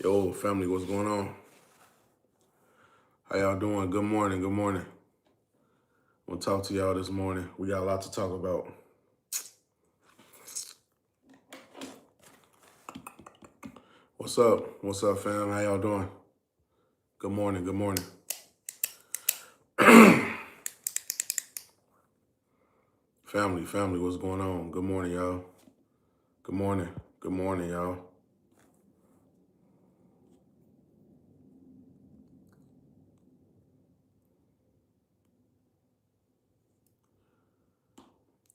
Yo, family, what's going on? How y'all doing? Good morning, good morning. I'm gonna talk to y'all this morning. We got a lot to talk about. What's up? What's up, fam? How y'all doing? Good morning, good morning. Family, what's going on? Good morning, y'all. Good morning, y'all.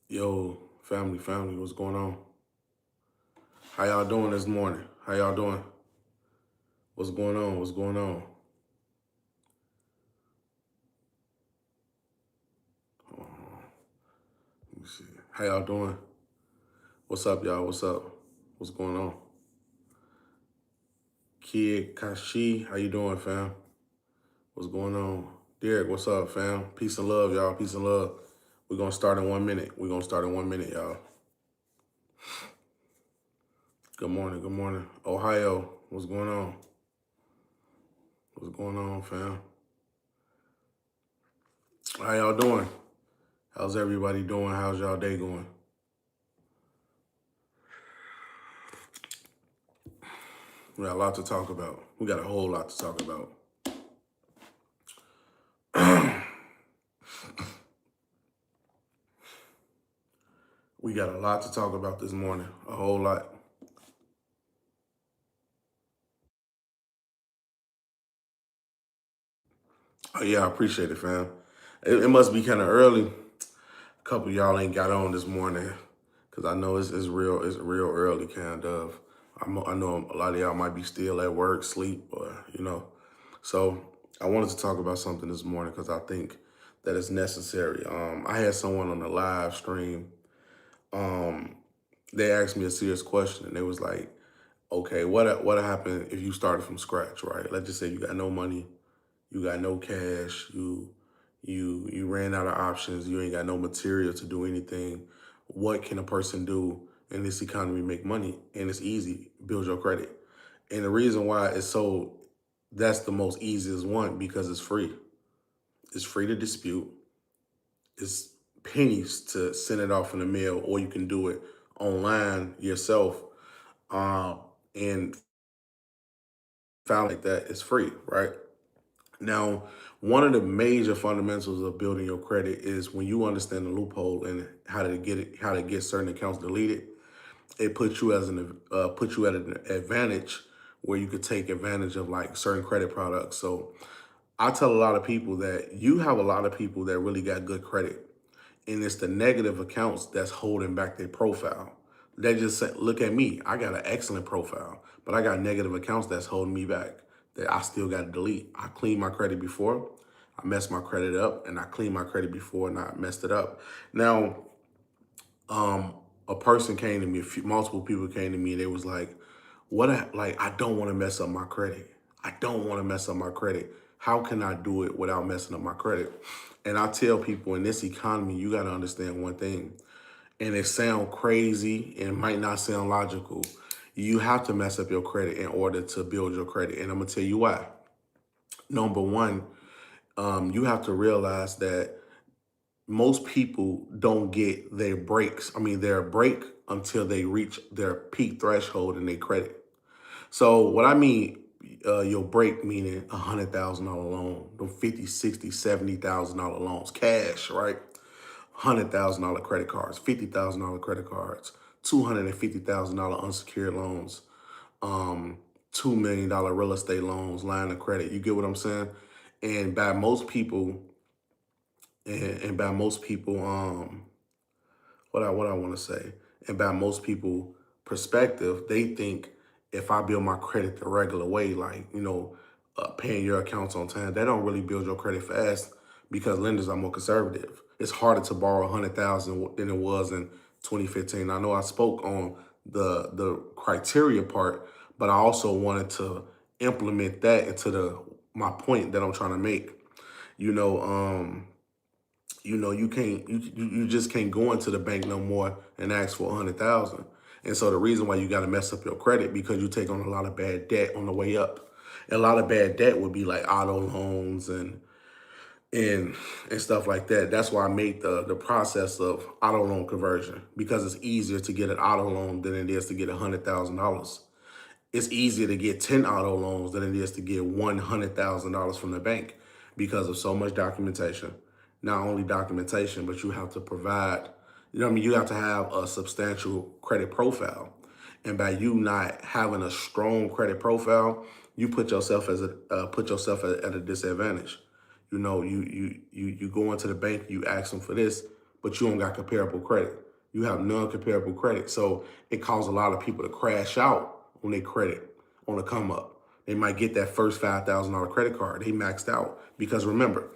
Yo, family, what's going on? How y'all doing this morning? How y'all doing? What's going on? What's going on? Let me see. How y'all doing? What's up, y'all? What's up? What's going on? Kid Kashi, how you doing, fam? What's going on? Derek, what's up, fam? Peace and love, y'all. Peace and love. We're going to start in 1 minute. Y'all. Good morning, good morning. Ohio, what's going on? What's going on, fam? How y'all doing? How's everybody doing? How's y'all day going? We got a lot to talk about. We got a whole lot to talk about. We got a lot to talk about this morning. A whole lot. Oh, yeah, I appreciate it, fam. It must be kind of early. A couple of y'all ain't got on this morning because I know it's real early, kind of. I know a lot of y'all might be still at work, sleep, or. So I wanted to talk about something this morning because I think that it's necessary. I had someone on the live stream. Um, they asked me a serious question, and they was like, "Okay, what happened if you started from scratch, right? Let's just say you got no money, you got no cash, you ran out of options, you ain't got no material to do anything. What can a person do in this economy make money? And it's easy, build your credit. And the reason why that's the most easiest one because it's free. It's free to dispute. It's pennies to send it off in the mail, or you can do it online yourself. And found like that, it's free, right? Now, one of the major fundamentals of building your credit is when you understand the loophole and how to get certain accounts deleted. It puts you puts you at an advantage where you could take advantage of like certain credit products. So I tell a lot of people that you have a lot of people that really got good credit, and it's the negative accounts that's holding back their profile. They just say, look at me, I got an excellent profile, but I got negative accounts that's holding me back that I still got to delete. I cleaned my credit before, I messed my credit up, and I cleaned my credit before and I messed it up. Now, a person came to me, multiple people came to me, and they was like, I don't want to mess up my credit. I don't want to mess up my credit. How can I do it without messing up my credit? And I tell people in this economy, you got to understand one thing, and it sounds crazy and it might not sound logical. You have to mess up your credit in order to build your credit. And I'm going to tell you why. Number one, you have to realize that most people don't get their break until they reach their peak threshold in their credit. So what I mean, your break meaning $100,000 loan, the 50, 60, $70,000 loans, cash, right? $100,000 credit cards, $50,000 credit cards, $250,000 unsecured loans, $2 million real estate loans, line of credit. You get what I'm saying? And by most people, and by most people, what I want to say, and by most people' perspective, they think if I build my credit the regular way, like paying your accounts on time, that don't really build your credit fast because lenders are more conservative. It's harder to borrow 100,000 than it was in 2015. I know I spoke on the criteria part, but I also wanted to implement that into the my point that I'm trying to make. You know, you just can't go into the bank no more and ask for 100,000. And so the reason why you got to mess up your credit because you take on a lot of bad debt on the way up. And a lot of bad debt would be like auto loans and and stuff like that. That's why I make the process of auto loan conversion because it's easier to get an auto loan than it is to get $100,000. It's easier to get 10 auto loans than it is to get $100,000 from the bank because of so much documentation. Not only documentation, but you have to provide, you know what I mean? You have to have a substantial credit profile. And by you not having a strong credit profile, you put yourself at a disadvantage. You know, you go into the bank, you ask them for this, but you don't got comparable credit. You have non-comparable credit. So it causes a lot of people to crash out on their credit on the come up. They might get that first $5,000 credit card. They maxed out because remember,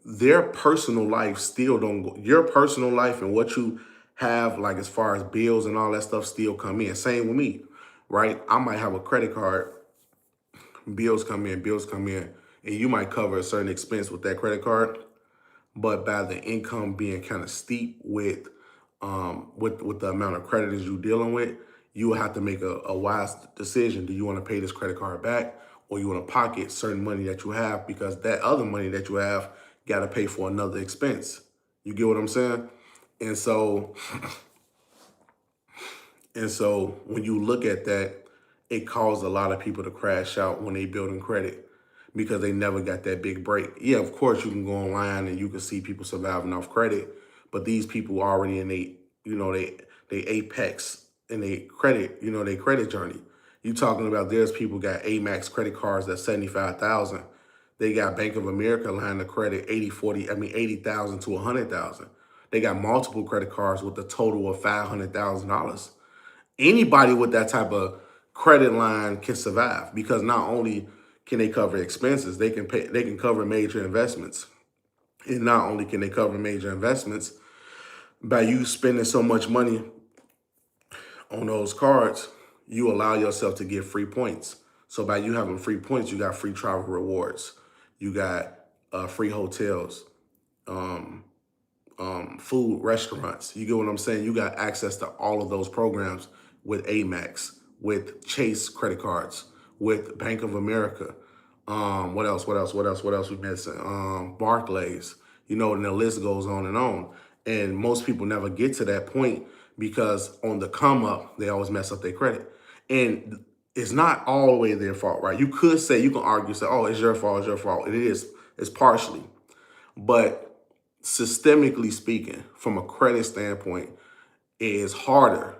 their personal life still don't go. Your personal life and what you have, like as far as bills and all that stuff, still come in. Same with me, right? I might have a credit card, bills come in, and you might cover a certain expense with that credit card. But by the income being kind of steep with the amount of creditors you're dealing with, you will have to make a wise decision. Do you want to pay this credit card back or you want to pocket certain money that you have because that other money that you have got to pay for another expense. You get what I'm saying? And so, when you look at that, it caused a lot of people to crash out when they building credit because they never got that big break. Yeah, of course you can go online and you can see people surviving off credit, but these people are already in they apex in they credit, they credit journey. You talking about there's people got Amex credit cards that's 75,000. They got Bank of America line of credit 80,000 to 100,000. They got multiple credit cards with a total of $500,000. Anybody with that type of credit line can survive because not only can they cover expenses, they can cover major investments. And not only can they cover major investments, by you spending so much money on those cards, you allow yourself to get free points. So by you having free points, you got free travel rewards. You got free hotels, food, restaurants. You get what I'm saying? You got access to all of those programs with Amex, with Chase credit cards, with Bank of America. What else we missing? Barclays, and the list goes on and on. And most people never get to that point because on the come up, they always mess up their credit. And it's not all the way their fault, right? You can argue, say, oh, it's your fault, It is, it's partially. But systemically speaking, from a credit standpoint, it is harder.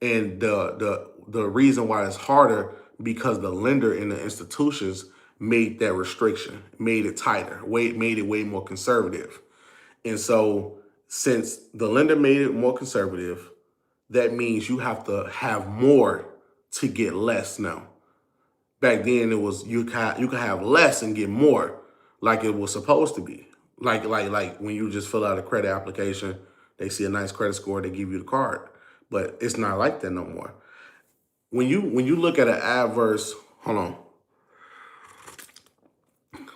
And the reason why it's harder because the lender and the institutions made that restriction, made it tighter, made it way more conservative. And so since the lender made it more conservative, that means you have to have more to get less now. Back then it was you can have less and get more like it was supposed to be. Like when you just fill out a credit application, they see a nice credit score, they give you the card. But it's not like that no more. When you look at an adverse, hold on.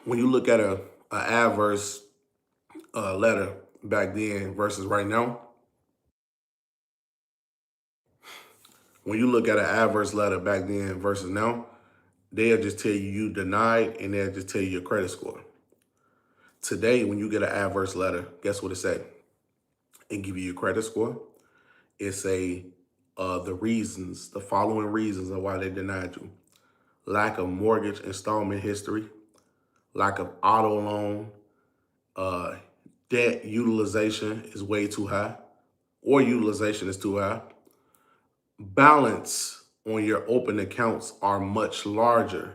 When you look at a adverse letter back then versus right now, when you look at an adverse letter back then versus now, they'll just tell you denied and they'll just tell you your credit score. Today, when you get an adverse letter, guess what it say? It give you your credit score. It say the following reasons of why they denied you. Lack of mortgage installment history, lack of auto loan, debt utilization is way too high, or utilization is too high. Balance on your open accounts are much larger.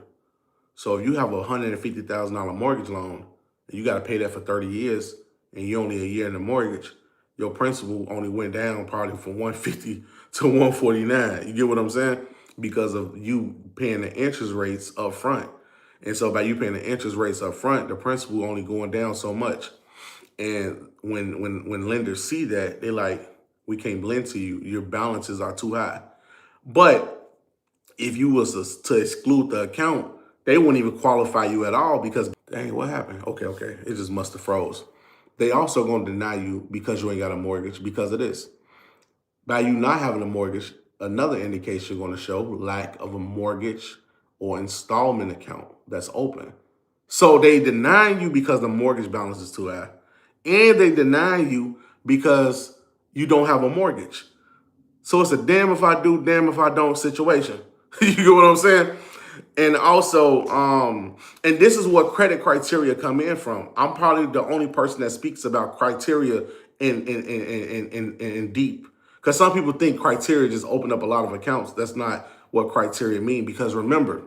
So if you have a $150,000 mortgage loan and you got to pay that for 30 years and you're only a year in the mortgage, your principal only went down probably from 150 to 149. You get what I'm saying? Because of you paying the interest rates up front. And so by you paying the interest rates up front, the principal only going down so much. And when lenders see that, they like, we can't lend to you. Your balances are too high. But if you was to exclude the account, they wouldn't even qualify you at all because, dang, what happened? Okay. It just must have froze. They also going to deny you because you ain't got a mortgage because of this. By you not having a mortgage, Another indication going to show lack of a mortgage or installment account that's open. So they deny you because the mortgage balance is too high. And they deny you because you don't have a mortgage. So it's a damn if I do, damn if I don't situation. You get what I'm saying? And also, and this is what credit criteria come in from. I'm probably the only person that speaks about criteria in deep. Because some people think criteria just open up a lot of accounts. That's not what criteria mean. Because remember,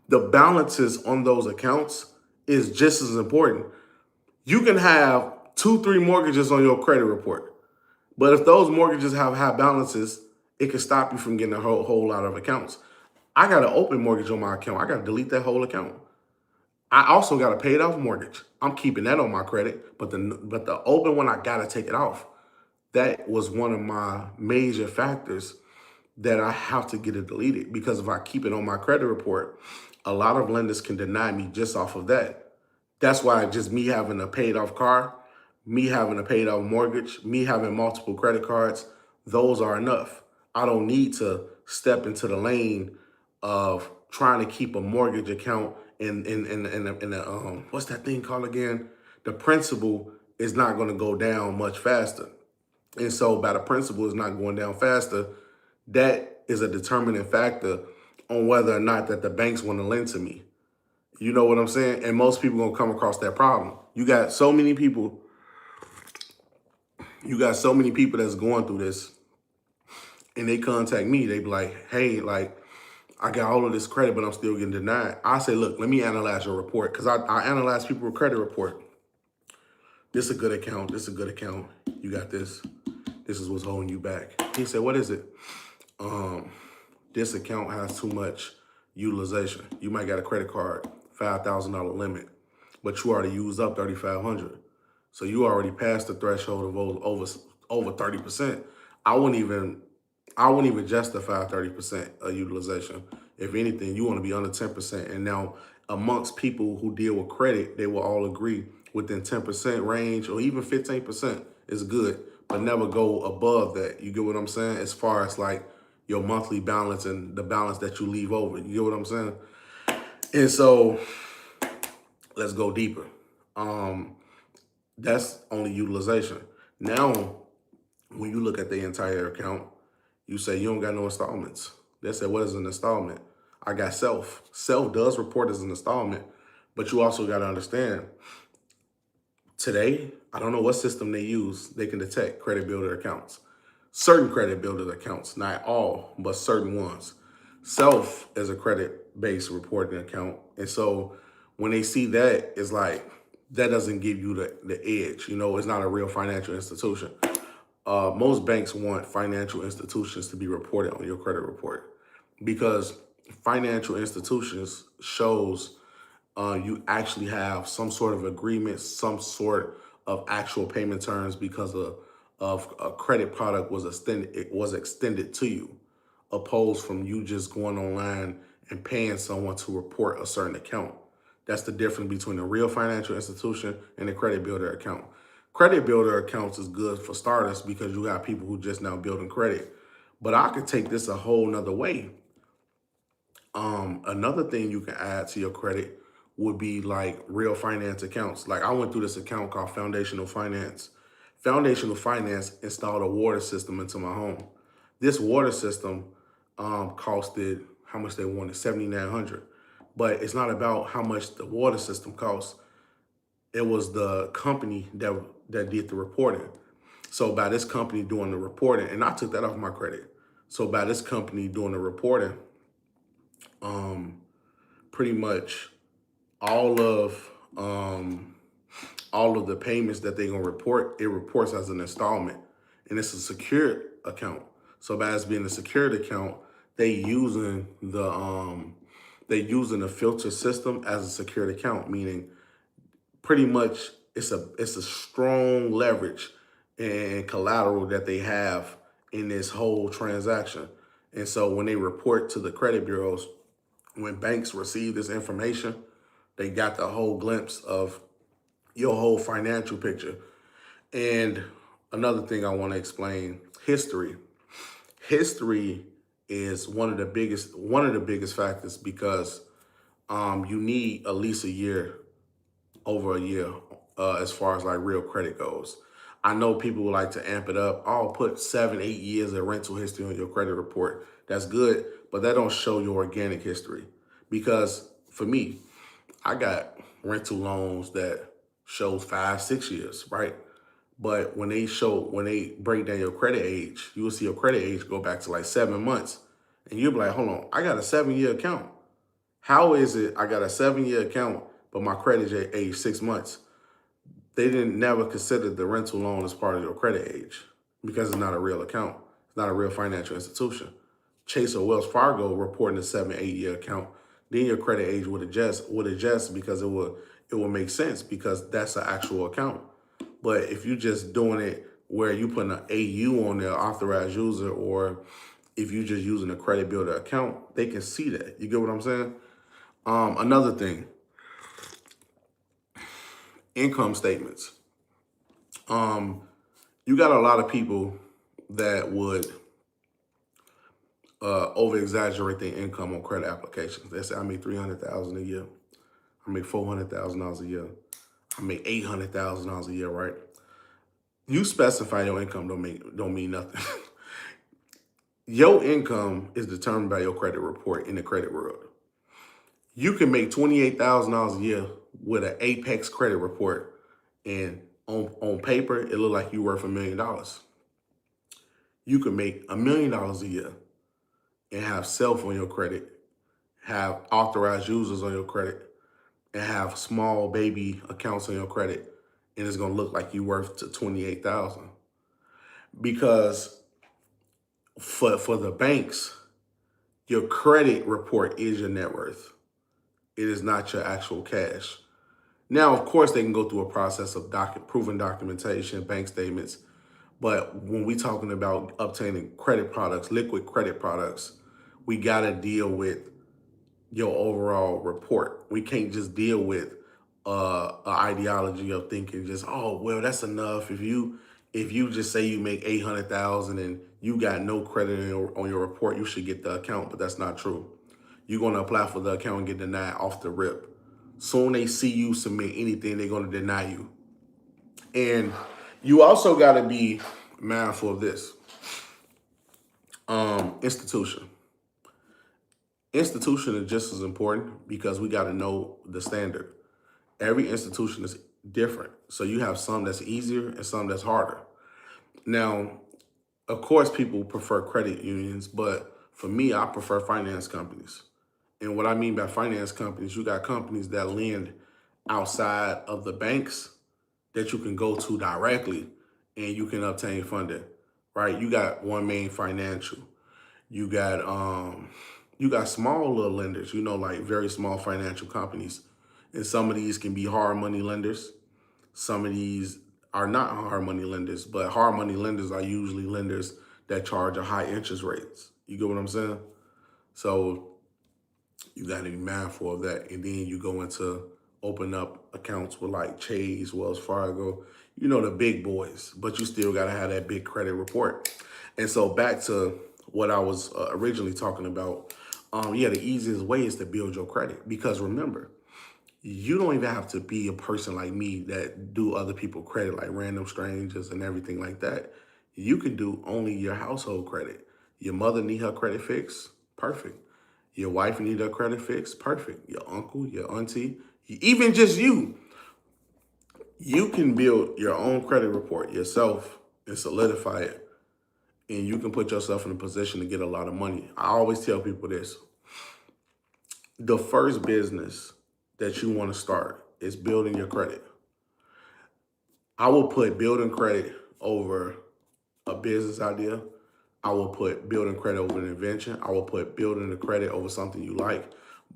the balances on those accounts is just as important. You can have 2, 3 mortgages on your credit report. But if those mortgages have high balances, it can stop you from getting a whole lot of accounts. I got an open mortgage on my account. I got to delete that whole account. I also got a paid off mortgage. I'm keeping that on my credit, but the open one, I got to take it off. That was one of my major factors that I have to get it deleted, because if I keep it on my credit report, a lot of lenders can deny me just off of that. That's why just me having a paid off car, me having a paid off mortgage, me having multiple credit cards, those are enough. I don't need to step into the lane of trying to keep a mortgage account in what's that thing called again? The principal is not going to go down much faster. And so by the principal is not going down faster, that is a determining factor on whether or not that the banks want to lend to me. You know what I'm saying? And most people gonna come across that problem. You got so many people that's going through this, and they contact me. They be like, hey, like, I got all of this credit, but I'm still getting denied. I say, look, let me analyze your report. Because I analyze people's credit report. This is a good account. This is a good account. You got this. This is what's holding you back. He said, what is it? This account has too much utilization. You might got a credit card, $5,000 limit, but you already used up $3,500. So you already passed the threshold of over 30%. I wouldn't even justify 30% of utilization. If anything, you want to be under 10%. And now amongst people who deal with credit, they will all agree within 10% range or even 15% is good, but never go above that. You get what I'm saying? As far as like your monthly balance and the balance that you leave over. You get what I'm saying? And so let's go deeper. That's only utilization. Now, when you look at the entire account, you say you don't got no installments. They say, what is an installment? I got self. Self does report as an installment, but you also got to understand, today, I don't know what system they use. They can detect credit builder accounts. Certain credit builder accounts, not all, but certain ones. Self is a credit-based reporting account. And so when they see that, it's like, that doesn't give you the edge. You know, it's not a real financial institution. Most banks want financial institutions to be reported on your credit report, because financial institutions shows you actually have some sort of agreement, some sort of actual payment terms, because of a credit product was extended to you, opposed from you just going online and paying someone to report a certain account. That's the difference between a real financial institution and a credit builder account. Credit builder accounts is good for starters because you got people who just now building credit. But I could take this a whole nother way. Another thing you can add to your credit would be like real finance accounts. Like I went through this account called Foundational Finance. Foundational Finance installed a water system into my home. This water system costed how much they wanted, $7,900. But it's not about how much the water system costs. It was the company that did the reporting. So by this company doing the reporting, and I took that off my credit. So by this company doing the reporting, pretty much all of the payments that they're gonna report, it reports as an installment, and it's a secured account. So by it being a secured account, they using the filter system as a secured account, meaning pretty much it's a strong leverage and collateral that they have in this whole transaction. And so when they report to the credit bureaus, when banks receive this information, they got the whole glimpse of your whole financial picture. And another thing I want to explain, history. history is one of the biggest factors because you need at least a year, over a year, as far as like real credit goes. I know people would like to amp it up. Oh, put 7, 8 years of rental history on your credit report. That's good, but that don't show your organic history. Because for me, I got rental loans that show 5, 6 years, right? But when they break down your credit age, you will see your credit age go back to like 7 months. And you'll be like, hold on, I got a 7 year account. How is it I got a 7 year account, but my credit age 6 months? They didn't never consider the rental loan as part of your credit age because it's not a real account. It's not a real financial institution. Chase or Wells Fargo reporting a 7, 8 year account, then your credit age would adjust because it will make sense because that's an actual account. But if you just doing it where you putting an AU on there, authorized user, or if you just using a credit builder account, they can see that. You get what I'm saying? Another thing, income statements. Um, you got a lot of people that would over exaggerate their income on credit applications. They say I make $300,000 a year. I make $400,000 a year. I make $800,000 a year, right? You specify your income don't mean nothing. Your income is determined by your credit report in the credit world. You can make $28,000 a year with an Apex credit report, and on paper it look like you worth $1 million. You can make $1 million a year and have self on your credit, have authorized users on your credit, and have small baby accounts on your credit, and it's gonna look like you worth to 28,000. Because for the banks, your credit report is your net worth. It is not your actual cash. Now, of course, they can go through a process of proven documentation, bank statements. But when we talking about obtaining credit products, liquid credit products, we got to deal with your overall report. We can't just deal with an ideology of thinking just, oh, well, that's enough. If you just say you make 800,000 and you got no credit on your report, you should get the account. But that's not true. You're gonna apply for the account and get denied off the rip. Soon they see you submit anything, they're gonna deny you. And you also gotta be mindful of this. Institution. Institution is just as important because we gotta know the standard. Every institution is different. So you have some that's easier and some that's harder. Now, of course, people prefer credit unions, but for me, I prefer finance companies. And what I mean by finance companies, you got companies that lend outside of the banks that you can go to directly and you can obtain funding, right? You got One Main Financial. You got small little lenders, like very small financial companies. And some of these can be hard money lenders. Some of these are not hard money lenders, but hard money lenders are usually lenders that charge a high interest rates. You get what I'm saying? So you got to be mindful of that. And then you go into open up accounts with like Chase, Wells Fargo, the big boys, but you still got to have that big credit report. And so back to what I was originally talking about. Yeah, the easiest way is to build your credit because remember, you don't even have to be a person like me that do other people credit like random strangers and everything like that. You can do only your household credit. Your mother need her credit fixed, perfect. Your wife need her credit fixed, perfect. Your uncle, your auntie, even just you. You can build your own credit report yourself and solidify it. And you can put yourself in a position to get a lot of money. I always tell people this. The first business that you want to start is building your credit. I will put building credit over a business idea. I will put building credit over an invention. I will put building the credit over something you like,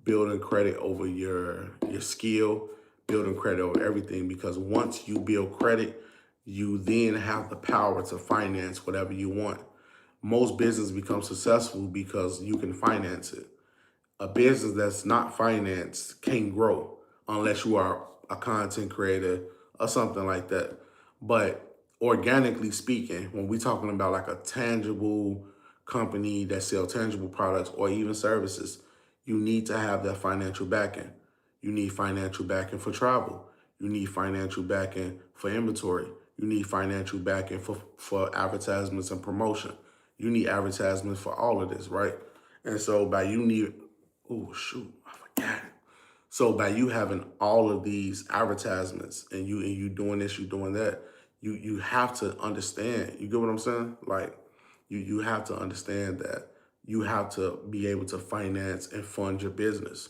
building credit over your skill, building credit over everything. Because once you build credit, you then have the power to finance whatever you want. Most business become successful because you can finance it. A business that's not financed can't grow unless you are a content creator or something like that. But organically speaking, when we're talking about like a tangible company that sell tangible products or even services, you need to have that financial backing. You need financial backing for travel. You need financial backing for inventory. You need financial backing for advertisements and promotion. You need advertisements for all of this, right? And so by you need, oh shoot, I forgot it. So by you having all of these advertisements and you doing this, you doing that, you have to understand. You get what I'm saying? Like you have to understand that you have to be able to finance and fund your business.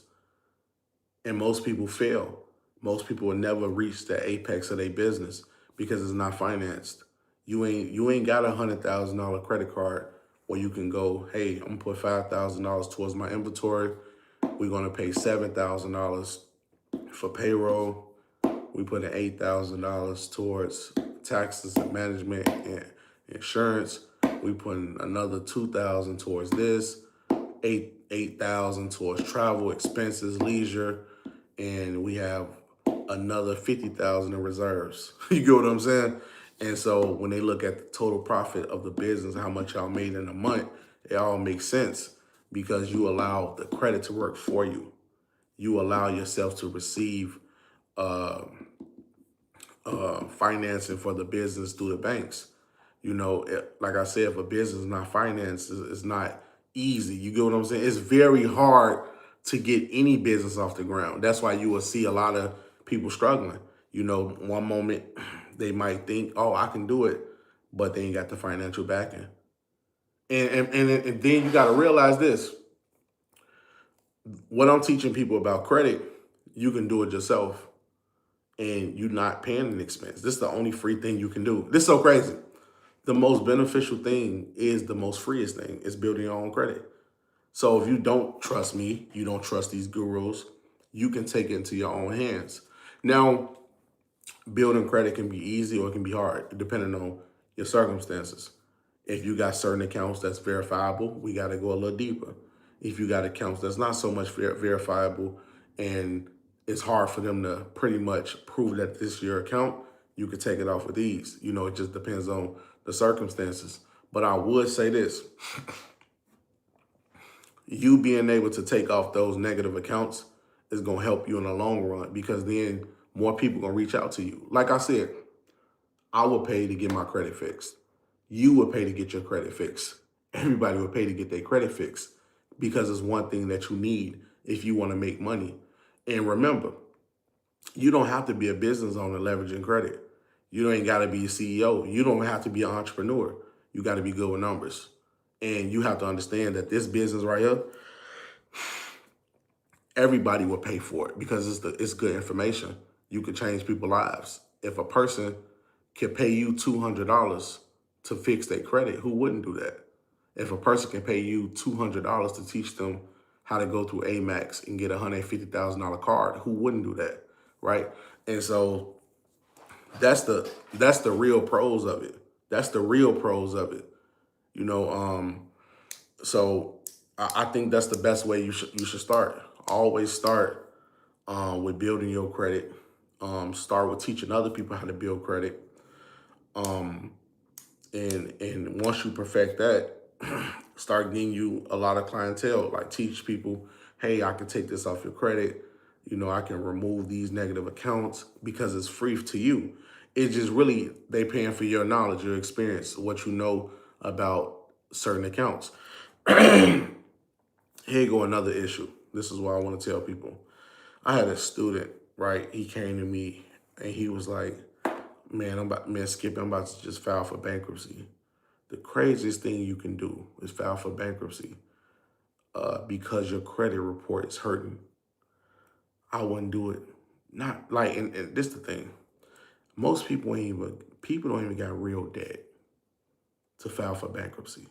And most people fail. Most people will never reach the apex of their business because it's not financed. You ain't got $100,000 credit card where you can go, hey, I'm gonna put $5,000 towards my inventory. We're gonna pay $7,000 for payroll. We put in $8,000 towards taxes and management and insurance. We put in another $2,000 towards this, $8,000 towards travel expenses, leisure, and we have another $50,000 in reserves. You get what I'm saying? And so when they look at the total profit of the business, how much y'all made in a month, it all makes sense because you allow the credit to work for you. You allow yourself to receive financing for the business through the banks. You know, like I said, if a business is not financed, it's not easy. You get what I'm saying? It's very hard to get any business off the ground. That's why you will see a lot of people struggling. You know, one moment they might think, oh, I can do it, but they ain't got the financial backing. And then you got to realize this. What I'm teaching people about credit, you can do it yourself and you're not paying an expense. This is the only free thing you can do. This is so crazy. The most beneficial thing is the most freest thing. It's building your own credit. So if you don't trust me, you don't trust these gurus, you can take it into your own hands. Now, building credit can be easy or it can be hard, depending on your circumstances. If you got certain accounts that's verifiable, we got to go a little deeper. If you got accounts that's not so much verifiable and it's hard for them to pretty much prove that this is your account, you could take it off with ease. You know, it just depends on the circumstances. But I would say this. You being able to take off those negative accounts is going to help you in the long run because then more people going to reach out to you. Like I said, I would pay to get my credit fixed. You would pay to get your credit fixed. Everybody would pay to get their credit fixed because it's one thing that you need if you want to make money. And remember, you don't have to be a business owner leveraging credit. You ain't got to be a CEO. You don't have to be an entrepreneur. You got to be good with numbers. And you have to understand that this business right here, everybody will pay for it because it's good information. You can change people's lives. If a person can pay you $200 to fix their credit, who wouldn't do that? If a person can pay you $200 to teach them how to go through Amex and get a $150,000 card, who wouldn't do that, right? And so that's the real pros of it. That's the real pros of it. You know, so I think that's the best way you should start. Always start with building your credit. Start with teaching other people how to build credit. And once you perfect that, start getting you a lot of clientele. Like teach people, hey, I can take this off your credit. You know, I can remove these negative accounts because it's free to you. It's just really they paying for your knowledge, your experience, what you know about certain accounts. Here go another issue. This is what I want to tell people. I had a student, right? He came to me and he was like, man, Skip, I'm about to just file for bankruptcy. The craziest thing you can do is file for bankruptcy because your credit report is hurting. I wouldn't do it. Not like, and this is the thing. Most people don't even got real debt to file for bankruptcy.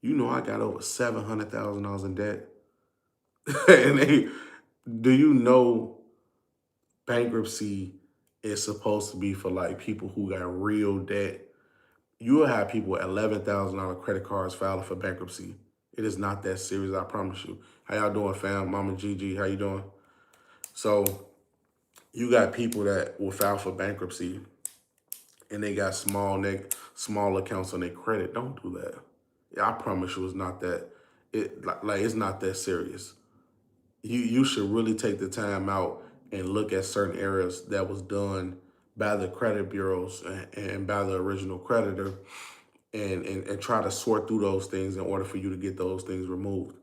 You know, I got over $700,000 in debt. And do you know bankruptcy is supposed to be for like people who got real debt? You will have people with $11,000 credit cards filing for bankruptcy. It is not that serious, I promise you. How y'all doing, fam? Mama Gigi, how you doing? So you got people that will file for bankruptcy and they got small accounts on their credit. Don't do that. I promise you, it's not that. Like it's not that serious. You should really take the time out and look at certain areas that was done by the credit bureaus and by the original creditor, and try to sort through those things in order for you to get those things removed.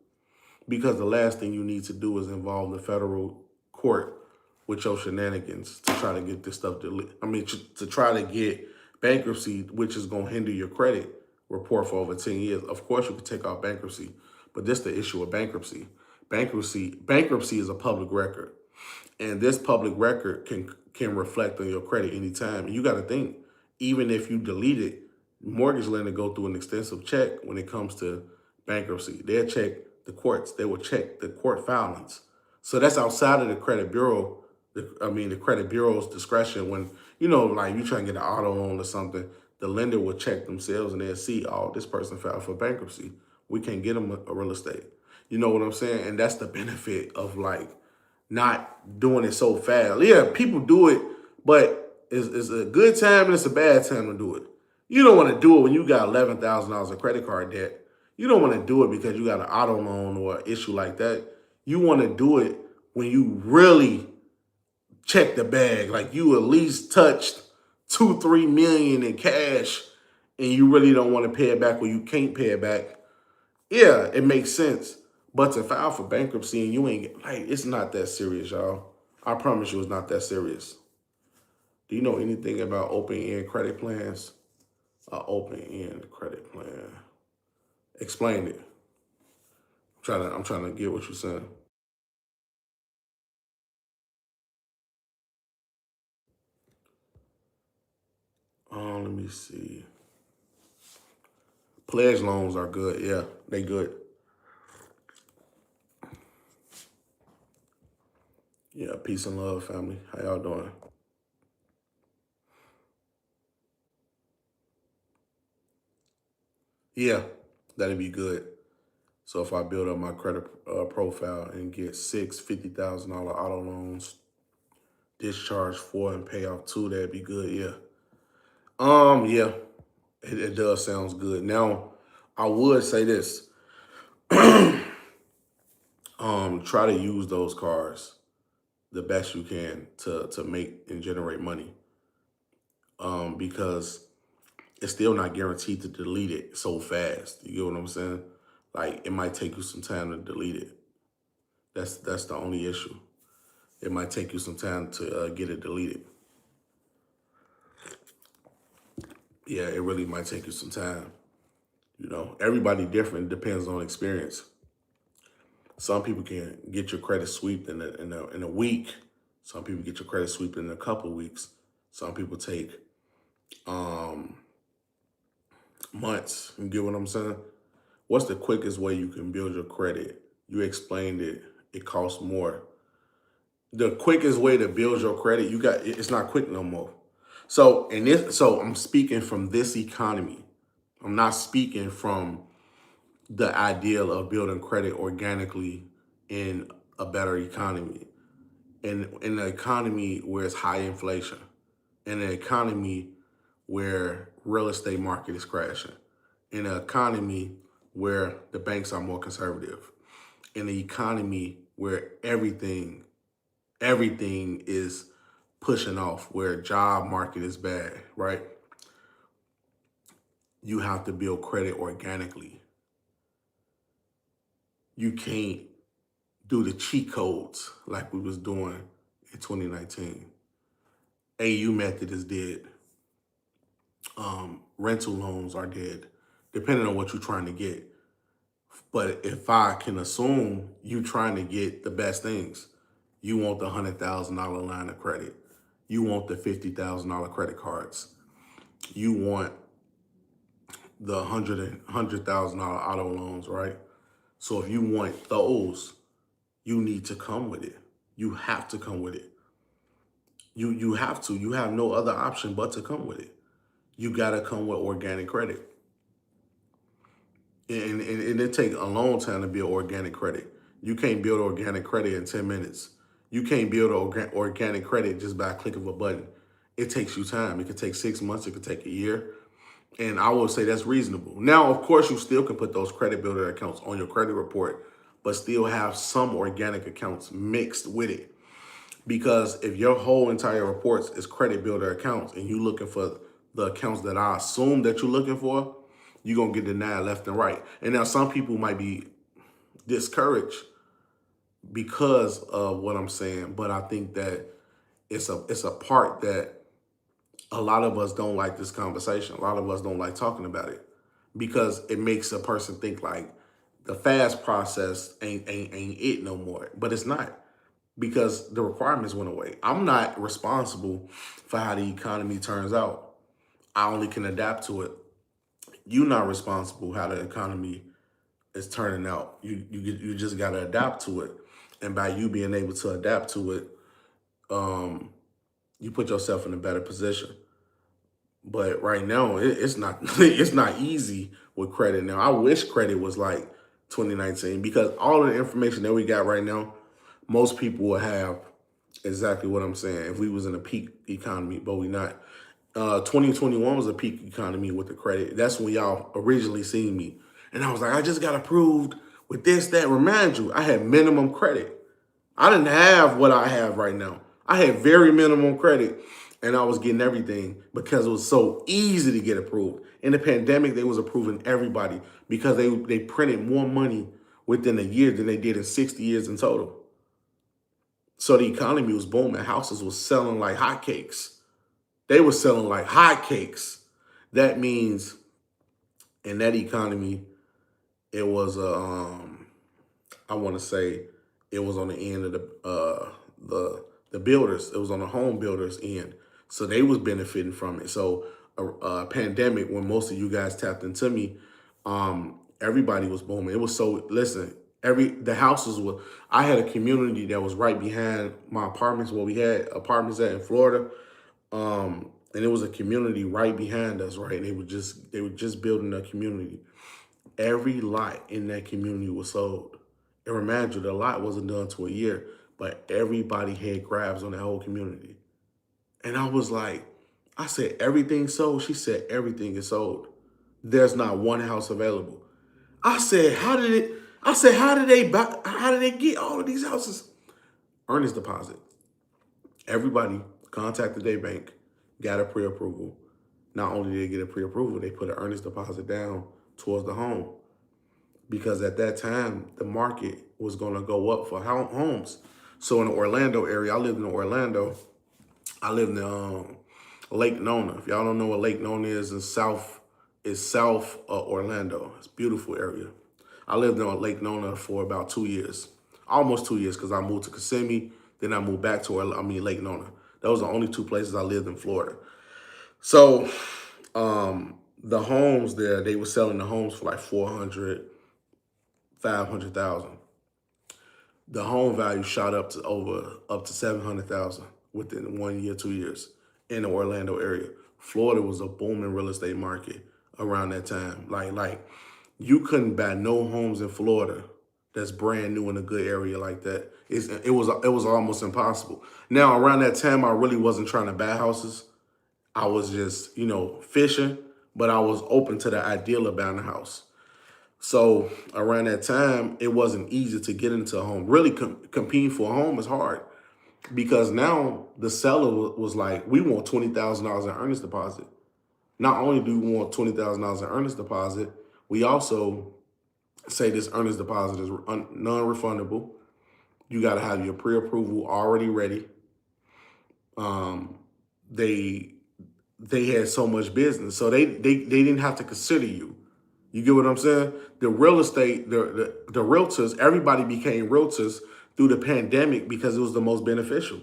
Because the last thing you need to do is involve the federal court with your shenanigans to try to get this stuff to try to get bankruptcy, which is going to hinder your credit report for over 10 years. Of course, you could take out bankruptcy, but this is the issue with bankruptcy. Bankruptcy is a public record, and this public record can reflect on your credit anytime. And you got to think, even if you delete it, mortgage lender go through an extensive check when it comes to bankruptcy. They'll check the courts. They will check the court filings. So that's outside of the credit bureau. The credit bureau's discretion. When like you try to get an auto loan or something, the lender will check themselves and they'll see, oh, this person filed for bankruptcy. We can't get them a real estate. You know what I'm saying? And that's the benefit of like not doing it so fast. Yeah, people do it, but it's a good time and it's a bad time to do it. You don't want to do it when you got $11,000 of credit card debt. You don't want to do it because you got an auto loan or an issue like that. You want to do it when you really check the bag, like you at least touched 2-3 million in cash and you really don't want to pay it back or you can't pay it back. Yeah, it makes sense. But to file for bankruptcy and you ain't like, it's not that serious, y'all. I promise you it's not that serious. Do you know anything about open-end credit plans? Open-end credit plan. Explain it. I'm trying to get what you're saying. Let me see. Pledge loans are good. Yeah, they good. Yeah, peace and love, family. How y'all doing? Yeah, that'd be good. So if I build up my credit profile and get six $50,000 auto loans, discharge 4 and pay off 2, that'd be good. Yeah. Yeah, it does sounds good. Now, I would say this: try to use those cards the best you can to make and generate money. Because it's still not guaranteed to delete it so fast. You get what I'm saying? Like it might take you some time to delete it. That's the only issue. It might take you some time to get it deleted. Yeah, it really might take you some time. Everybody different. Depends on experience. Some people can get your credit swept in a week. Some people get your credit swept in a couple of weeks. Some people take um, months. You get what I'm saying? What's the quickest way you can build your credit? You explained it. It costs more. The quickest way to build your credit, it's not quick no more. So I'm speaking from this economy. I'm not speaking from the ideal of building credit organically in a better economy. In an economy where it's high inflation, in an economy where real estate market is crashing, in an economy where the banks are more conservative, in an economy where everything is pushing off, where job market is bad, right? You have to build credit organically. You can't do the cheat codes like we was doing in 2019. AU method is dead. Rental loans are dead, depending on what you're trying to get. But if I can assume you trying to get the best things, you want the $100,000 line of credit. You want the $50,000 credit cards. You want the $100,000 auto loans, right? So if you want those, you need to come with it. You have to come with it. You have to. You have no other option but to come with it. You gotta come with organic credit. And it takes a long time to build organic credit. You can't build organic credit in 10 minutes. You can't build organic credit just by a click of a button. It takes you time. It could take 6 months. It could take a year. And I would say that's reasonable. Now, of course, you still can put those credit builder accounts on your credit report, but still have some organic accounts mixed with it. Because if your whole entire reports is credit builder accounts and you looking for the accounts that I assume that you're looking for, you're going to get denied left and right. And now some people might be discouraged because of what I'm saying, but I think that it's a part that a lot of us don't like this conversation. A lot of us don't like talking about it because it makes a person think like the fast process ain't it no more. But it's not, because the requirements went away. I'm not responsible for how the economy turns out. I only can adapt to it. You're not responsible how the economy is turning out. You just got to adapt to it, and by you being able to adapt to it, um, you put yourself in a better position. But right now, it's not it's not easy with credit. Now, I wish credit was like 2019 because all of the information that we got right now, most people will have exactly what I'm saying if we was in a peak economy, but we not. 2021 was a peak economy with the credit. That's when y'all originally seen me. And I was like, I just got approved with this, that. Remind you, I had minimum credit. I didn't have what I have right now. I had very minimum credit and I was getting everything because it was so easy to get approved. In the pandemic, they was approving everybody because they printed more money within a year than they did in 60 years in total. So the economy was booming. Houses was selling like hotcakes. They were selling like hotcakes. That means in that economy, it was I want to say it was on the end of the builders. It was on the home builders end, so they was benefiting from it. So a pandemic when most of you guys tapped into me, everybody was booming. It was so listen. The houses were. I had a community that was right behind my apartments where we had apartments at in Florida. And it was a community right behind us, right? And they were just building a community. Every lot in that community was sold. And remind you, the lot wasn't done to a year, but everybody had grabs on that whole community. And I was like, I said, everything sold? She said, everything is sold. There's not one house available. I said, how did they get all of these houses? Earnest deposit. Everybody contacted their bank, got a pre-approval. Not only did they get a pre-approval, they put an earnest deposit down towards the home. Because at that time, the market was going to go up for homes. So in the Orlando area, I lived in Orlando. I lived in Lake Nona. If y'all don't know what Lake Nona is, it's south Orlando. It's a beautiful area. I lived on Lake Nona for about 2 years, almost 2 years, because I moved to Kissimmee, then I moved back to Lake Nona. Those are the only two places I lived in Florida. So the homes there, they were selling the homes for like 400, 500,000. The home value shot up to 700,000 within 1 year, 2 years in the Orlando area. Florida was a booming real estate market around that time. Like you couldn't buy no homes in Florida that's brand new in a good area like that. It was almost impossible. Now around that time, I really wasn't trying to buy houses. I was just fishing, but I was open to the ideal of buying a house. So around that time, it wasn't easy to get into a home. Really competing for a home is hard because now the seller was like, we want $20,000 in earnest deposit. Not only do we want $20,000 in earnest deposit, we also say this earnest deposit is non-refundable. You got to have your pre-approval already ready. They had so much business, so they didn't have to consider you. You get what I'm saying? The real estate, the realtors, everybody became realtors through the pandemic because it was the most beneficial.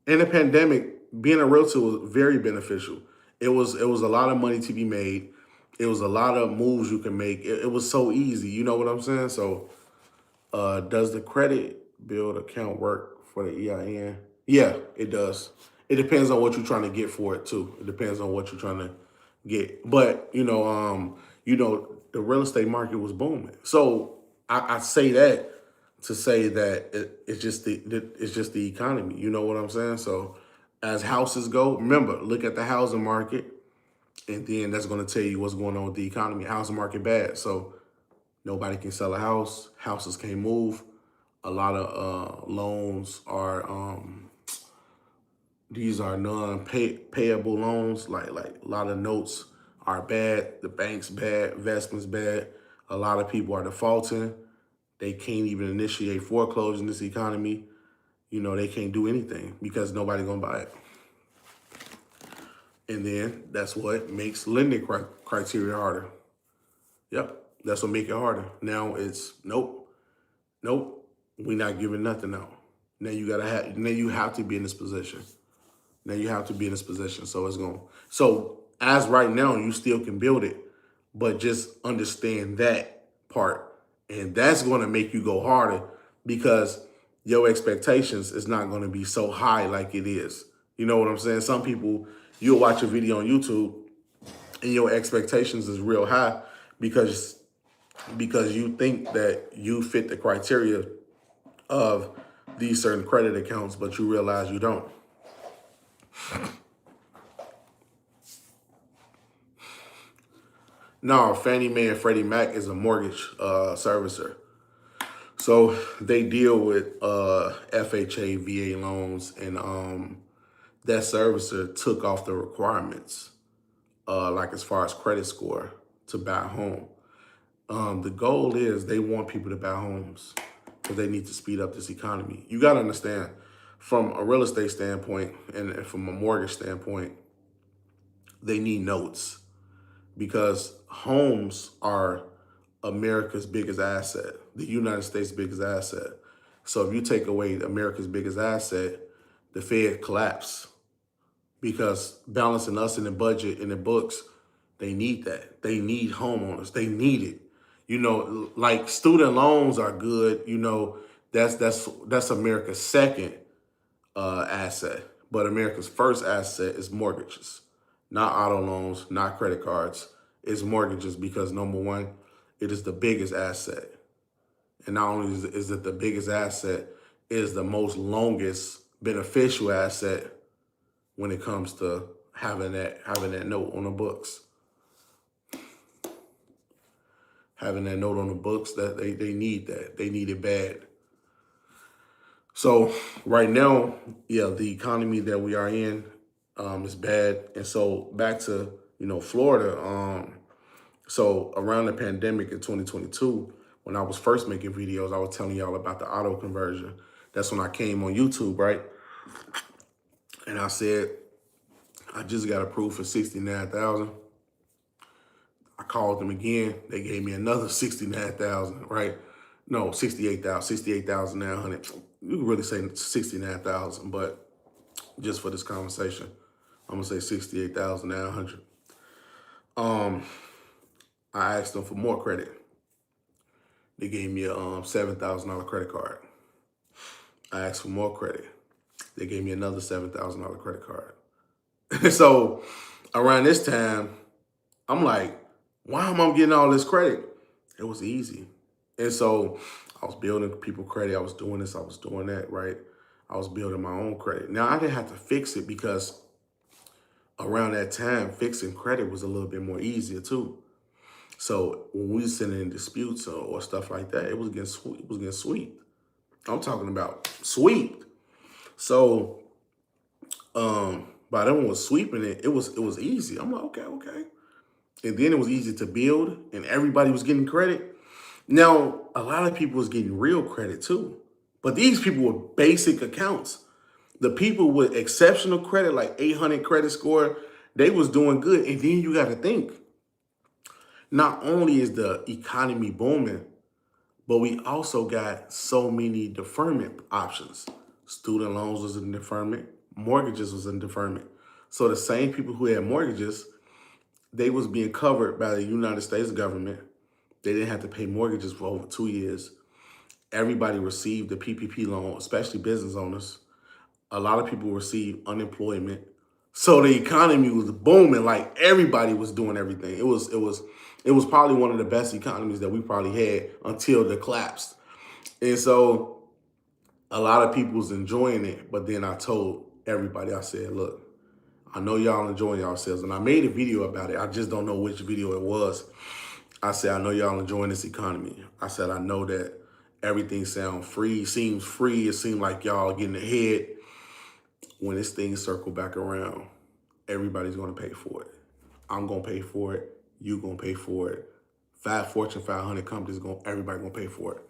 In the pandemic, being a realtor was very beneficial. It was a lot of money to be made. It was a lot of moves you can make. It was so easy. You know what I'm saying? So does the credit build account work for the EIN? Yeah, it does. It depends on what you're trying to get for it too. It depends on what you're trying to get. But the real estate market was booming. So I say that to say that it's just the economy. You know what I'm saying? So as houses go, remember, look at the housing market And then that's going to tell you what's going on with the economy. Housing market bad. So nobody can sell a house. Houses can't move. A lot of loans are, these are non-payable loans. Like a lot of notes are bad. The bank's bad. Investments bad. A lot of people are defaulting. They can't even initiate foreclosure in this economy. You know, they can't do anything because nobody gonna buy it. And then that's what makes lending criteria harder. Yep, that's what make it harder. Now it's nope, we not giving nothing out. Now you have to be in this position. Now you have to be in this position. So it's going. So as right now, you still can build it, but just understand that part, and that's going to make you go harder because your expectations is not going to be so high like it is. You know what I'm saying? Some people, you'll watch a video on YouTube and your expectations is real high because you think that you fit the criteria of these certain credit accounts, but you realize you don't. No, Fannie Mae and Freddie Mac is a mortgage servicer. So they deal with FHA, VA loans, and that servicer took off the requirements, like as far as credit score to buy a home. The goal is they want people to buy homes because they need to speed up this economy. You got to understand, from a real estate standpoint and from a mortgage standpoint, they need notes because homes are America's biggest asset, the United States' biggest asset. So if you take away America's biggest asset, the Fed collapse because balancing us in the budget, in the books, they need that. They need homeowners. They need it. You know, like student loans are good. You know, that's America's second asset. But America's first asset is mortgages, not auto loans, not credit cards. It's mortgages because number one, it is the biggest asset. And not only is it the biggest asset, it is the most longest beneficial asset when it comes to having that note on the books. Having that note on the books, that they need that. They need it bad. So right now, yeah, the economy that we are in is bad. And so back to, Florida. So around the pandemic in 2022, when I was first making videos, I was telling y'all about the auto conversion. That's when I came on YouTube, right? And I said, I just got approved for $69,000. I called them again. They gave me another $69,000, right? No, $68,900. You can really say $69,000, but just for this conversation, I'm gonna say $68,900. I asked them for more credit. They gave me a $7,000 credit card. I asked for more credit. They gave me another $7,000 credit card. So around this time, I'm like, why am I getting all this credit? It was easy. And so I was building people credit. I was doing this, I was doing that, right? I was building my own credit. Now I didn't have to fix it because around that time, fixing credit was a little bit more easier too. So when we was sending in disputes or stuff like that, it was getting sweet. I'm talking about sweet. So by them was sweeping it, it was easy. I'm like, okay. And then it was easy to build and everybody was getting credit. Now, a lot of people was getting real credit too. But these people were basic accounts. The people with exceptional credit, like 800 credit score, they was doing good. And then you got to think, not only is the economy booming, but we also got so many deferment options. Student loans was in deferment. Mortgages was in deferment. So the same people who had mortgages, they was being covered by the United States government. They didn't have to pay mortgages for over 2 years. Everybody received the PPP loan, especially business owners. A lot of people received unemployment. So the economy was booming, like everybody was doing everything. It was probably one of the best economies that we probably had until it collapsed. And so a lot of people was enjoying it. But then I told everybody, I said, look, I know y'all enjoying yourselves. And I made a video about it. I just don't know which video it was. I said, I know y'all enjoying this economy. I said, I know that everything seems free. It seems like y'all getting ahead. When this thing circle back around, everybody's going to pay for it. I'm going to pay for it. You going to pay for it. Fortune 500 companies, everybody going to pay for it.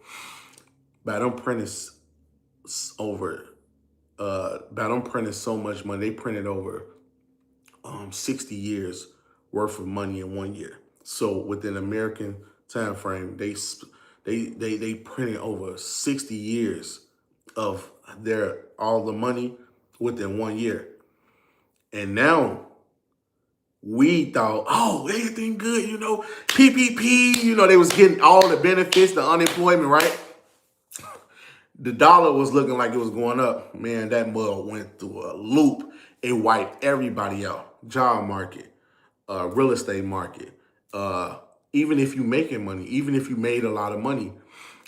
But them printed so much money. They printed over 60 years worth of money in 1 year. So within American time frame, they printed over 60 years of all the money within 1 year. And now we thought, oh, everything good, PPP, they was getting all the benefits, the unemployment, right? The dollar was looking like it was going up. Man, that mud went through a loop. It wiped everybody out. Job market, real estate market. Even if you making money, even if you made a lot of money,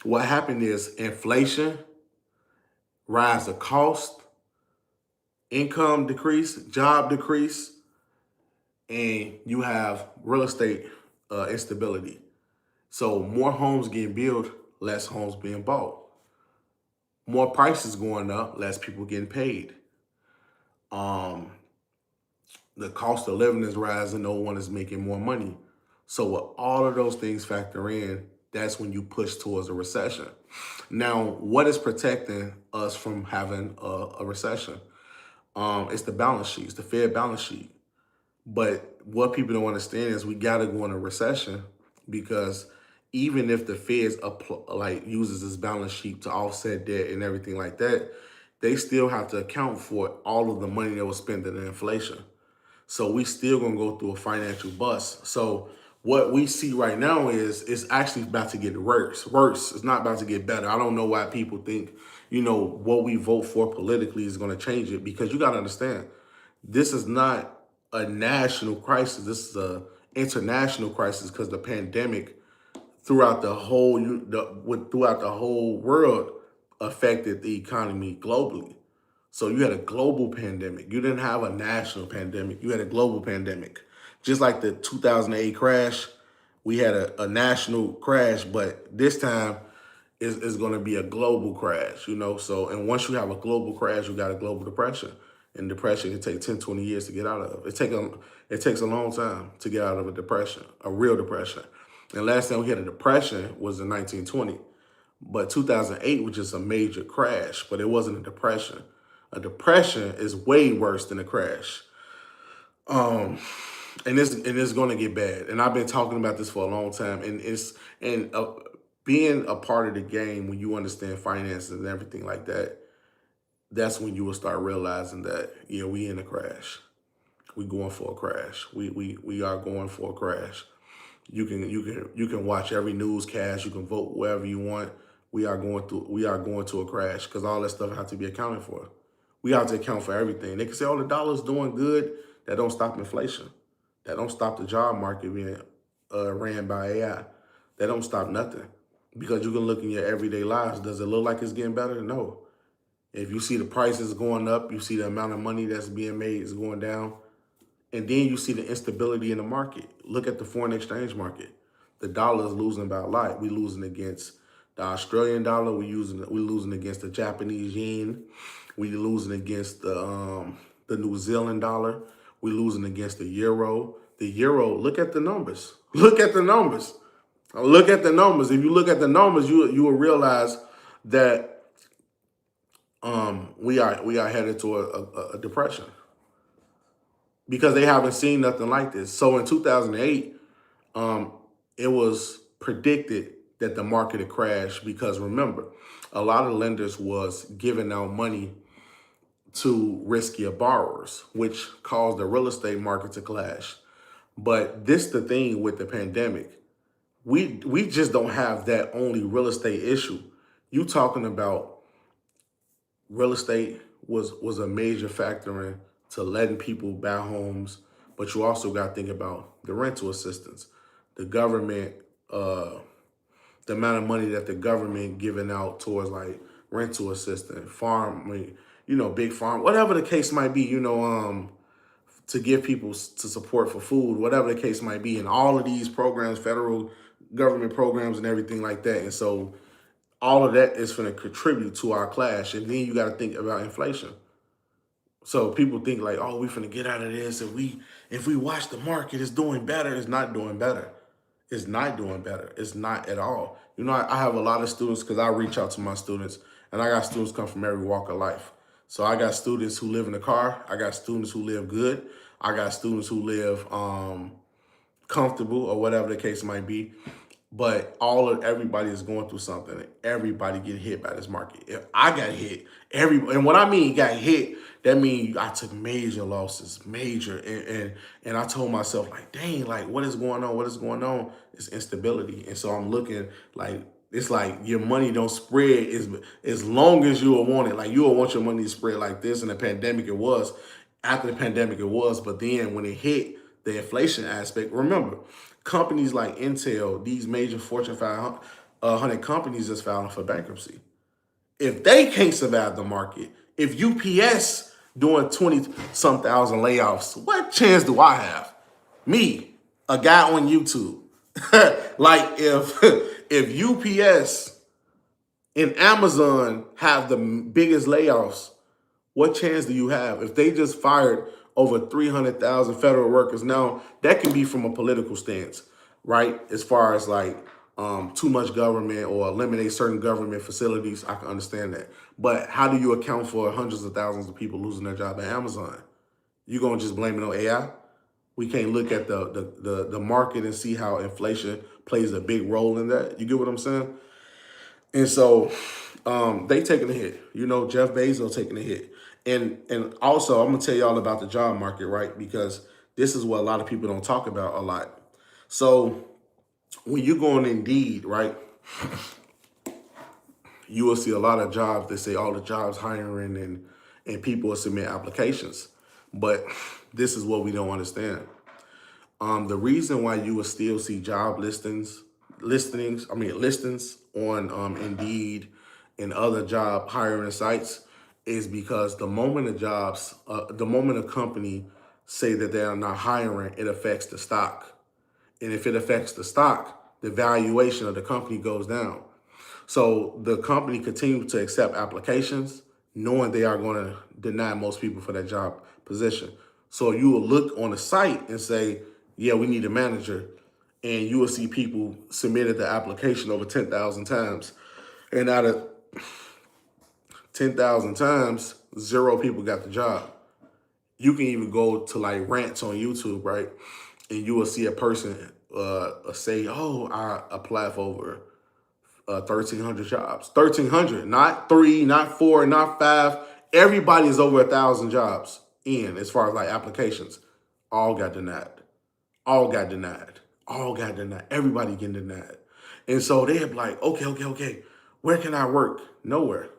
what happened is inflation, rise of cost, income decrease, job decrease, and you have real estate instability. So more homes getting built, less homes being bought. More prices going up, less people getting paid. The cost of living is rising, no one is making more money. So with all of those things factor in, that's when you push towards a recession. Now, what is protecting us from having a recession? It's the balance sheet, it's the Fed balance sheet. But what people don't understand is we got to go in a recession, because even if the Feds uses this balance sheet to offset debt and everything like that, they still have to account for all of the money that was spent in inflation. So we still gonna go through a financial bust. So what we see right now is it's actually about to get worse. It's not about to get better. I don't know why people think, what we vote for politically is gonna change it, because you gotta understand, this is not a national crisis. This is a international crisis, because the pandemic throughout the whole world affected the economy globally. So you had a global pandemic. You didn't have a national pandemic. You had a global pandemic. Just like the 2008 crash, we had a national crash, but this time is going to be a global crash, So, and once you have a global crash, you got a global depression. And depression can take 10, 20 years to get out of. It takes a long time to get out of a depression, a real depression. And last time we had a depression was in 1920. But 2008 was just a major crash, but it wasn't a depression. A depression is way worse than a crash. And it's going to get bad. And I've been talking about this for a long time. And being a part of the game, when you understand finances and everything like that, that's when you will start realizing that, we in a crash. We going for a crash. We are going for a crash. You can watch every newscast. You can vote wherever you want. We are going to a crash, because all that stuff has to be accounted for. We have to account for everything. They can say, oh, the dollar's doing good. That don't stop inflation. That don't stop the job market being ran by AI. That don't stop nothing, because you can look in your everyday lives. Does it look like it's getting better? No. If you see the prices going up, you see the amount of money that's being made is going down, and then you see the instability in the market. Look at the foreign exchange market. The dollar is losing by a lot. We're losing against the Australian dollar. We're losing against the Japanese yen. We're losing against the New Zealand dollar. We're losing against the euro. The euro, look at the numbers. Look at the numbers. Look at the numbers. If you look at the numbers, you will realize that we are headed to a depression, because they haven't seen nothing like this. So in 2008, it was predicted that the market would crash, because remember, a lot of lenders was giving out money to riskier borrowers, which caused the real estate market to crash. But this the thing with the pandemic. We just don't have that only real estate issue. You talking about real estate was a major factor in to letting people buy homes, but you also got to think about the rental assistance, the government, the amount of money that the government giving out towards like rental assistance, farm, big farm, whatever the case might be, to give people to support for food, whatever the case might be, and all of these programs, federal government programs and everything like that. And so all of that is going to contribute to our clash. And then you got to think about inflation. So people think like, oh, we finna get out of this. If we watch the market, it's doing better. It's not doing better. It's not doing better. It's not at all. You know, I have a lot of students because I reach out to my students, and I got students come from every walk of life. So I got students who live in a car. I got students who live good. I got students who live comfortable or whatever the case might be. But everybody is going through something. Everybody get hit by this market. If I got hit, and what I mean got hit, that means I took major losses, major. And I told myself, like, dang, like, what is going on? What is going on? It's instability. And so I'm looking like, it's like your money don't spread as long as you will want it. Like, you will want your money to spread like this. In the pandemic, it was. After the pandemic, it was. But then when it hit the inflation aspect, remember, companies like Intel, these major Fortune 500 companies is filing for bankruptcy. If they can't survive the market, if UPS doing 20-some thousand layoffs, what chance do I have? Me, a guy on YouTube. Like if UPS and Amazon have the biggest layoffs, what chance do you have? If they just fired over 300,000 federal workers, now that can be from a political stance, right? As far as like too much government or eliminate certain government facilities, I can understand that. But how do you account for hundreds of thousands of people losing their job at Amazon? You gonna just blame it on AI? We can't look at the market and see how inflation plays a big role in that. You get what I'm saying? And so they taking a hit. You know, Jeff Bezos taking a hit. And also, I'm going to tell y'all about the job market, right? Because this is what a lot of people don't talk about a lot. So when you go on Indeed, right, you will see a lot of jobs. They say all the jobs hiring and people will submit applications. But this is what we don't understand. The reason why you will still see job listings on Indeed and other job hiring sites is because the moment a company say that they are not hiring, it affects the stock. And if it affects the stock, the valuation of the company goes down. So the company continues to accept applications, knowing they are going to deny most people for that job position. So you will look on the site and say, yeah, we need a manager. And you will see people submitted the application over 10,000 times. And out of 10,000 times, 0 people got the job. You can even go to like rants on YouTube, right? And you will see a person say, oh, I applied for over 1,300 jobs. 1,300, not 3, not 4, not 5. Everybody is over 1,000 jobs in as far as like applications. All got denied. All got denied. All got denied. Everybody getting denied. And so they're like, okay. Where can I work? Nowhere.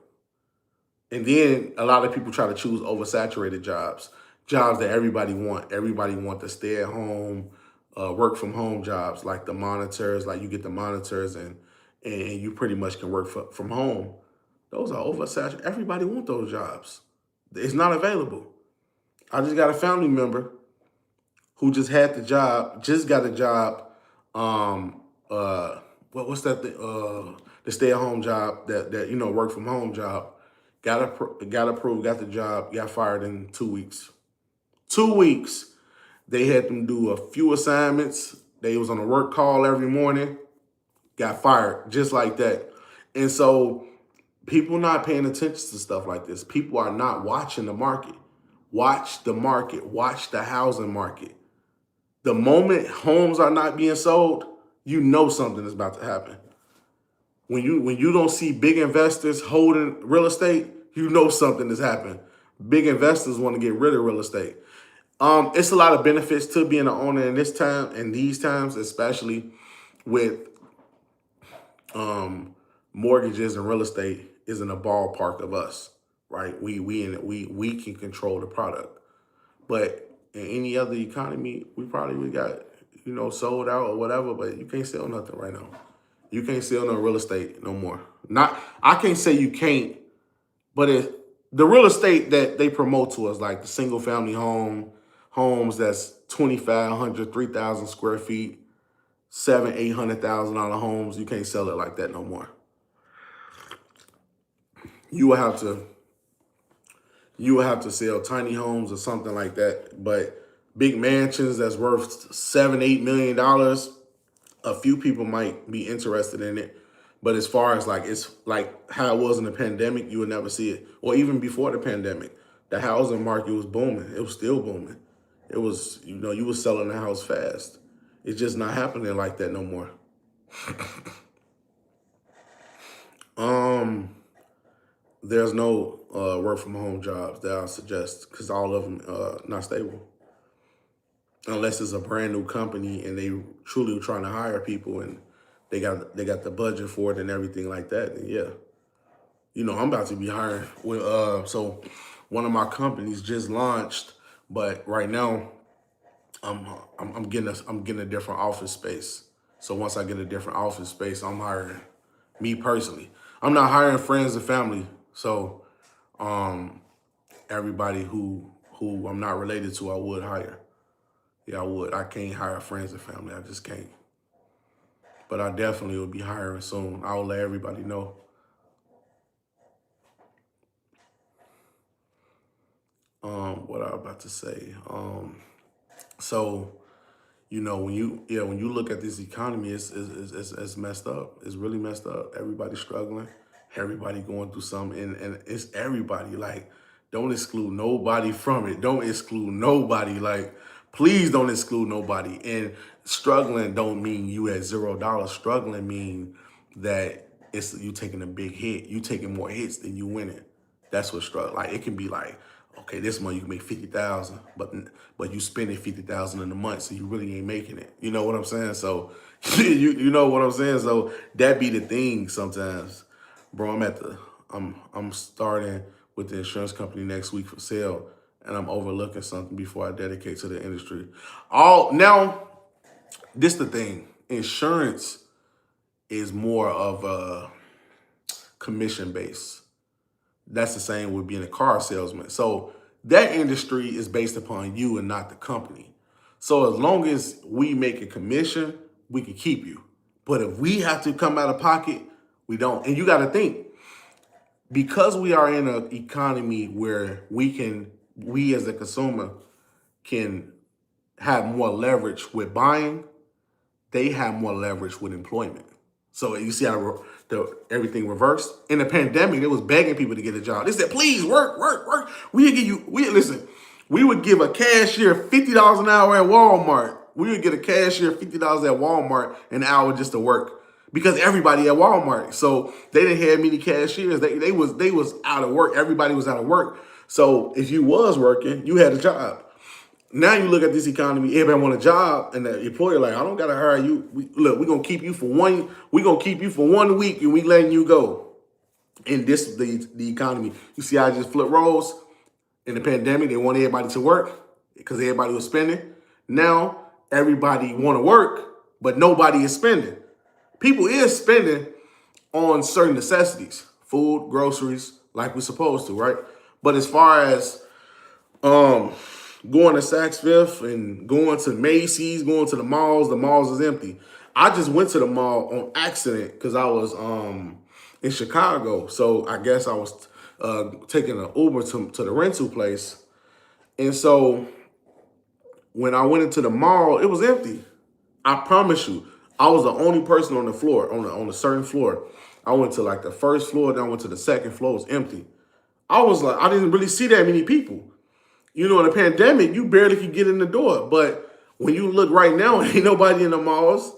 And then a lot of people try to choose oversaturated jobs that everybody want. Everybody want the stay at home, work from home jobs, like the monitors, like you get the monitors and you pretty much can work from home. Those are oversaturated. Everybody want those jobs. It's not available. I just got a family member who just got a job. What's that? The stay at home job that work from home job. Got approved, got the job, got fired in 2 weeks. 2 weeks. They had them do a few assignments. They was on a work call every morning, got fired just like that. And so people not paying attention to stuff like this. People are not watching the market. Watch the market. Watch the housing market. The moment homes are not being sold, you know something is about to happen. When you don't see big investors holding real estate, you know something has happened. Big investors want to get rid of real estate. It's a lot of benefits to being an owner in these times, especially with mortgages and real estate is in a ballpark of us, right? We can control the product. But in any other economy, we probably got, sold out or whatever, but you can't sell nothing right now. You can't sell no real estate no more. I can't say you can't, but the real estate that they promote to us, like the single family home, homes that's 2,500, 3,000 square feet, $700,000, $800,000 homes. You can't sell it like that no more. You will have to sell tiny homes or something like that. But big mansions that's worth $7, $8 million, a few people might be interested in it. But as far as like, it's like how it was in the pandemic, you would never see it. Or even before the pandemic, the housing market was booming. It was still booming. It was, you was selling the house fast. It's just not happening like that no more. There's no work from home jobs that I suggest because all of them not stable. Unless it's a brand new company and they truly trying to hire people and they got the budget for it and everything like that. And yeah, I'm about to be hiring. So one of my companies just launched, but right now I'm getting a different office space. So once I get a different office space, I'm hiring me personally. I'm not hiring friends and family. So everybody who I'm not related to, I would hire. Yeah, I would. I can't hire friends and family. I just can't. But I definitely will be hiring soon. I'll let everybody know. What I was about to say. So, when you look at this economy, it's messed up. It's really messed up. Everybody's struggling. Everybody going through something, and it's everybody. Like, don't exclude nobody from it. Don't exclude nobody. Like, please don't exclude nobody. And struggling don't mean you at $0. Struggling mean that it's you taking a big hit. You taking more hits than you winning. That's what struggle. Like, it can be like, okay, this month you can make 50,000, but you spending 50,000 in a month, so you really ain't making it. You know what I'm saying? So you know what I'm saying? So that be the thing sometimes. Bro, I'm starting with the insurance company next week for sale, and I'm overlooking something before I dedicate to the industry. Now, this the thing. Insurance is more of a commission base. That's the same with being a car salesman. So that industry is based upon you and not the company. So as long as we make a commission, we can keep you. But if we have to come out of pocket, we don't. And you got to think, because we are in an economy where we as a consumer can have more leverage with buying, they have more leverage with employment. So you see how everything reversed? In the pandemic, they was begging people to get a job. They said, please work, work, work. We would give a cashier $50 an hour at Walmart. We would get a cashier $50 at Walmart an hour just to work because everybody at Walmart. So they didn't have many cashiers. They was out of work. Everybody was out of work. So if you was working, you had a job. Now you look at this economy, everybody want a job, and the employer like, I don't gotta hire you. We're gonna keep you for 1 week and we letting you go. And this the economy. You see how I just flip roles? In the pandemic, they wanted everybody to work because everybody was spending. Now everybody wanna work, but nobody is spending. People is spending on certain necessities, food, groceries, like we're supposed to, right? But as far as going to Saks Fifth and going to Macy's, going to the malls is empty. I just went to the mall on accident because I was in Chicago. So I guess I was taking an Uber to the rental place. And so when I went into the mall, it was empty. I promise you, I was the only person on the floor, on a certain floor. I went to like the first floor, then I went to the second floor, it was empty. I was like, I didn't really see that many people. In the pandemic, you barely could get in the door. But when you look right now, ain't nobody in the malls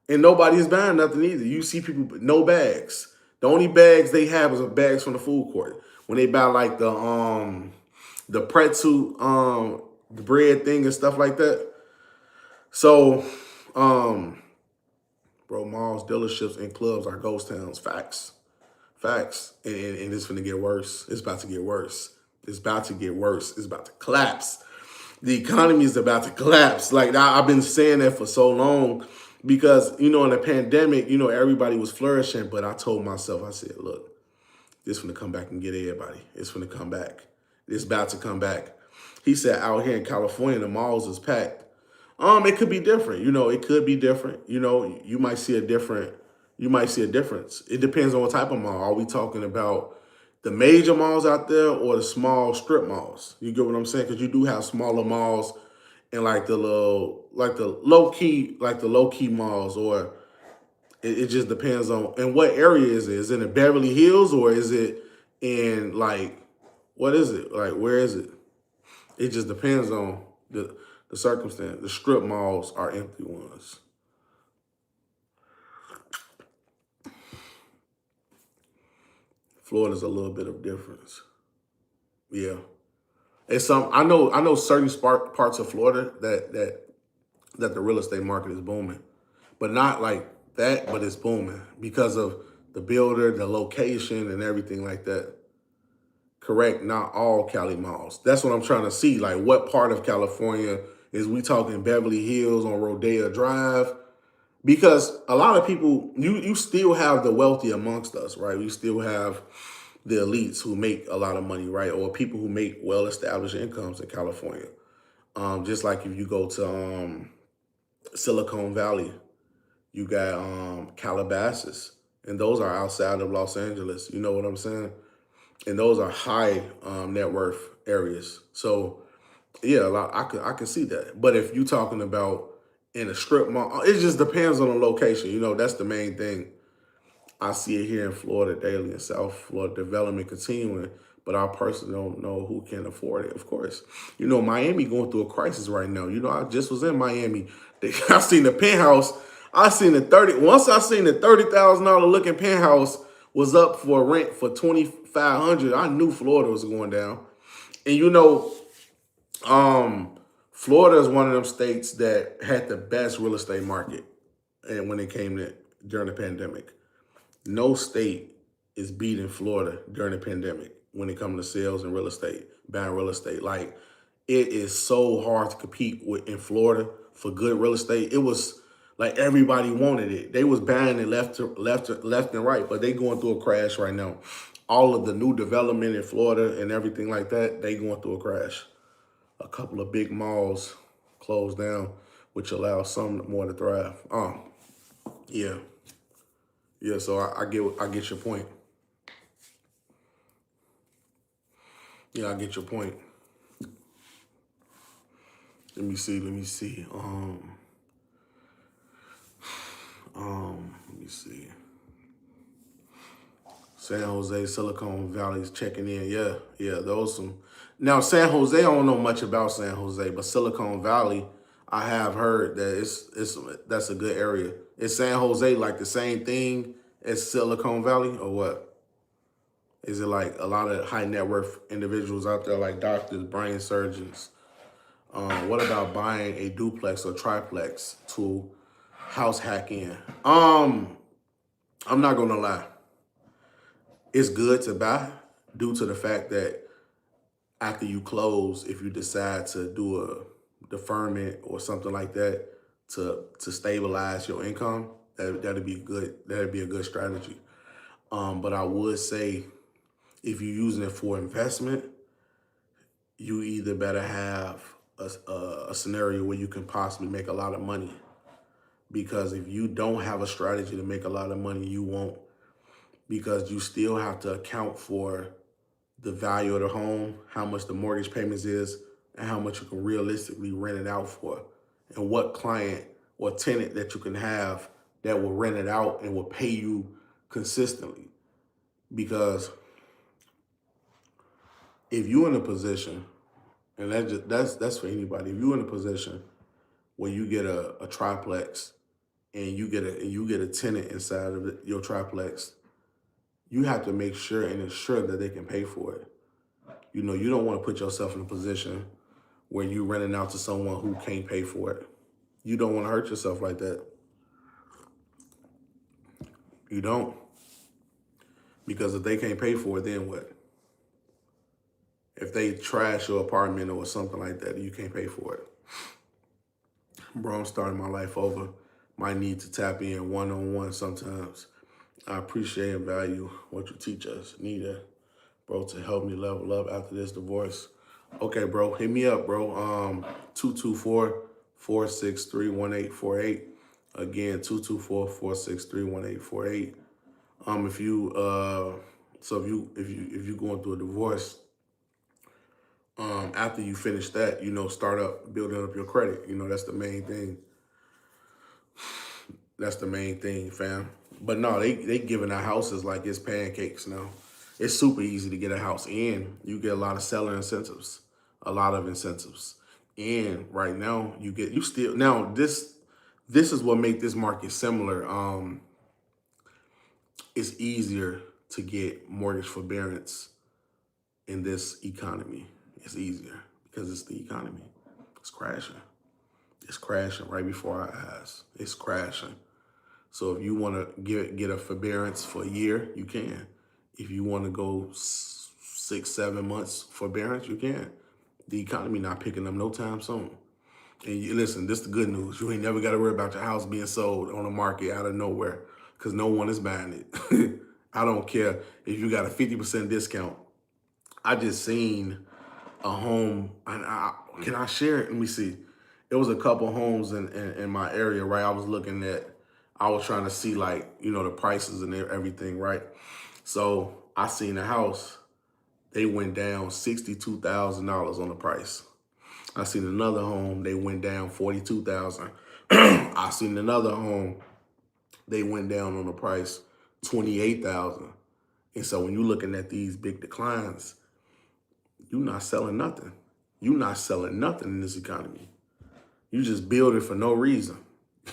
and nobody's buying nothing either. You see people with no bags. The only bags they have is bags from the food court. When they buy like the pretzel, the bread thing and stuff like that. So, bro, malls, dealerships, and clubs are ghost towns. Facts. And it's gonna get worse. It's about to get worse. It's about to get worse. It's about to collapse. The economy is about to collapse. Like, I've been saying that for so long because, in the pandemic, everybody was flourishing. But I told myself, I said, look, this is going to come back and get everybody. It's going to come back. It's about to come back. He said out here in California, the malls is packed. It could be different. It could be different. You might see a different. You might see a difference. It depends on what type of mall. Are we talking about the major malls out there or the small strip malls? You get what I'm saying? Because you do have smaller malls and like the low key malls, or it just depends on. And what area is it? Is it in Beverly Hills or is it in like what is it? Like where is it? It just depends on the circumstance. The strip malls are empty ones. Florida's a little bit of difference. Yeah. It's some I know certain parts of Florida that the real estate market is booming. But not like that, but it's booming because of the builder, the location, and everything like that. Correct, not all Cali malls. That's what I'm trying to see. Like, what part of California is we talking Beverly Hills on Rodeo Drive? Because a lot of people, you still have the wealthy amongst us, right? We still have the elites who make a lot of money, right? Or people who make well-established incomes in California. Just like if you go to Silicon Valley, you got Calabasas, and those are outside of Los Angeles. You know what I'm saying? And those are high net worth areas. So yeah, I can see that. But if you're talking about in a strip mall, it just depends on the location. That's the main thing. I see it here in Florida daily, in South Florida, development continuing, but I personally don't know who can afford it. Of course, Miami going through a crisis right now. I just was in Miami. I seen the penthouse. I seen the 30. Once I seen the $30,000 looking penthouse was up for rent for 2,500. I knew Florida was going down. And Florida is one of them states that had the best real estate market, and when it came to during the pandemic. No state is beating Florida during the pandemic when it comes to sales and real estate, buying real estate. Like, it is so hard to compete with in Florida for good real estate. It was like everybody wanted it. They was buying it left and right, but they going through a crash right now. All of the new development in Florida and everything like that, they going through a crash. A couple of big malls closed down, which allows some more to thrive. Yeah. Yeah, so I get your point. Yeah, I get your point. Let me see. Let me see. Let me see. San Jose, Silicon Valley is checking in. Yeah, those some. Now San Jose, I don't know much about San Jose, but Silicon Valley, I have heard that it's that's a good area. Is San Jose like the same thing as Silicon Valley, or what? Is it like a lot of high net worth individuals out there, like doctors, brain surgeons? What about buying a duplex or triplex to house hack in? I'm not gonna lie. It's good to buy due to the fact that after you close, if you decide to do a deferment or something like that to stabilize your income, that'd be good. That'd be a good strategy. But I would say if you're using it for investment, you either better have a scenario where you can possibly make a lot of money. Because if you don't have a strategy to make a lot of money, you won't. Because you still have to account for the value of the home, how much the mortgage payments is, and how much you can realistically rent it out for. And what client or tenant that you can have that will rent it out and will pay you consistently. Because if you're in a position, and that's for anybody, if you're in a position where you get a triplex and you get a tenant inside of your triplex, you have to make sure and ensure that they can pay for it. You don't want to put yourself in a position where you're renting out to someone who can't pay for it. You don't want to hurt yourself like that. You don't. Because if they can't pay for it, then what? If they trash your apartment or something like that, you can't pay for it. Bro, I'm starting my life over. Might need to tap in one-on-one sometimes. I appreciate and value what you teach us. Need bro, to help me level up after this divorce. Okay, bro. Hit me up, bro. 224-463-1848. Again, 224-463-1848. If you if you going through a divorce, after you finish that, start up building up your credit. That's the main thing. That's the main thing, fam. But no, they giving out houses like it's pancakes now. It's super easy to get a house, and you get a lot of seller incentives, a lot of incentives. And right now, you still now this is what make this market similar. It's easier to get mortgage forbearance in this economy. It's easier because it's the economy. It's crashing. It's crashing right before our eyes. It's crashing. So if you want to get a forbearance for a year, you can. If you want to go 6-7 months forbearance, you can. The economy not picking up no time soon. And listen, this is the good news. You ain't never got to worry about your house being sold on the market out of nowhere because no one is buying it. I don't care if you got a 50% discount. I just seen a home, and can I share it? Let me see. It was a couple homes in my area, right? I was trying to see like, the prices and everything, right? So I seen a house, they went down $62,000 on the price. I seen another home, they went down 42,000. I seen another home, they went down on the price 28,000. And so when you're looking at these big declines, you're not selling nothing. You're not selling nothing in this economy. You just build it for no reason.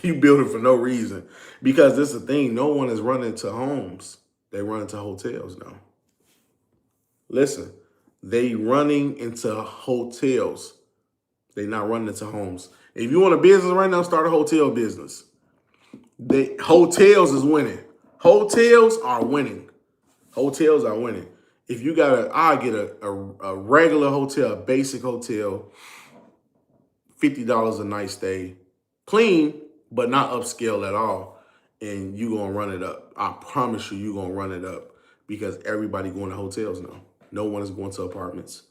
You build it for no reason. Because this is the thing, no one is running to homes. They run into hotels now. Listen, they running into hotels. They not running into homes. If you want a business right now, start a hotel business. Hotels is winning. Hotels are winning. Hotels are winning. If you got I get a regular hotel, a basic hotel, $50 a night stay, clean, but not upscale at all. And you gonna run it up. I promise you gonna run it up because everybody going to hotels now. No one is going to apartments.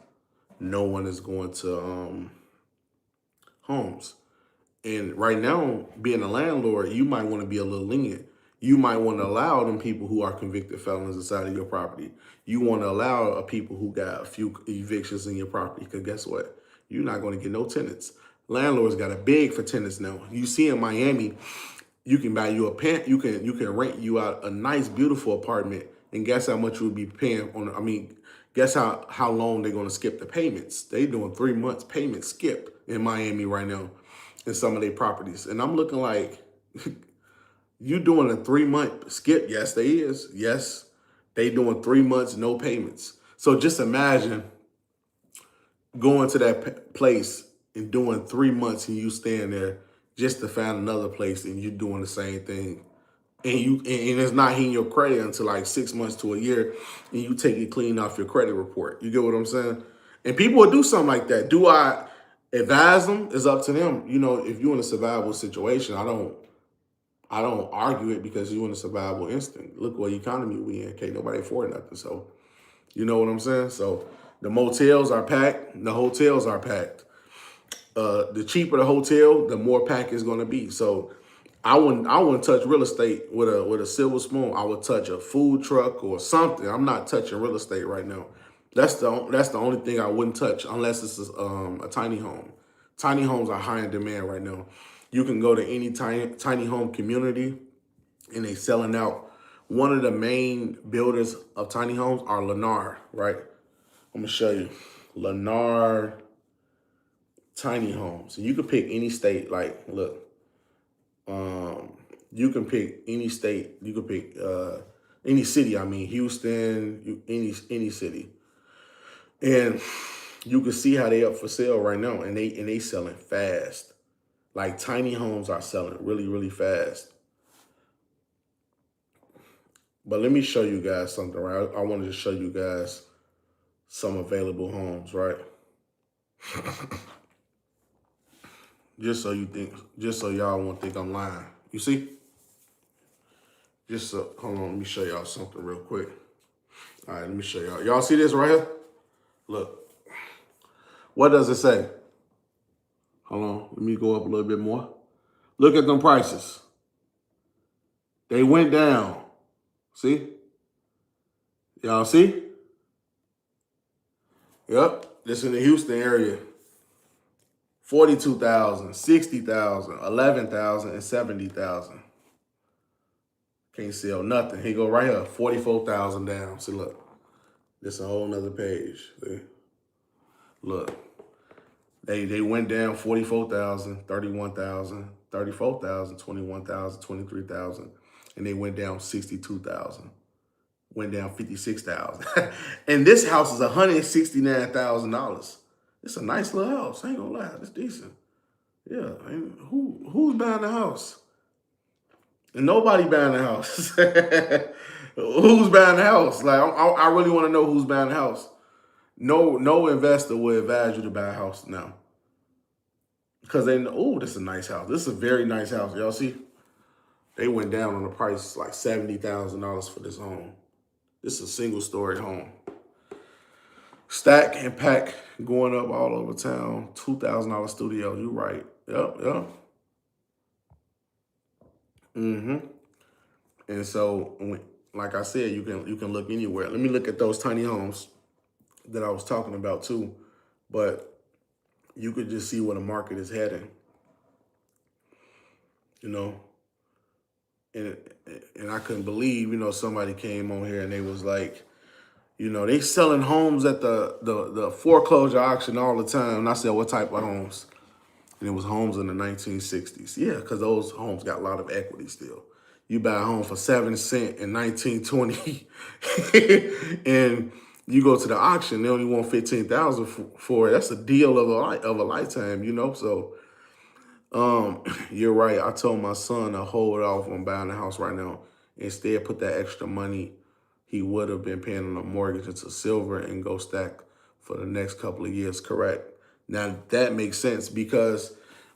No one is going to homes. And right now, being a landlord, you might want to be a little lenient. You might want to allow them people who are convicted felons inside of your property. You want to allow people who got a few evictions in your property. Because guess what? You're not going to get no tenants. Landlords got to beg for tenants now. You see in Miami, you can buy you a you can rent you out a nice, beautiful apartment, and guess how much you would be paying on. Guess how long they're going to skip the payments? They doing 3 months payment skip in Miami right now in some of their properties, and I'm looking like you doing a 3 month skip. Yes, they is. Yes, they doing 3 months no payments. So just imagine going to that place and doing 3 months and you staying there just to find another place and you doing the same thing. And it's not hitting your credit until like 6 months to a year, and you take it clean off your credit report. You get what I'm saying? And people will do something like that. Do I advise them? It's up to them. If you're in a survival situation, I don't argue it because you're in a survival instinct. Look what economy we in. Can't nobody afford nothing. So you know what I'm saying? So the motels are packed, the hotels are packed. The cheaper the hotel, the more packed it's gonna be. So I wouldn't touch real estate with a silver spoon. I would touch a food truck or something. I'm not touching real estate right now. That's the only thing I wouldn't touch unless it's a tiny home. Tiny homes are high in demand right now. You can go to any tiny home community and they selling out. One of the main builders of tiny homes are Lennar, right? I'm gonna show you. Lennar tiny homes. And you can pick any state, like, look. You can pick any state. You can pick any city. I mean, Houston, any city, and you can see how they up for sale right now, and they selling fast. Like tiny homes are selling really, really fast. But let me show you guys something, right? I wanted to show you guys some available homes, right? Just so y'all won't think I'm lying. You see? Hold on, let me show y'all something real quick. All right, let me show y'all. Y'all see this right here? Look. What does it say? Hold on, let me go up a little bit more. Look at them prices. They went down. See? Y'all see? Yep. This in the Houston area. 42,000, 60,000, 11,000, and 70,000. Can't sell nothing. He go right here, 44,000 down. See, look. This a whole nother page. See? Look. They went down 44,000, 31,000, 34,000, 21,000, 23,000, and they went down 62,000. Went down 56,000. And this house is $169,000. It's a nice little house. I ain't gonna lie, it's decent. Yeah, who's buying the house? And nobody buying the house. Who's buying the house? Like I really want to know who's buying the house. No investor would advise you to buy a house now. Because they know, oh, this is a nice house. This is a very nice house. Y'all see? They went down on the price like $70,000 for this home. This is a single-story home. Stack and pack going up all over town. $2,000 studio. You right. Yep. And so, like I said, you can look anywhere. Let me look at those tiny homes that I was talking about too. But you could just see where the market is heading. You know, and I couldn't believe, somebody came on here and they was like, they selling homes at the foreclosure auction all the time. And I said, what type of homes? And it was homes in the 1960s. Yeah, because those homes got a lot of equity still. You buy a home for 7 cents in 1920 and you go to the auction, they only want 15,000 for it. That's a deal of a lifetime, So you're right. I told my son to hold off on buying a house right now. Instead, put that extra money he would have been paying on a mortgage into silver and go stack for the next couple of years. Correct. Now that makes sense because,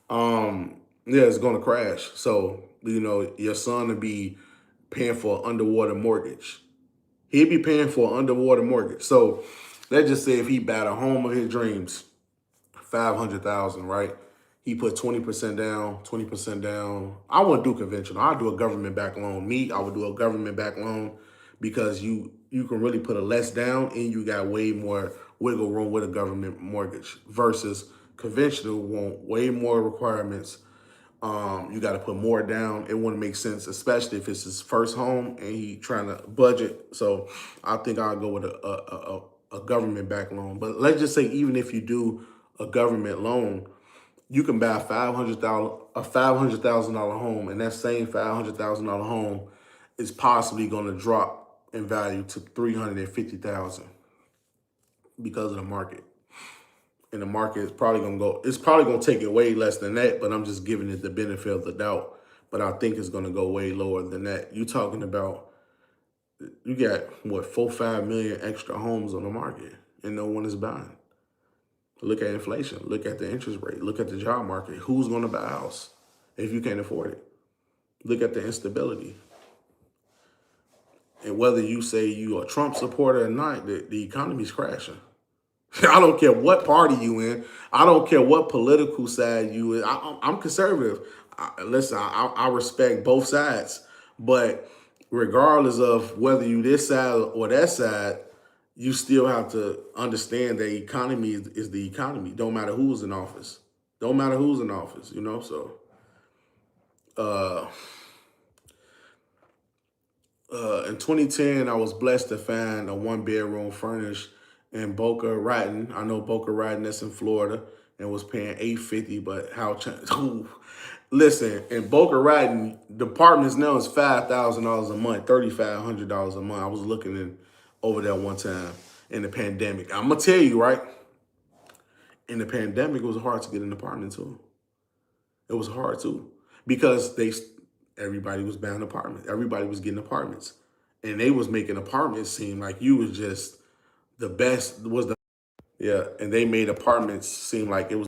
it's going to crash. So, your son will be paying for an underwater mortgage. He'd be paying for an underwater mortgage. So let's just say if he bought a home of his dreams, 500,000, right? He put 20% down, 20% down. I wouldn't do conventional. I'd do a government-backed loan. I would do a government-backed loan because you can really put a less down and you got way more wiggle room with a government mortgage versus conventional want way more requirements. You got to put more down. It wouldn't make sense, especially if it's his first home and he trying to budget. So I think I'll go with a government-backed loan. But let's just say even if you do a government loan, you can buy a $500,000 home, and that same $500,000 home is possibly going to drop in value to $350,000 because of the market. And the market is probably going to go, it's probably going to take it way less than that, but I'm just giving it the benefit of the doubt. But I think it's going to go way lower than that. You talking about, you got, 4-5 million extra homes on the market, and no one is buying. Look at inflation. Look at the interest rate. Look at the job market. Who's going to buy a house if you can't afford it? Look at the instability. And whether you say you're a Trump supporter or not, the economy's crashing. I don't care what party you in. I don't care what political side you in. I'm conservative. Listen, I respect both sides. But regardless of whether you this side or that side, you still have to understand the economy is the economy. Don't matter who's in office. Don't matter who's in office, So in 2010, I was blessed to find a 1-bedroom furnished in Boca Raton. I know Boca Raton, that's in Florida, and was paying $850. But listen, in Boca Raton, the apartments now is $5,000 a month, $3,500 a month. I was looking over there one time in the pandemic. I'm gonna tell you, right? In the pandemic, it was hard to get an apartment too. It was hard too because everybody was buying apartments. Everybody was getting apartments, and they was making apartments seem like you was just the best. Yeah, and they made apartments seem like it was.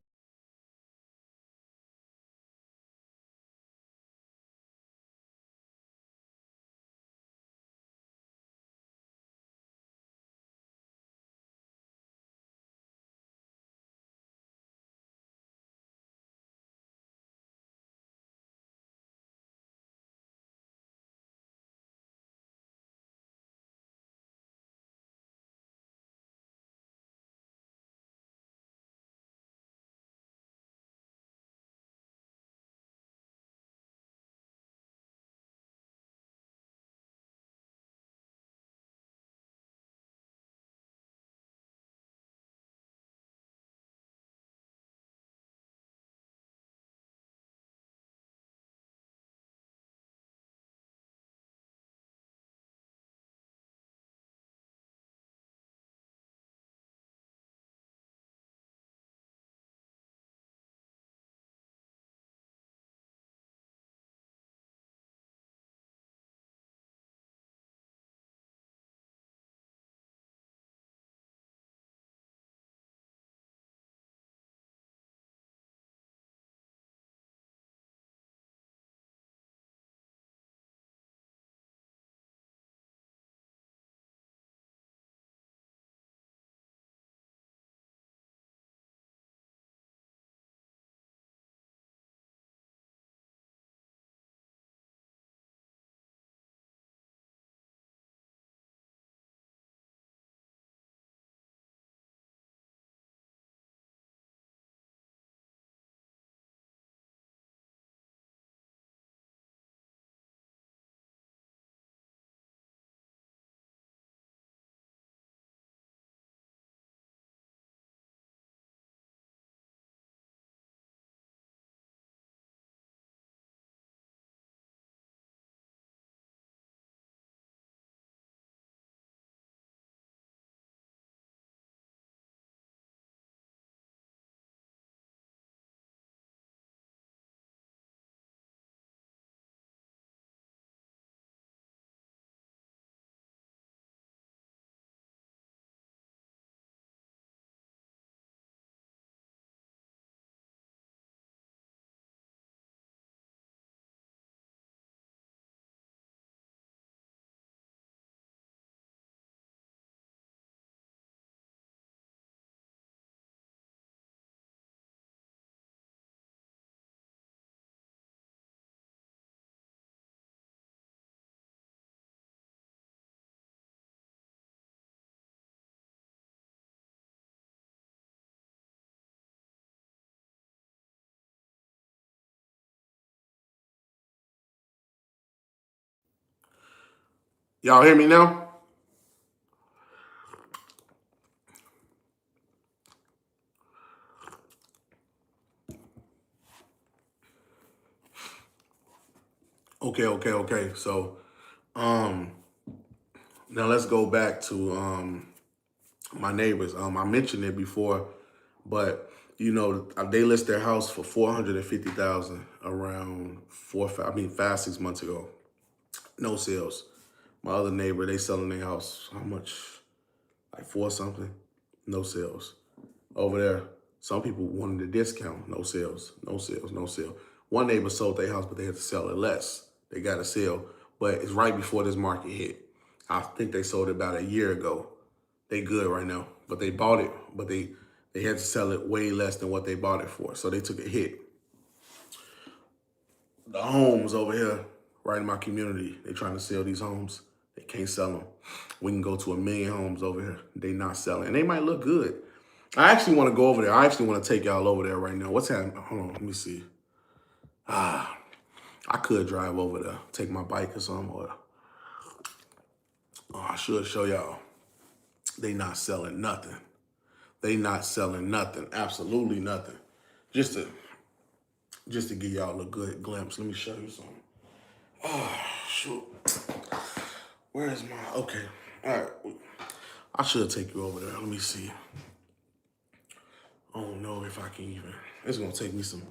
Y'all hear me now? Okay. So, um, now let's go back to my neighbors. I mentioned it before, but they list their house for 450,000 around 5, 6 months ago. No sales. My other neighbor, they selling their house. How much? Like four something. No sales. Over there, some people wanted a discount. No sales. No sales. No sale. One neighbor sold their house, but they had to sell it less. They got a sale, but it's right before this market hit. I think they sold it about a year ago. They good right now, but they bought it, but they had to sell it way less than what they bought it for. So they took a hit. The homes over here, right in my community, they trying to sell these homes. They can't sell them. We can go to 1 million homes over here. They not selling. And they might look good. I actually want to go over there. I actually want to take y'all over there right now. What's happening? Hold on, let me see. I could drive over there, take my bike or something. Or, I should show y'all. They not selling nothing. They not selling nothing. Absolutely nothing. Just to give y'all a good glimpse. Let me show you something. Oh, shoot. Where is my, okay. All right. I should take you over there. Let me see. I don't know if I can even, it's gonna take me some,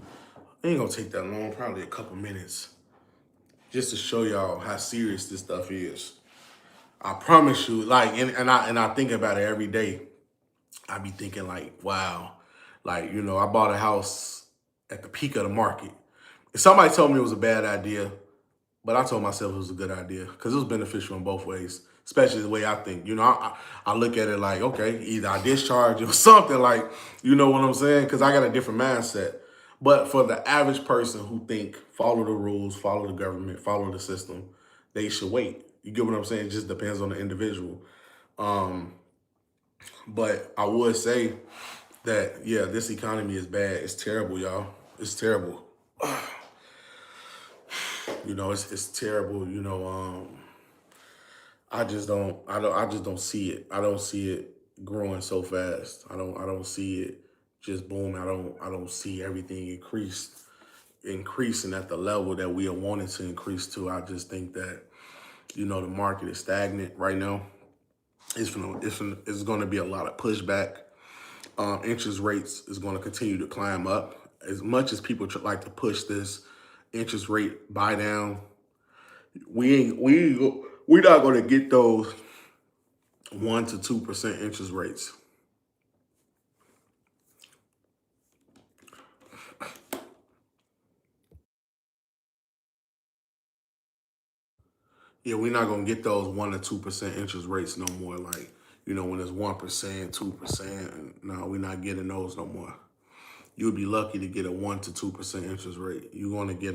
it ain't gonna take that long, probably a couple minutes. Just to show y'all how serious this stuff is. I promise you, like, and I think about it every day. I be thinking like, wow, like, I bought a house at the peak of the market. If somebody told me it was a bad idea, but I told myself it was a good idea because it was beneficial in both ways, especially the way I think. I look at it like, okay, either I discharge or something like, you know what I'm saying? Because I got a different mindset. But for the average person who think follow the rules, follow the government, follow the system, they should wait. You get what I'm saying? It just depends on the individual. But I would say that, yeah, this economy is bad. It's terrible, y'all. It's terrible. It's terrible. I just don't see it. I don't see it growing so fast. I don't see it just booming. I don't see everything increasing at the level that we are wanting to increase to. I just think that, the market is stagnant right now. It's going to be a lot of pushback. Interest rates is going to continue to climb up. As much as people like to push this interest rate buy down, we're not going to get those 1 to 2% interest rates. Yeah, we're not gonna get those 1 to 2% interest rates no more. Like, when it's 1%, 2%. No, we're not getting those no more. You would be lucky to get a 1 to 2% interest rate. You're gonna get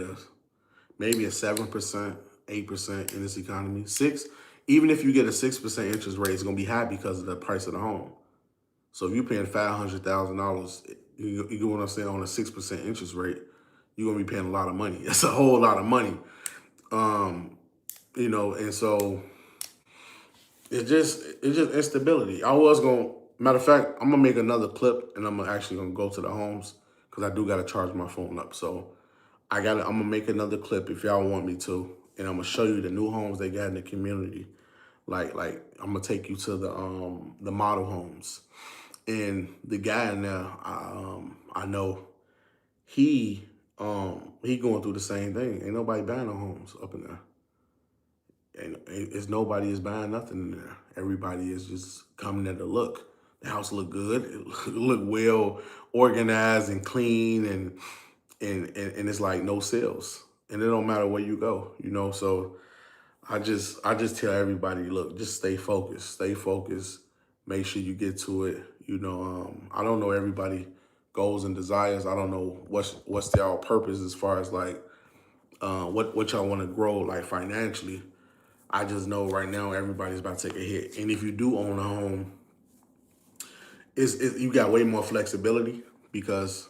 maybe a 7%, 8% in this economy. Even if you get a 6% interest rate, it's gonna be high because of the price of the home. So if you're paying $500,000, you get what I'm saying, on a 6% interest rate, you're gonna be paying a lot of money. That's a whole lot of money. And so it's just instability. Matter of fact, I'm gonna make another clip and I'm actually gonna go to the homes because I do gotta charge my phone up. So I'm gonna make another clip if y'all want me to, and I'm gonna show you the new homes they got in the community. Like I'm gonna take you to the model homes, and the guy in there, I know he going through the same thing. Ain't nobody buying no homes up in there. And nobody is buying nothing in there. Everybody is just coming there to look. The house look good. It look well organized and clean, and it's like no sales. And it don't matter where you go, So I just tell everybody, look, just stay focused. Stay focused. Make sure you get to it. I don't know everybody goals and desires. I don't know what's their purpose as far as like what y'all want to grow like financially. I just know right now everybody's about to take a hit. And if you do own a home, you got way more flexibility because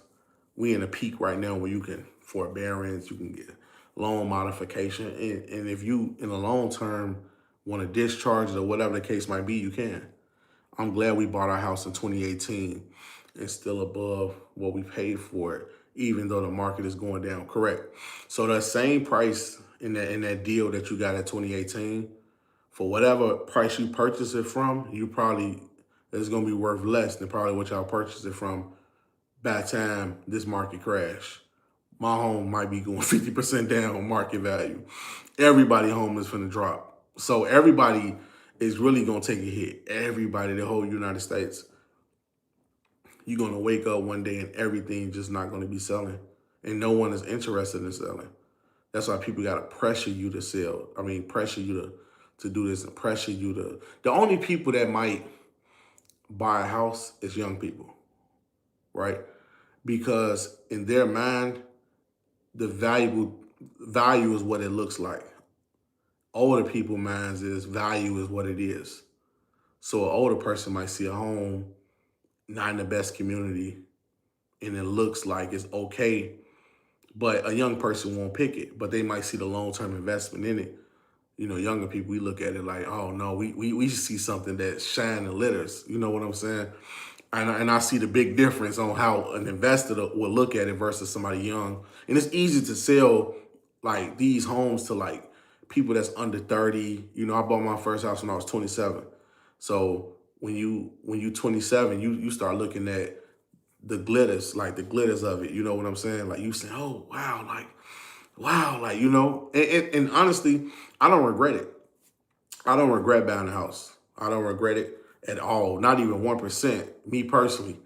we in a peak right now where you can forbearance, you can get loan modification. And if you, in the long term, want to discharge it or whatever the case might be, you can. I'm glad we bought our house in 2018 and still above what we paid for it, even though the market is going down. Correct. So that same price in that deal that you got at 2018, for whatever price you purchase it from, you probably it's gonna be worth less than probably what y'all purchased it from by the time this market crash. My home might be going 50% down on market value. Everybody home is finna drop. So everybody is really gonna take a hit. Everybody, the whole United States. You're gonna wake up one day and everything just not gonna be selling. And no one is interested in selling. That's why people gotta pressure you to sell. I mean, pressure you to do this and pressure you to. The only people that might buy a house is young people, right? Because in their mind, the value is what it looks like. Older people minds is value is what it is. So an older person might see a home not in the best community and it looks like it's okay, but a young person won't pick it, but they might see the long-term investment in it. You know, younger people, we look at it like, oh no, we see something that shine and glitters. You know what I'm saying? And I see the big difference on how an investor will look at it versus somebody young. And it's easy to sell like these homes to like people that's under 30. You know, I bought my first house when I was 27. So when you 27, you start looking at the glitters, like the glitters of it. You know what I'm saying? Like you say, oh wow, like you know. And honestly, I don't regret it. I don't regret buying a house. I don't regret it at all. Not even 1%, me personally.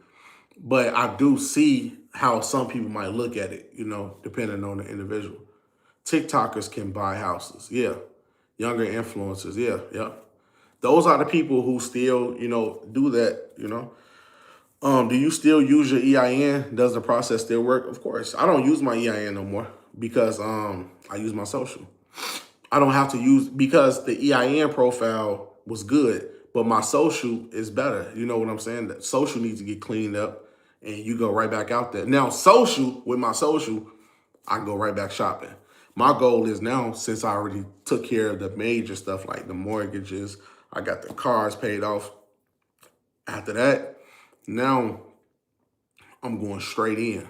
But I do see how some people might look at it, you know, depending on the individual. TikTokers can buy houses, yeah. Younger influencers, yeah. Those are the people who still, you know, do that, you know. Do you still use your EIN? Does the process still work? Of course. I don't use my EIN no more because I use my social. I don't have to use, because the EIN profile was good, but my social is better. You know what I'm saying? That social needs to get cleaned up and you go right back out there. Now, with my social, I can go right back shopping. My goal is now, since I already took care of the major stuff like the mortgages, I got the cars paid off. After that, now I'm going straight in.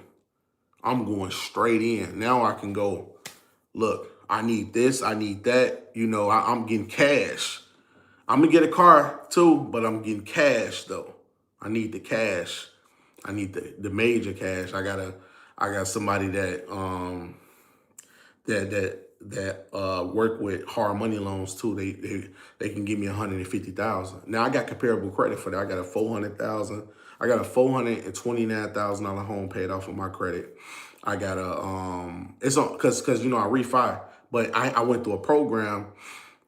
Now I can go, look, I need this, I need that. You know, I'm getting cash. I'm gonna get a car too, but I'm getting cash though. I need the cash. I need the major cash. I got somebody that work with hard money loans too. They can give me 150,000. Now I got comparable credit for that. I got a 400,000. I got a $429,000 home paid off of my credit. I got it's on because you know I refi, but I went through a program.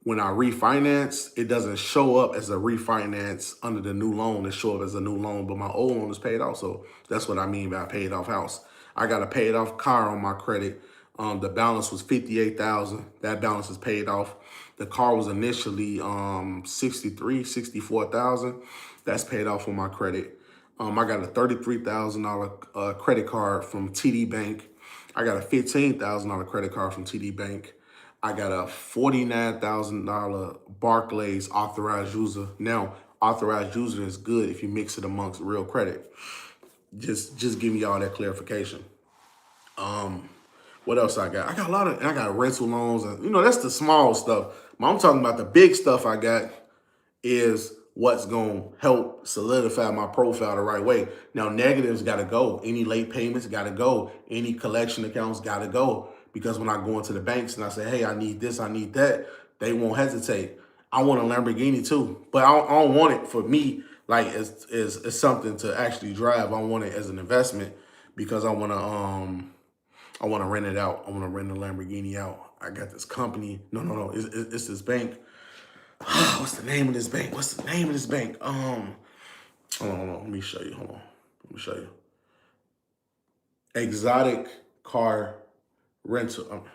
When I refinance, it doesn't show up as a refinance under the new loan. It show up as a new loan, but my old loan is paid off. So that's what I mean by paid off house. I got a paid off car on my credit. The balance was $58,000. That balance is paid off. The car was initially $64,000. That's paid off on my credit. I got a $33,000 credit card from TD Bank. I got a $15,000 credit card from TD Bank. I got a $49,000 Barclays authorized user. Now, authorized user is good if you mix it amongst real credit. Just giving y'all that clarification. What else I got? I got rental loans, and you know that's the small stuff. But I'm talking about the big stuff I got is what's gonna help solidify my profile the right way. Now negatives gotta go. Any late payments gotta go. Any collection accounts gotta go. Because when I go into the banks and I say, hey, I need this, I need that, they won't hesitate. I want a Lamborghini too, but I don't want it for me like it's something to actually drive. I want it as an investment because I wanna rent it out. I wanna rent a Lamborghini out. I got this company. No. It's this bank. What's the name of this bank? Hold on. Let me show you. Exotic car rental.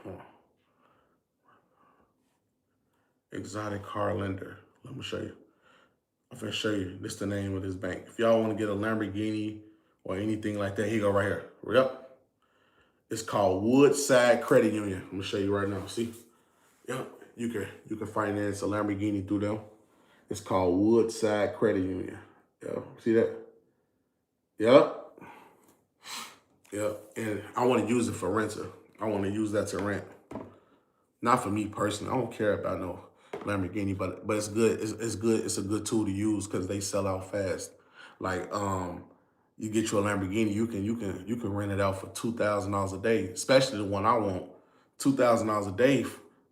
Exotic car lender. Let me show you. I'm gonna show you. This is the name of this bank. If y'all want to get a Lamborghini or anything like that, here you go right here. Yep. It's called Woodside Credit Union. I'm gonna show you right now. See? Yep. you can finance a Lamborghini through them. It's called Woodside Credit Union. Yeah, see that? Yep. Yep. And I want to use it for rental. I want to use that to rent. Not for me personally. I don't care about no Lamborghini, but it's good. It's good. It's a good tool to use because they sell out fast. Like you get you a Lamborghini, you can rent it out for $2,000 a day, especially the one I want. $2,000 a day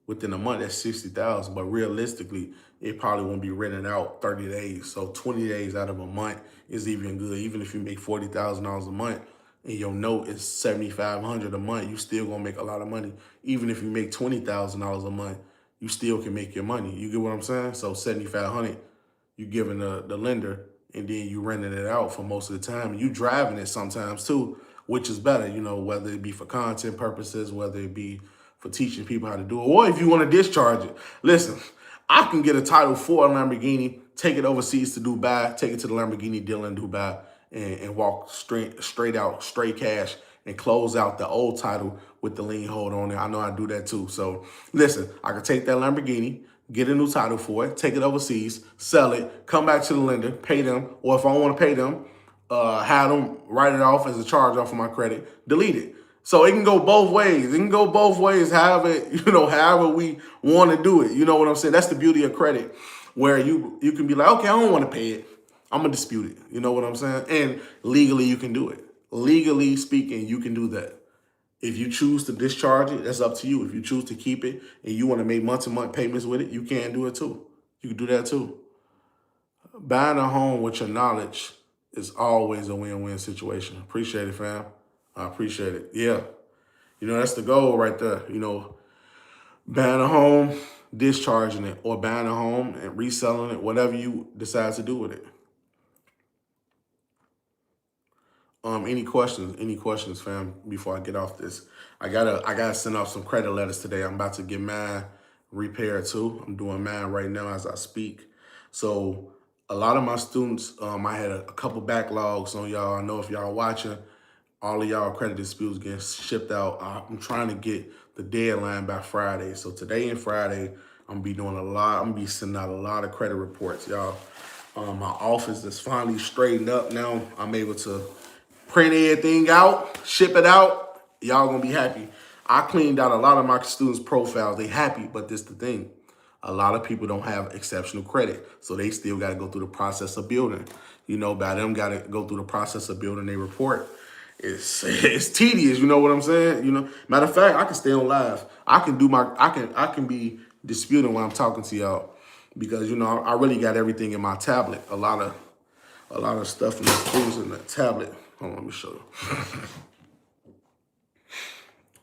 within a month, that's 60,000. But realistically, it probably won't be rented out 30 days. So 20 days out of a month is even good. Even if you make $40,000 a month and your note is $7,500 a month, you still gonna make a lot of money. Even if you make $20,000 a month, you still can make your money. You get what I'm saying? So 7,500, you giving the lender, and then you renting it out for most of the time. And you driving it sometimes too, which is better, you know, whether it be for content purposes, whether it be for teaching people how to do it, or if you want to discharge it. Listen, I can get a Title for a Lamborghini, take it overseas to Dubai, take it to the Lamborghini dealer in Dubai, and walk straight out, straight cash, and close out the old title with the lien hold on it. I know I do that too. So listen, I can take that Lamborghini, get a new title for it, take it overseas, sell it, come back to the lender, pay them, or if I don't want to pay them, have them write it off as a charge off of my credit, delete it. So it can go both ways. It can go both ways, however we want to do it. You know what I'm saying? That's the beauty of credit, where you can be like, okay, I don't want to pay it. I'm going to dispute it. You know what I'm saying? And legally, you can do it. Legally speaking, you can do that. If you choose to discharge it, that's up to you. If you choose to keep it and you want to make month-to-month payments with it, you can do it too. You can do that too. Buying a home with your knowledge is always a win-win situation. Appreciate it, fam. I appreciate it. Yeah. You know, that's the goal right there. You know, buying a home, discharging it, or buying a home and reselling it, whatever you decide to do with it. Any questions, fam, before I get off this? I gotta send off some credit letters today. I'm about to get mine repaired too. I'm doing mine right now as I speak. So a lot of my students, I had a couple backlogs on y'all. I know if y'all watching, all of y'all credit disputes getting shipped out. I'm trying to get the deadline by Friday. So today and Friday, I'm gonna be doing a lot. I'm gonna be sending out a lot of credit reports, y'all. My office is finally straightened up now. I'm able to print everything out, ship it out. Y'all gonna be happy. I cleaned out a lot of my students' profiles. They happy, but this the thing. A lot of people don't have exceptional credit, so they still got to go through the process of building. You know, by them got to go through the process of building their report. It's tedious. You know what I'm saying? You know, matter of fact, I can stay on live. I can be disputing when I'm talking to y'all because you know I really got everything in my tablet. A lot of stuff in the things in the tablet. Hold on, let me show you.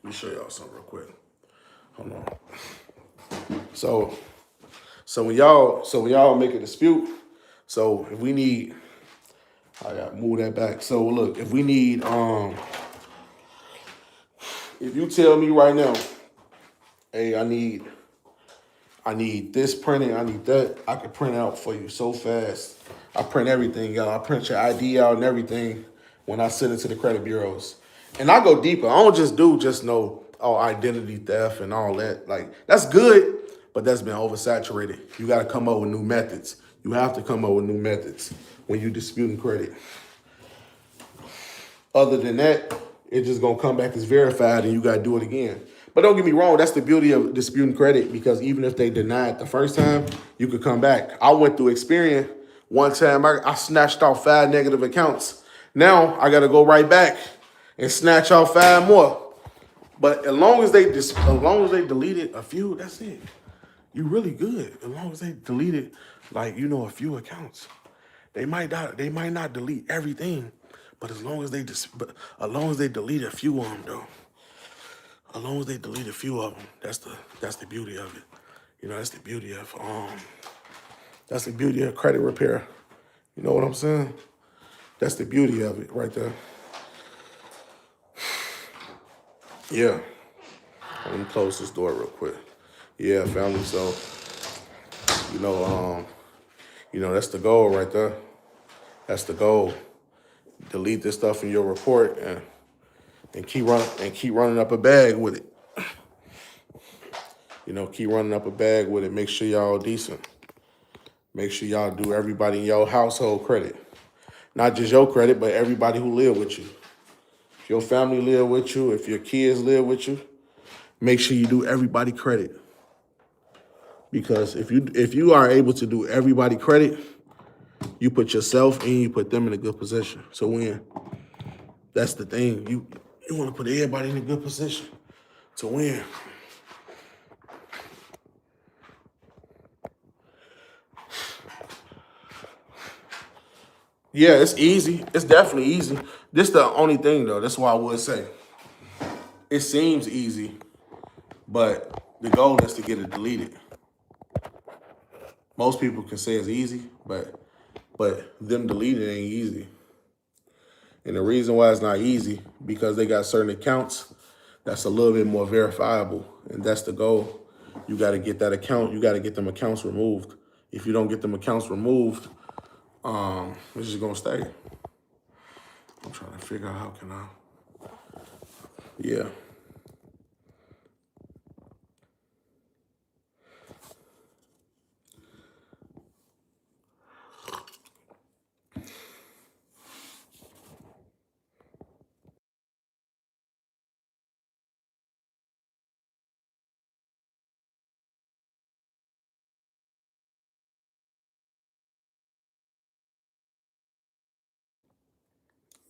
Let me show y'all something real quick. Hold on. So when y'all make a dispute, so if we need, I gotta move that back. So look, if we need, if you tell me right now, hey, I need this printing, I need that, I can print out for you so fast. I print everything, y'all. I print your ID out and everything when I send it to the credit bureaus. And I go deeper. I don't just know identity theft and all that. Like, that's good, but that's been oversaturated. You got to come up with new methods. You have to come up with new methods when you're disputing credit. Other than that, it's just going to come back as verified and you got to do it again. But don't get me wrong, that's the beauty of disputing credit because even if they deny it the first time, you could come back. I went through Experian. One time I snatched off 5 negative accounts. Now I got to go right back and snatch off 5 more. But as long as they deleted a few, that's it. You really good. As long as they deleted a few accounts. They might not delete everything, but as long as they delete a few of them though. As long as they delete a few of them, that's the beauty of it. You know, that's the beauty of credit repair. You know what I'm saying? That's the beauty of it right there. Yeah. Let me close this door real quick. Yeah, family. So, that's the goal right there. That's the goal. Delete this stuff in your report and keep running up a bag with it. Keep running up a bag with it. Make sure y'all decent. Make sure y'all do everybody in your household credit. Not just your credit, but everybody who live with you. If your family live with you, if your kids live with you, make sure you do everybody credit. Because if you are able to do everybody credit, you put yourself and you put them in a good position. So win. That's the thing. You want to put everybody in a good position to win. Yeah, it's easy. It's definitely easy. This the only thing though. That's why I would say it seems easy, but the goal is to get it deleted. Most people can say it's easy, but them deleted ain't easy. And the reason why it's not easy because they got certain accounts that's a little bit more verifiable, and that's the goal. You got to get that account. You got to get them accounts removed. If you don't get them accounts removed, it's just gonna stay. I'm trying to figure out how can I. Yeah.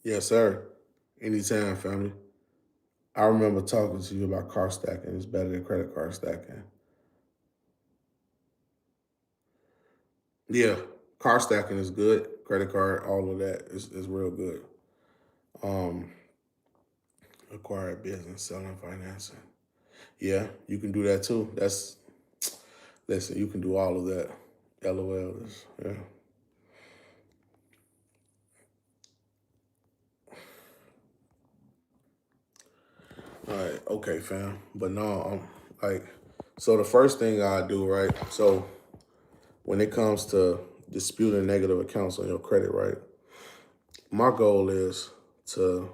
Yes, sir. Anytime, family. I remember talking to you about car stacking. It's better than credit card stacking. Yeah, car stacking is good. Credit card, all of that is real good. Um, Acquired business, selling, financing. Yeah, you can do that too. Listen, you can do all of that. LOL is, yeah. All right, okay, fam. But no, like, so the first thing I do, right? So when it comes to disputing negative accounts on your credit, right? My goal is to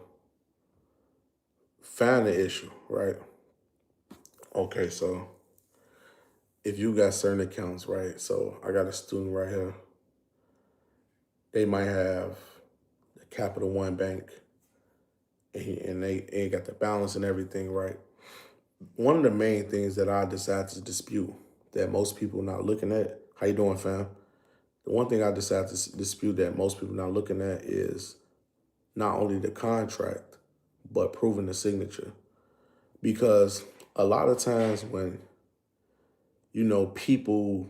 find the issue, right? Okay, so if you got certain accounts, right? So I got a student right here. They might have the Capital One Bank, and they ain't got the balance and everything, right? One of the main things that I decided to dispute that most people not looking at. How you doing, fam? The one thing I decided to dispute that most people not looking at is not only the contract, but proving the signature. Because a lot of times when people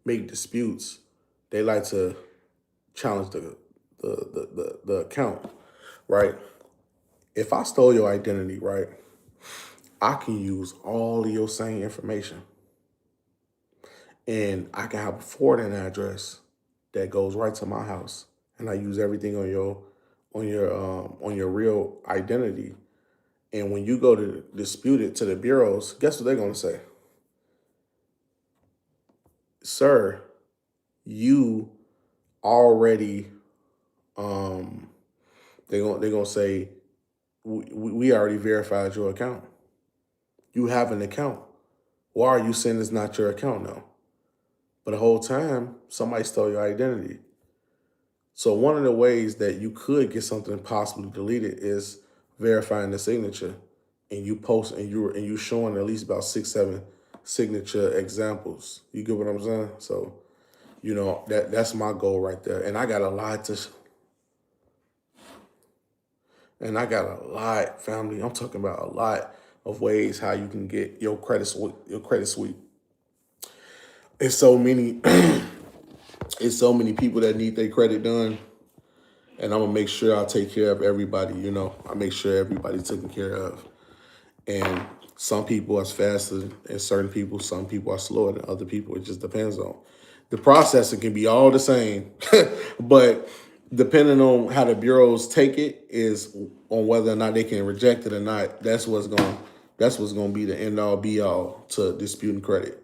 make disputes, they like to challenge the account, right? If I stole your identity, right, I can use all of your same information, and I can have a forwarding address that goes right to my house, and I use everything on your real identity. And when you go to dispute it to the bureaus, guess what they're gonna say? Sir, you already um they're gonna say we already verified your account. You have an account. Why are you saying it's not your account now? But the whole time somebody stole your identity. So one of the ways that you could get something possibly deleted is verifying the signature, and you post and you showing at least about 6, 7 signature examples. You get what I'm saying? So that's my goal right there. And I got a lot, family. I'm talking about a lot of ways how you can get your credit sweep. Your credit sweep. It's so many. It's so many people that need their credit done, and I'm gonna make sure I take care of everybody. I make sure everybody's taken care of. And some people are faster than certain people. Some people are slower than other people. It just depends on the process. It can be all the same, but depending on how the bureaus take it is on whether or not they can reject it or not. That's what's going to be the end all be all to disputing credit.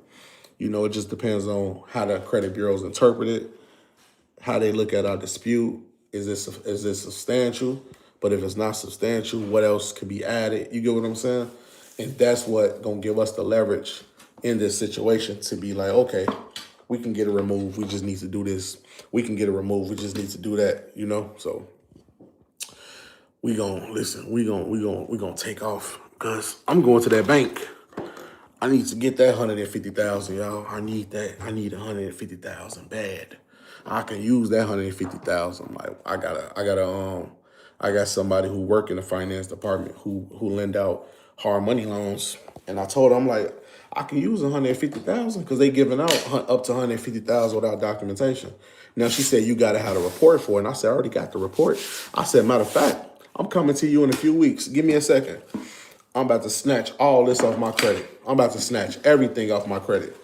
It just depends on how the credit bureaus interpret it, how they look at our dispute. Is this substantial? But if it's not substantial, what else could be added? You get what I'm saying? And that's what gonna give us the leverage in this situation to be like, okay, we can get it removed. We just need to do this. We can get it removed. We just need to do that, you know? So we gonna listen, we gonna take off because I'm going to that bank. I need to get that 150,000, y'all. I need that. I need 150,000 bad. I can use that 150,000. Like I got somebody who work in the finance department who lend out hard money loans, and I told her I'm like I can use 150,000 because they giving out up to 150,000 without documentation. Now she said you got to have a report for it, and I said I already got the report. I said matter of fact, I'm coming to you in a few weeks. Give me a second. I'm about to snatch all this off my credit. I'm about to snatch everything off my credit.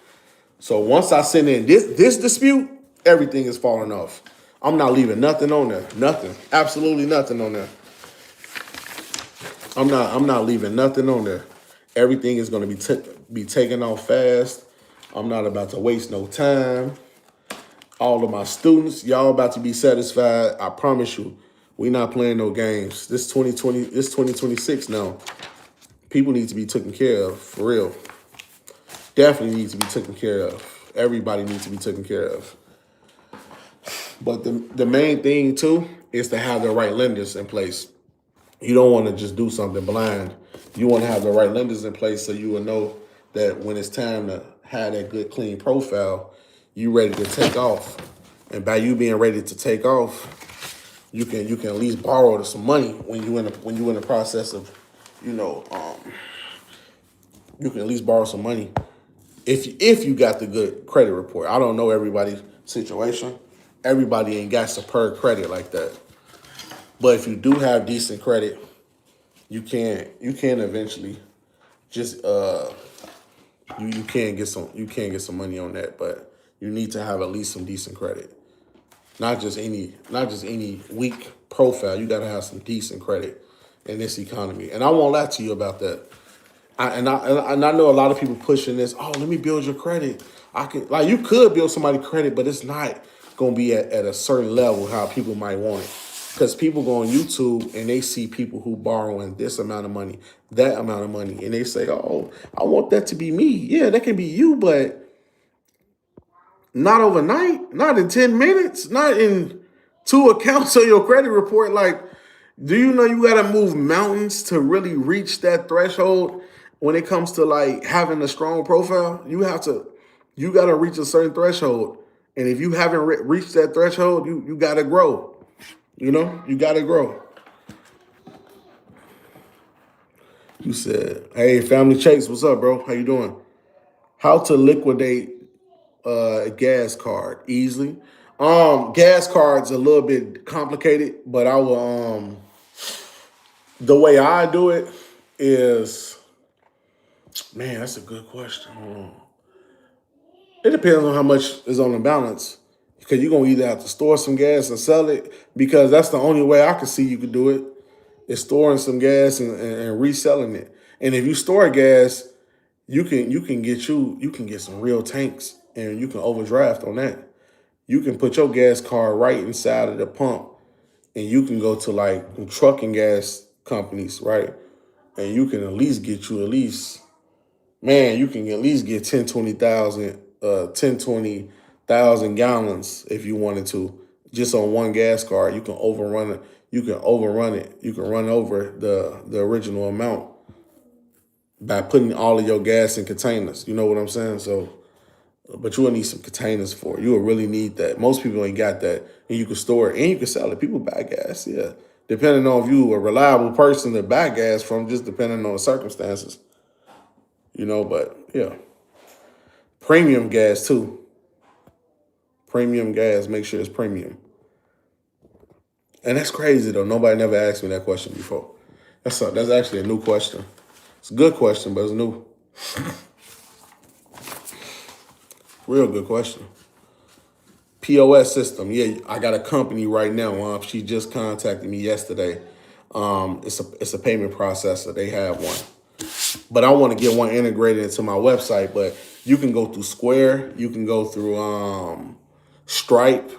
So once I send in this dispute, everything is falling off. I'm not leaving nothing on there. Nothing. Absolutely nothing on there. I'm not leaving nothing on there. Everything is going to be taken off fast. I'm not about to waste no time. All of my students, y'all about to be satisfied. I promise you. We not playing no games. This 2026 now. People need to be taken care of, for real. Definitely need to be taken care of. Everybody needs to be taken care of. But the main thing, too, is to have the right lenders in place. You don't want to just do something blind. You want to have the right lenders in place so you will know that when it's time to have that good, clean profile, you ready to take off. And by you being ready to take off, you can at least borrow some money when you in the process of, you can at least borrow some money if you got the good credit report. I don't know everybody's situation. Everybody ain't got superb credit like that. But if you do have decent credit, you can eventually just you can get some money on that, but you need to have at least some decent credit. Not just any weak profile. You gotta have some decent credit in this economy. And I won't lie to you about that. I know a lot of people pushing this. Oh, let me build your credit. You could build somebody credit, but it's not gonna be at a certain level how people might want it. Because people go on YouTube and they see people who borrowing this amount of money, that amount of money, and they say, "Oh, I want that to be me." Yeah, that can be you, but not overnight, not in 10 minutes, not in 2 accounts on your credit report. Like, do you know you gotta move mountains to really reach that threshold when it comes to like having a strong profile? You gotta reach a certain threshold. And if you haven't reached that threshold, you gotta grow. You gotta grow. You said, "Hey, Family Chase, what's up, bro? How you doing? How to liquidate a gas card easily?" Gas cards a little bit complicated, but I will. The way I do it is, man, that's a good question. It depends on how much is on the balance. Because you're going to either have to store some gas and sell it, because that's the only way I can see you could do it, is storing some gas and reselling it. And if you store gas, you can get some real tanks and you can overdraft on that. You can put your gas card right inside of the pump and you can go to like trucking gas companies, right? And you can at least get you can at least get 10, 20,000 gallons if you wanted to, just on one gas card. You can overrun it. You can run over the original amount by putting all of your gas in containers. You know what I'm saying? So, but you will need some containers for it. You will really need that. Most people ain't got that. And you can store it and you can sell it. People buy gas, yeah. Depending on if you a reliable person to buy gas from, just depending on the circumstances. But yeah. Premium gas too. Premium gas, make sure it's premium. And that's crazy though. Nobody never asked me that question before. That's actually a new question. It's a good question, but it's new. Real good question. POS system. Yeah, I got a company right now. She just contacted me yesterday. It's a payment processor. They have one. But I want to get one integrated into my website. But you can go through Square. You can go through Stripe.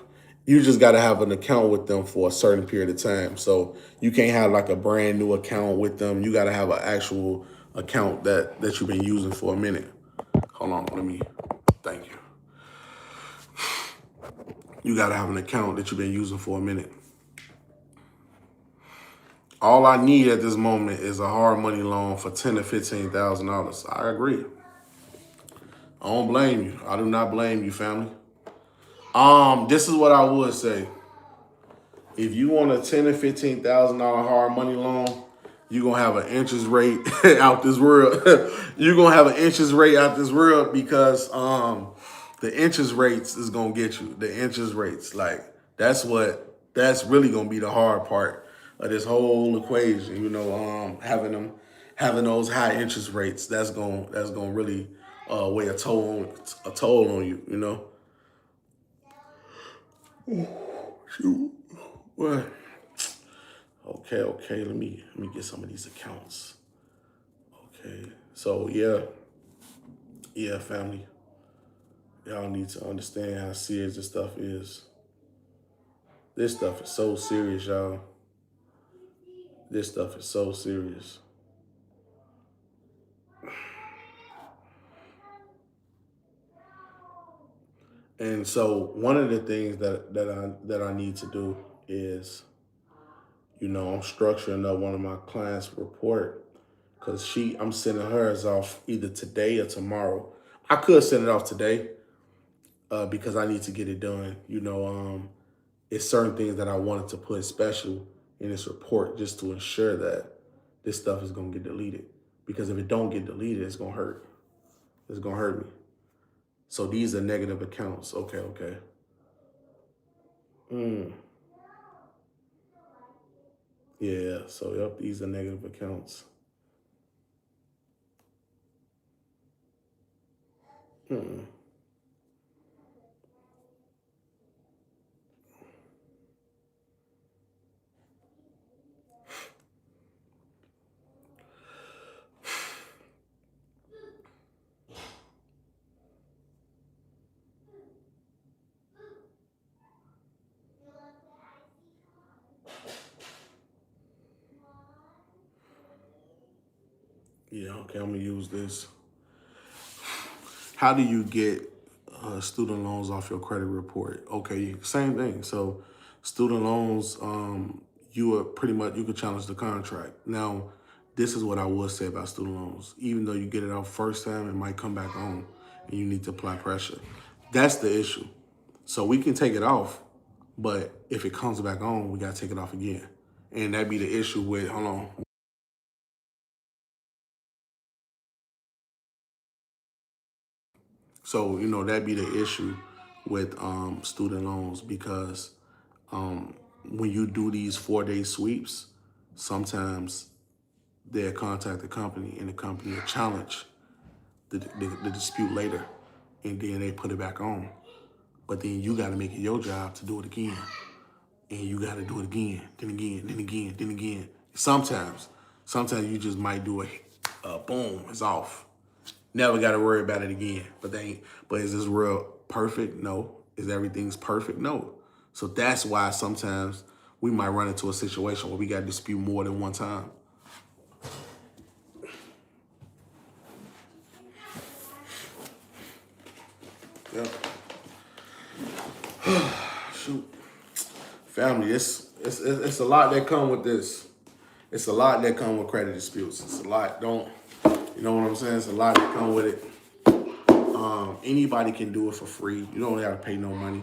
You just got to have an account with them for a certain period of time. So you can't have like a brand new account with them. You got to have an actual account that you've been using for a minute. Hold on, thank you. You gotta have an account that you've been using for a minute. All I need at this moment is a hard money loan for $10,000 to $15,000. I agree. I don't blame you. I do not blame you, family. This is what I would say. If you want a $10,000 to $15,000 hard money loan, you're gonna have an interest rate out this world. You're gonna have an interest rate out this world because the interest rates is gonna get you. The interest rates, like that's really gonna be the hard part of this whole equation. You know, having those high interest rates, that's gonna really weigh a toll on you. You know. Shoot. What? Okay. Let me get some of these accounts. Okay. So yeah, family. Y'all need to understand how serious this stuff is. This stuff is so serious, y'all. This stuff is so serious. And so one of the things that I need to do is, you know, I'm structuring up one of my clients' report because I'm sending hers off either today or tomorrow. I could send it off today because I need to get it done. You know, it's certain things that I wanted to put special in this report just to ensure that this stuff is gonna get deleted. Because if it don't get deleted, it's gonna hurt. It's gonna hurt me. So these are negative accounts. Okay. Yeah, so yep, these are negative accounts. Yeah, okay, I'm gonna use this. How do you get student loans off your credit report? Okay, same thing. So student loans, you could challenge the contract. Now, this is what I would say about student loans. Even though you get it out first time, it might come back on and you need to apply pressure. That's the issue. So we can take it off, but if it comes back on, we gotta take it off again. And that'd be the issue with, hold on. So, you know, that'd be the issue with student loans because when you do these 4-day sweeps, sometimes they'll contact the company and the company will challenge the dispute later and then they put it back on. But then you got to make it your job to do it again. And you got to do it again, then again. Sometimes you just might do a boom, it's off. Never got to worry about it again. But is this real perfect? No. Is everything's perfect? No. So that's why sometimes we might run into a situation where we got to dispute more than one time. Yep. Shoot. Family, it's a lot that come with this. It's a lot that come with credit disputes. It's a lot. You know what I'm saying? It's a lot that come with it. Anybody can do it for free. You don't have to pay no money.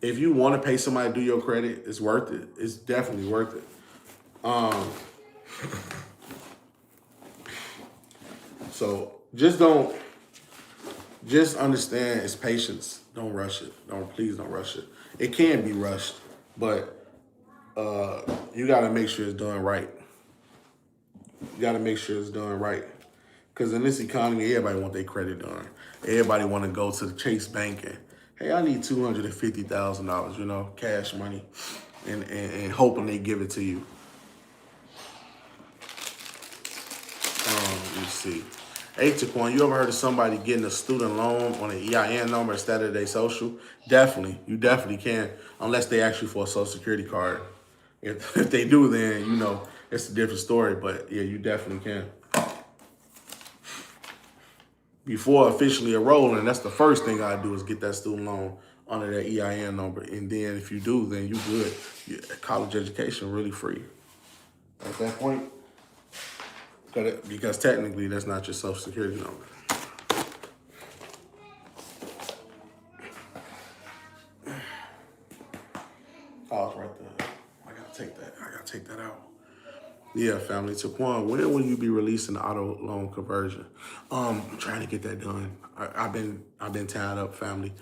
If you want to pay somebody to do your credit, it's worth it. It's definitely worth it. So just understand it's patience. Don't rush it. Please don't rush it. It can be rushed, but you got to make sure it's done right. Because in this economy, everybody want their credit done. Everybody want to go to the Chase Bank and, hey, I need $250,000, you know, cash money, and hoping they give it to you. Let me see. Hey, Taquan, you ever heard of somebody getting a student loan on an EIN number instead of their social? Definitely. You definitely can, unless they ask you for a social security card. If they do, then, you know, it's a different story. But, yeah, you definitely can. before officially enrolling, that's the first thing I do is get that student loan under that EIN number. And then if you do, then you good. College education really free at that point. Because technically that's not your social security number. Pause right there. I gotta take that out. Yeah, family. Taquan, when will you be releasing the auto loan conversion? I'm trying to get that done. I've been tied up, family.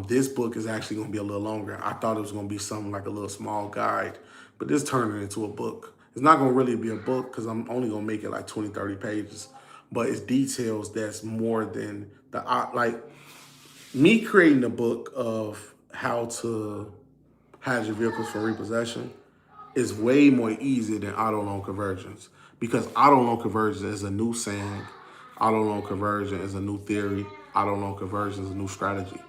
This book is actually gonna be a little longer. I thought it was gonna be something like a little small guide, but this turned into a book. It's not gonna really be a book because I'm only gonna make it like 20, 30 pages. But it's details that's more than like me creating a book of how to hide your vehicles from repossession is way more easy than auto loan conversions, because auto loan conversion is a new saying. Auto loan conversion is a new theory. Auto loan conversion is a new strategy.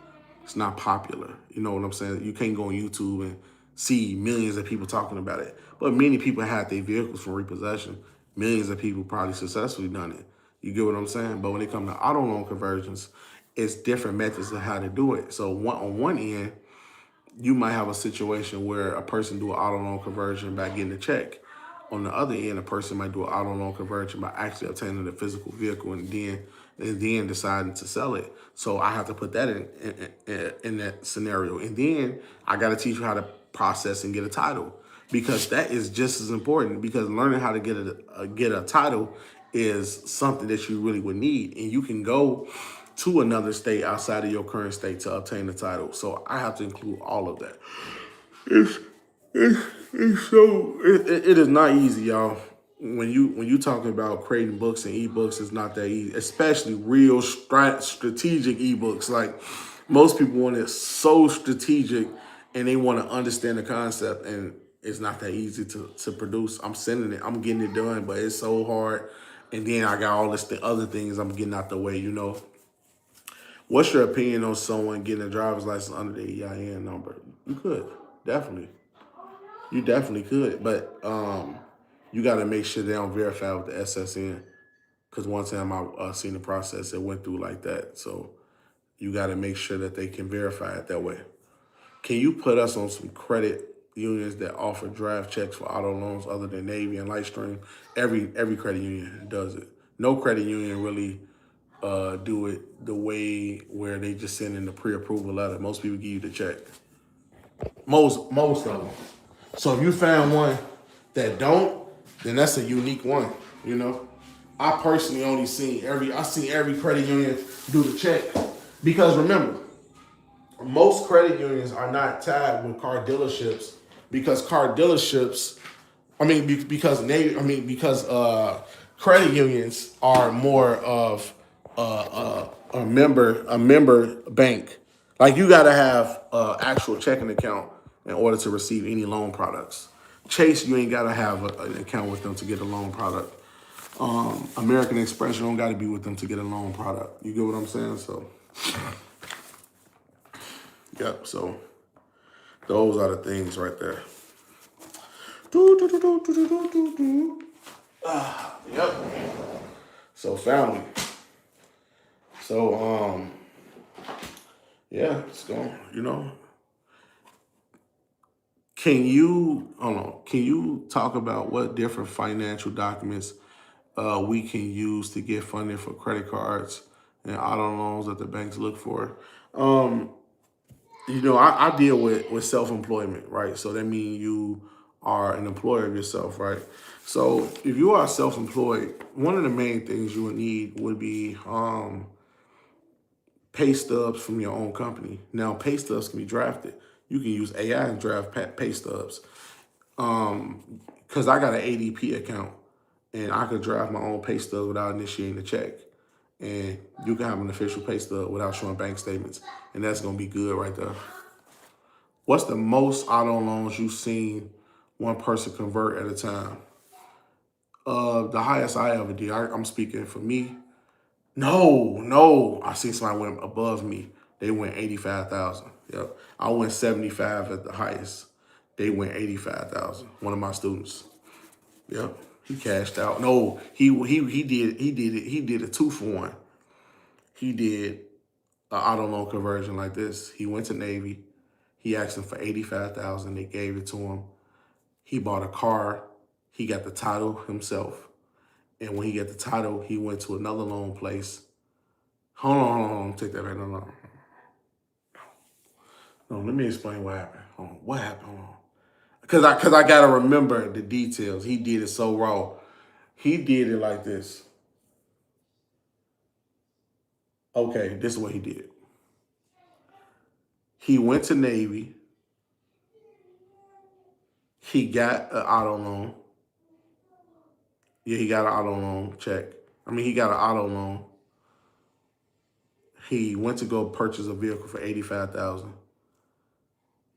It's not popular. You know what I'm saying? You can't go on YouTube and see millions of people talking about it. But many people had their vehicles from repossession. Millions of people probably successfully done it. You get what I'm saying? But when it comes to auto loan conversions, it's different methods of how to do it. So on one end, you might have a situation where a person do an auto loan conversion by getting a check. On the other end, a person might do an auto loan conversion by actually obtaining the physical vehicle and then deciding to sell it. So I have to put that in that scenario. And then I got to teach you how to process and get a title, because that is just as important, because learning how to get a title is something that you really would need. And you can go to another state outside of your current state to obtain the title. So I have to include all of that. It's, it is not easy, y'all. When you talking about creating books and ebooks, it's not that easy, especially real strategic ebooks. Like, most people want it so strategic and they want to understand the concept, and it's not that easy to produce. I'm sending it, I'm getting it done, but it's so hard. And then I got all the other things I'm getting out the way, you know. What's your opinion on someone getting a driver's license under the EIN number? You could, definitely. You definitely could, but you got to make sure they don't verify with the SSN. Because one time I seen the process, it went through like that. So you got to make sure that they can verify it that way. Can you put us on some credit unions that offer draft checks for auto loans other than Navy and Lightstream? Every credit union does it. No credit union really do it the way where they just send in the pre-approval letter. Most people give you the check. Most of them. So if you found one that don't, then that's a unique one. You know, I personally only seen every credit union do the check, because remember, most credit unions are not tied with car dealerships, because car dealerships, because credit unions are more of a member bank. Like, you got to have an actual checking account in order to receive any loan products. Chase, you ain't got to have an account with them to get a loan product. American Express, you don't got to be with them to get a loan product. You get what I'm saying? So, yep. So those are the things right there. Yep. So, family. So, yeah, it's going, you know. Can you talk about what different financial documents we can use to get funding for credit cards and auto loans that the banks look for? I deal with self-employment, right? So that means you are an employer of yourself, right? So if you are self-employed, one of the main things you would need would be pay stubs from your own company. Now, pay stubs can be drafted. You can use AI and draft pay stubs. Because I got an ADP account, and I could draft my own pay stub without initiating a check. And you can have an official pay stub without showing bank statements. And that's going to be good right there. What's the most auto loans you've seen one person convert at a time? The highest I ever did, I'm speaking for me. No, I seen somebody went above me. They went 85,000. Yep, I went 75 at the highest. They went 85,000. One of my students. Yep, he cashed out. No, he did a 2-for-1. he did an auto loan conversion like this. He went to Navy. He asked them for $85,000. They gave it to him. He bought a car. He got the title himself. And when he got the title, he went to another loan place. Hold on. Take that back. No. No, let me explain what happened. Hold on. What happened? Hold on. Because I got to remember the details. He did it so raw. He did it like this. Okay, this is what he did. He went to Navy. He got an auto loan. Yeah, he got an auto loan check. He got an auto loan. He went to go purchase a vehicle for $85,000.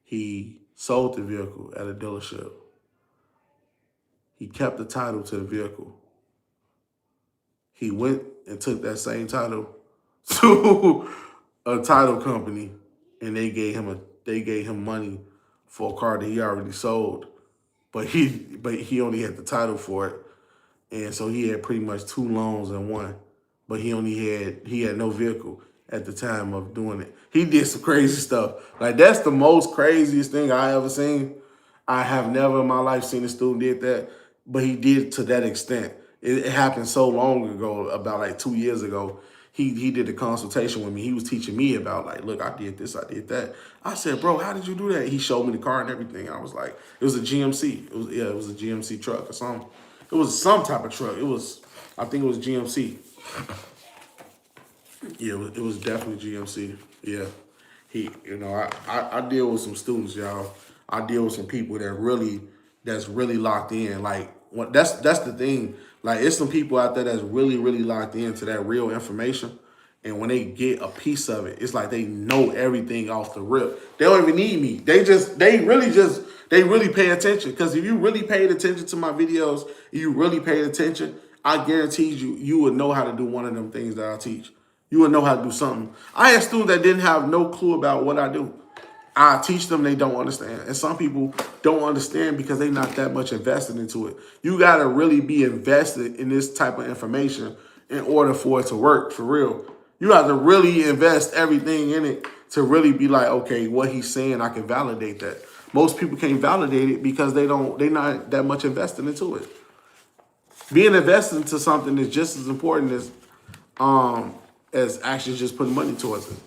He sold the vehicle at a dealership. He kept the title to the vehicle. He went and took that same title to a title company, and they gave him money for a car that he already sold, but he only had the title for it, and so he had pretty much two loans in one, but he had no vehicle at the time of doing it. He did some crazy stuff. Like, that's the most craziest thing I ever seen. I have never in my life seen a student did that, but he did to that extent. It happened so long ago, about like 2 years ago. He did a consultation with me. He was teaching me about, like, look, I did this, I did that. I said, bro, how did you do that? He showed me the car and everything. I was like, it was a GMC. It was a GMC truck or something. It was some type of truck. I think it was GMC. Yeah, it was definitely GMC. Yeah. I deal with some students, y'all. I deal with some people that's really locked in. Like, that's the thing. Like, it's some people out there that's really, really locked into that real information. And when they get a piece of it, it's like they know everything off the rip. They don't even need me. They really pay attention. Because if you really paid attention to my videos, you really paid attention, I guarantee you would know how to do one of them things that I teach. You would know how to do something. I had students that didn't have no clue about what I do. I teach them, they don't understand. And some people don't understand because they're not that much invested into it. You got to really be invested in this type of information in order for it to work, for real. You have to really invest everything in it to really be like, okay, what he's saying, I can validate that. Most people can't validate it because they're not that much invested into it. Being invested into something is just as important as actually just putting money towards it.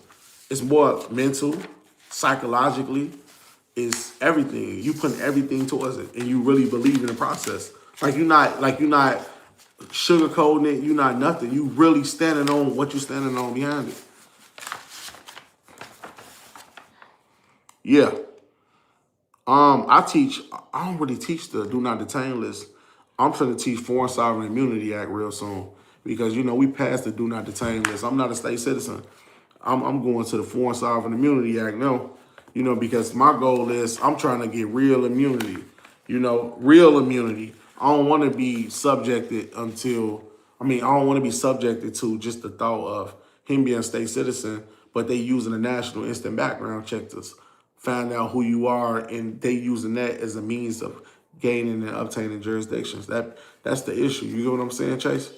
It's more mental, psychologically, it's everything. You putting everything towards it, and you really believe in the process. You're not sugarcoating it. You're not nothing. You really standing on what you're standing on behind it. Yeah. I don't really teach the do not detain list. I'm trying to teach Foreign Sovereign Immunity Act real soon because, we passed the do not detain list. I'm not a state citizen. I'm going to the Foreign Sovereign Immunity Act now, because my goal is I'm trying to get real immunity, real immunity. I don't want to be subjected I don't want to be subjected to just the thought of him being a state citizen, but they using a national instant background check to find out who you are, and they using that as a means of gaining and obtaining jurisdictions. That's the issue. You get what I'm saying, Chase?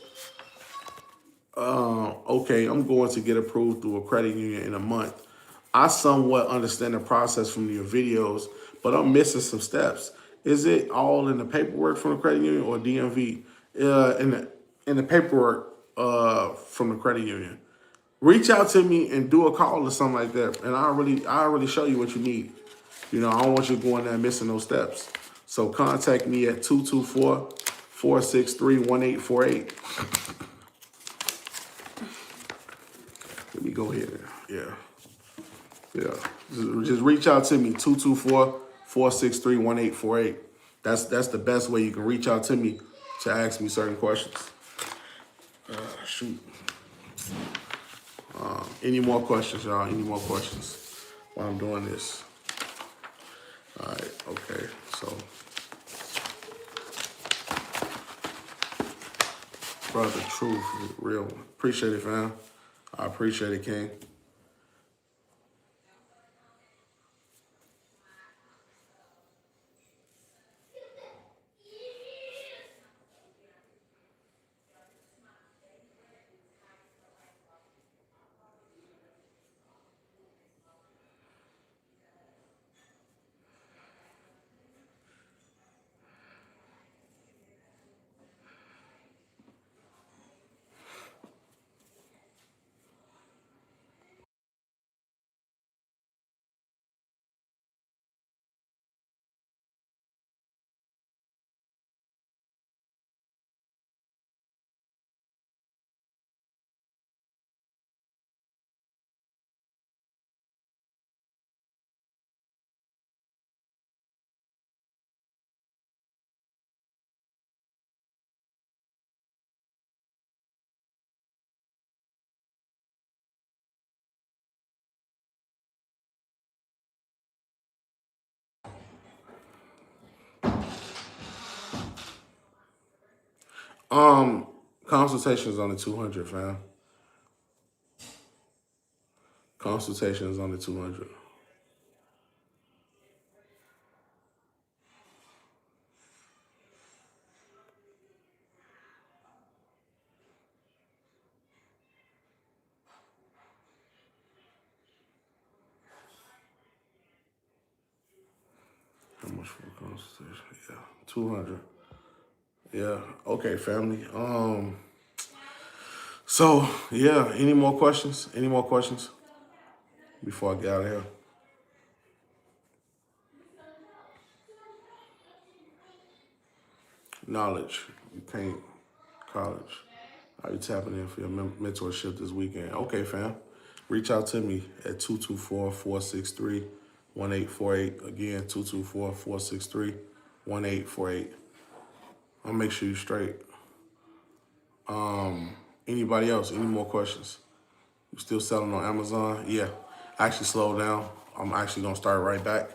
Okay, I'm going to get approved through a credit union in a month. I somewhat understand the process from your videos, but I'm missing some steps. Is it all in the paperwork from the credit union or DMV? In the paperwork from the credit union. Reach out to me and do a call or something like that, and I'll really show you what you need. I don't want you going there and missing those steps. So contact me at 224-463-1848. Let me go here. Yeah. Just reach out to me, 224-463-1848. That's the best way you can reach out to me to ask me certain questions. Shoot. Any more questions, y'all? Any more questions while I'm doing this? All right, okay, so. Brother, truth, real one. Appreciate it, fam. I appreciate it, King. Um, consultation is only 200, fam. Consultation is only 200. How much for a consultation? Yeah, 200. Yeah. Okay, family. So yeah. Any more questions? Any more questions before I get out of here? Knowledge. You can't college. Are you tapping in for your mentorship this weekend? Okay, fam. Reach out to me at 224-463-1848. Again, 224-463-1848. I'll make sure you're straight. Anybody else? Any more questions? You still selling on Amazon? Yeah. I actually slowed down. I'm actually gonna start right back.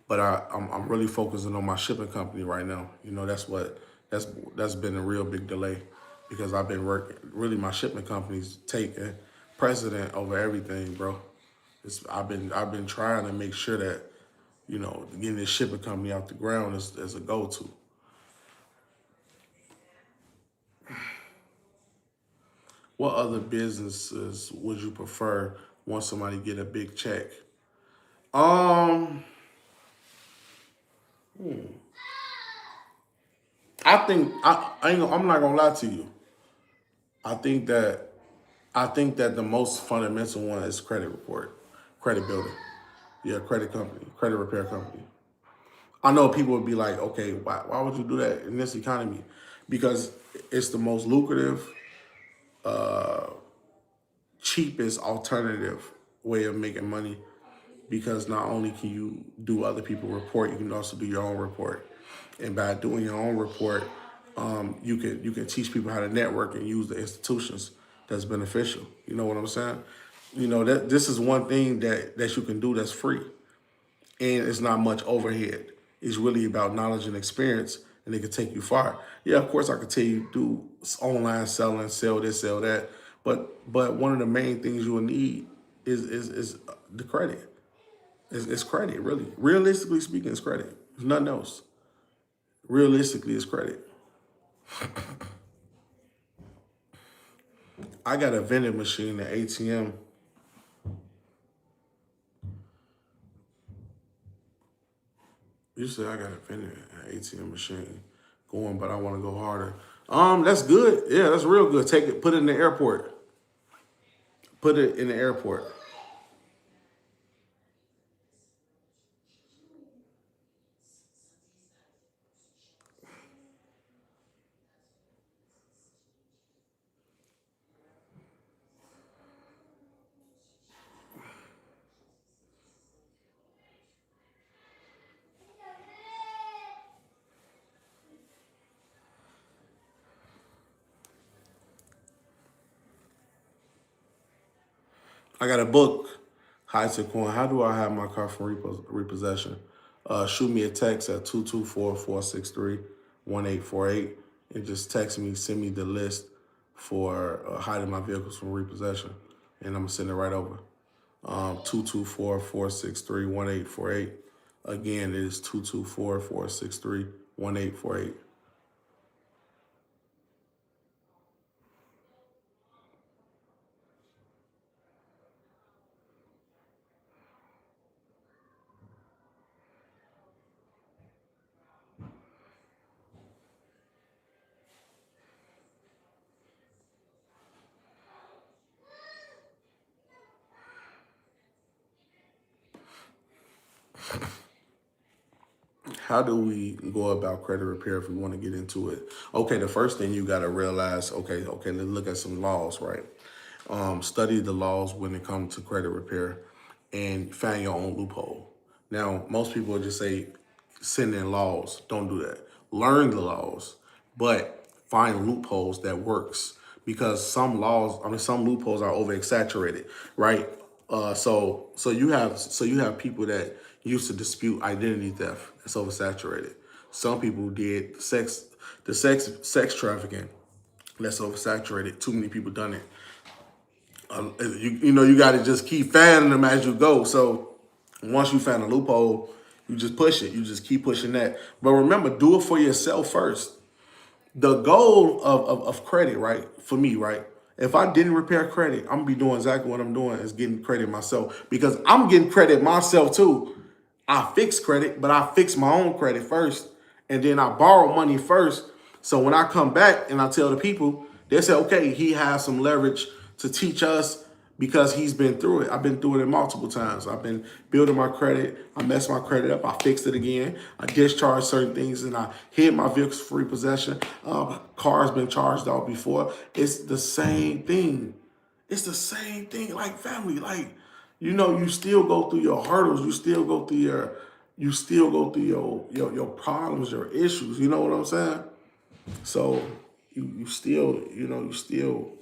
But I'm really focusing on my shipping company right now. You know, that's been a real big delay because I've been working. Really, my shipping company's taking precedent over everything, bro. I've been trying to make sure that getting this shipping company out the ground is a go-to. What other businesses would you prefer once somebody get a big check? Um, I think I'm not gonna lie to you. I think that I think that the most fundamental one is credit report, credit building. Yeah, credit company, credit repair company. I know people would be like, okay, why would you do that in this economy? Because it's the most lucrative, cheapest alternative way of making money. Because not only can you do other people's report, you can also do your own report. And by doing your own report, you can teach people how to network and use the institutions that's beneficial. You know what I'm saying? You know that this is one thing that you can do that's free, and it's not much overhead. It's really about knowledge and experience, and it can take you far. Yeah, of course, I could tell you do online selling, sell this, sell that, but one of the main things you will need is the credit. It's credit, really. Realistically speaking, it's credit. There's nothing else. Realistically, it's credit. I got a vending machine, an ATM. You said I got a vending an ATM machine going, but I want to go harder. That's good. Yeah, that's real good. Take it, put it in the airport. Put it in the airport. I got a book, High to Coin. How do I have my car from repossession? Shoot me a text at 224-463-1848 and just text me, send me the list for hiding my vehicles from repossession. And I'm going to send it right over. 224-463-1848. Again, it is 224-463-1848. How do we go about credit repair if we want to get into it? Okay, the first thing you got to realize, okay, let's look at some laws, right? Study the laws when it comes to credit repair and find your own loophole. Now, most people just say, send in laws. Don't do that. Learn the laws, but find loopholes that works because some loopholes are over exaggerated, right? So you have people that used to dispute identity theft. That's oversaturated. Some people did sex trafficking. That's oversaturated. Too many people done it. You got to just keep fanning them as you go. So once you find a loophole, you just push it. You just keep pushing that. But remember, do it for yourself first. The goal of credit, right, for me, right, if I didn't repair credit, I'm going to be doing exactly what I'm doing is getting credit myself because I'm getting credit myself too. I fix credit, but I fix my own credit first. And then I borrow money first. So when I come back and I tell the people, they say, okay, he has some leverage to teach us because he's been through it. I've been through it multiple times. I've been building my credit. I messed my credit up. I fixed it again. I discharged certain things and I hid my vehicles for repossession. Cars been charged off before. It's the same thing. It's the same thing, like family. Like, you still go through your hurdles. You still go through your problems, your issues. You know what I'm saying? So you still, you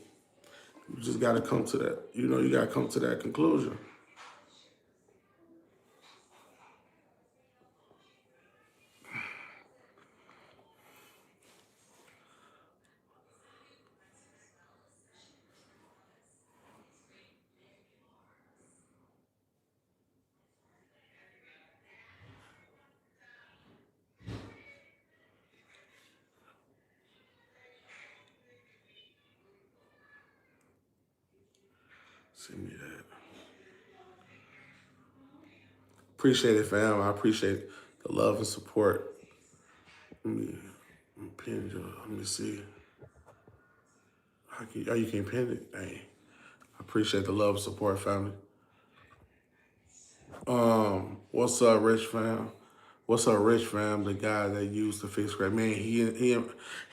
just gotta come to that. You gotta come to that conclusion. Send me that. Appreciate it, fam. I appreciate the love and support. Let me pin you. Let me see. You can't pin it. Hey, I appreciate the love and support, family. What's up, Rich fam? What's up, Rich fam? The guy that used to fix credit, man. He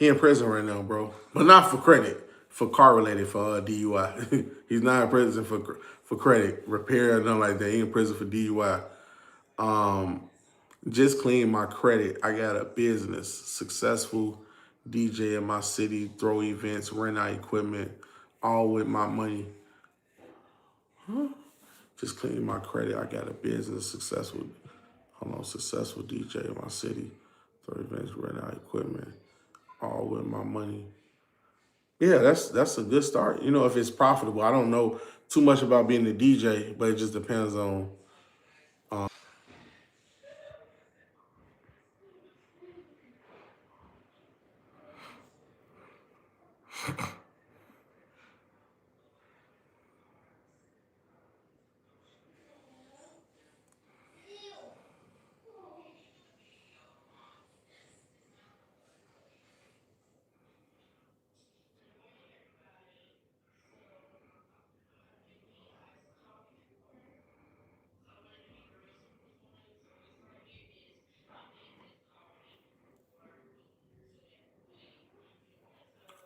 in prison right now, bro. But not for credit, for car related, for DUI. He's not in prison for credit repair, nothing like that. He in prison for DUI. Just clean my credit. I got a business, successful DJ in my city, throw events, rent out equipment, all with my money. Just clean my credit. I got a business, successful DJ in my city, throw events, rent out equipment, all with my money. Yeah, that's a good start. If it's profitable. I don't know too much about being a DJ, but it just depends on.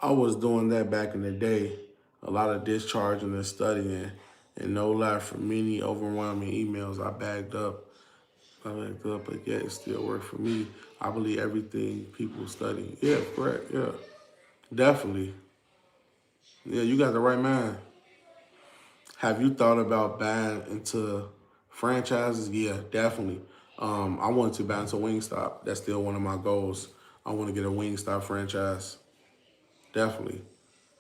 I was doing that back in the day, a lot of discharging and studying, and no lie, for many overwhelming emails, I backed up, but yet it still worked for me. I believe everything people study. Yeah, correct. Yeah, definitely. Yeah, you got the right mind. Have you thought about buying into franchises? Yeah, definitely. I want to buy into Wingstop. That's still one of my goals. I want to get a Wingstop franchise. Definitely.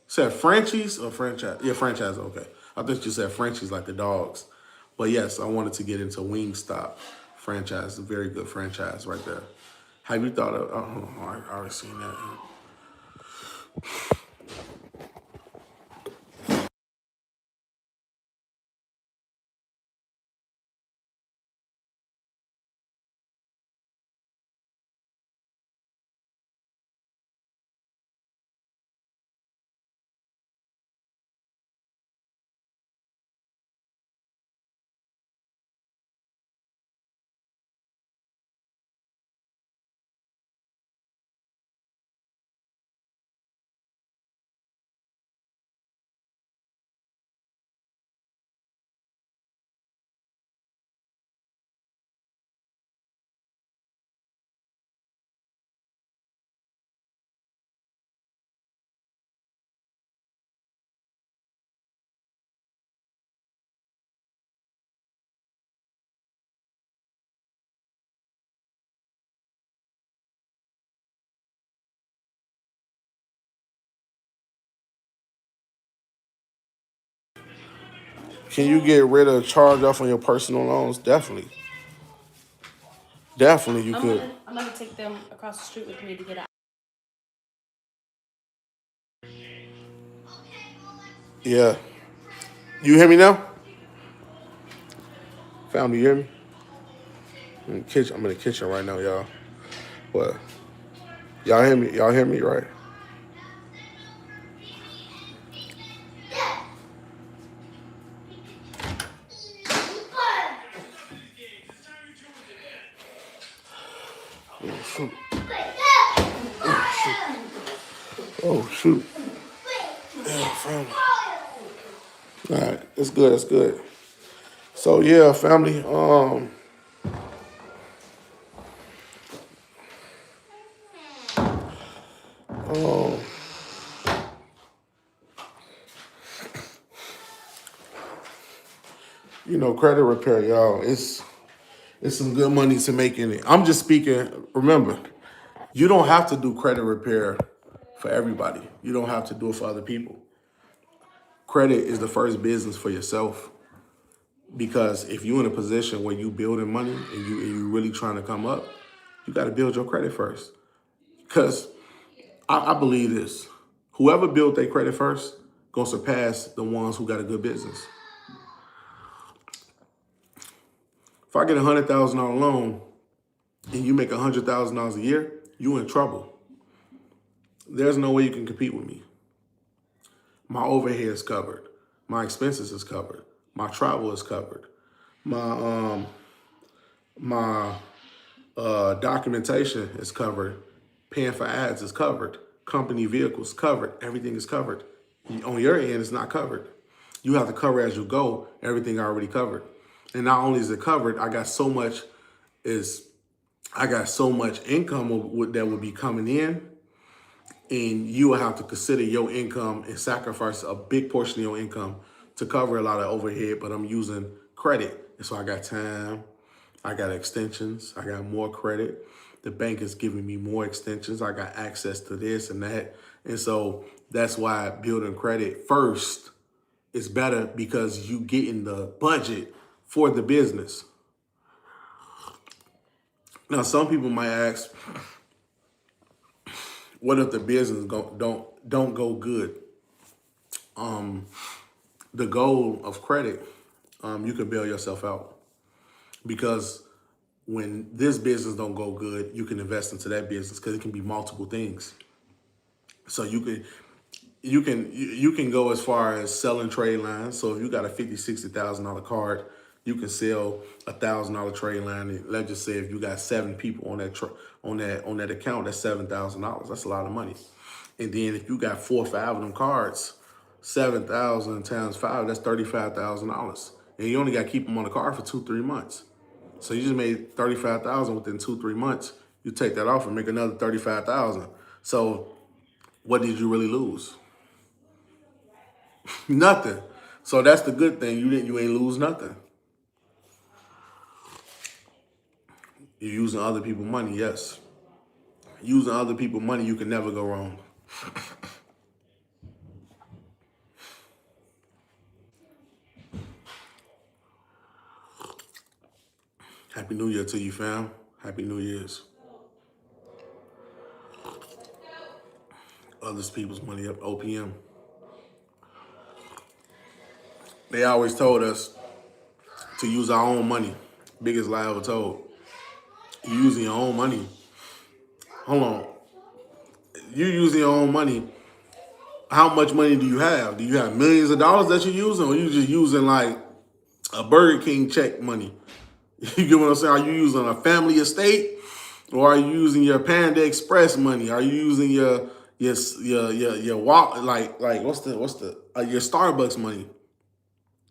Said Frenchies or franchise? Yeah, franchise. Okay. I thought you said Frenchies like the dogs. But yes, I wanted to get into Wingstop franchise. A very good franchise right there. Have you thought of? Oh, I already seen that. Can you get rid of charge off on your personal loans? Definitely. Definitely you could. I'm gonna take them across the street with me to get out. Yeah. You hear me now? Family, you hear me? I'm in the kitchen. I'm in the kitchen right now, y'all. What? Y'all hear me? Y'all hear me, right? Oh, shoot. Oh, shoot. Yeah, family. All right, that's good. That's good. So yeah, family. Um, credit repair, y'all. It's some good money to make in it. I'm just speaking. Remember, you don't have to do credit repair for everybody. You don't have to do it for other people. Credit is the first business for yourself. Because if you're in a position where you building money and you really trying to come up, you got to build your credit first. Because I believe this: whoever built their credit first gonna surpass the ones who got a good business. If I get $100,000 loan and you make $100,000 a year, you in trouble. There's no way you can compete with me. My overhead is covered. My expenses is covered. My travel is covered. My documentation is covered. Paying for ads is covered. Company vehicles covered. Everything is covered. On your end, it's not covered. You have to cover as you go. Everything already covered. And not only is it covered, I got so much income that would be coming in, and you will have to consider your income and sacrifice a big portion of your income to cover a lot of overhead. But I'm using credit, and so I got time. I got extensions. I got more credit. The bank is giving me more extensions. I got access to this and that. And so that's why building credit first is better, because you get in the budget for the business. Now, some people might ask, what if the business don't go good? The goal of credit, you can bail yourself out, because when this business don't go good, you can invest into that business, because it can be multiple things. So you can go as far as selling trade lines. So if you got a $50,000-$60,000 card, you can sell $1,000 trade line. And let's just say if you got 7 people on that account, that's $7,000. That's a lot of money. And then if you got 4 or 5 of them cards, 7,000 times 5, that's $35,000. And you only got to keep them on the card for 2-3 months. So you just made 35,000 within 2-3 months. You take that off and make another 35,000. So what did you really lose? Nothing. So that's the good thing. You ain't lose nothing. You're using other people's money, yes. Using other people's money, you can never go wrong. Happy New Year to you, fam. Happy New Year's. Other people's money up, OPM. They always told us to use our own money. Biggest lie ever told. You using your own money. Hold on. You using your own money. How much money do you have? Do you have millions of dollars that you're using, or you just using like a Burger King check money? You get what I'm saying? Are you using a family estate, or are you using your Panda Express money? Are you using your wallet, like what's the your Starbucks money?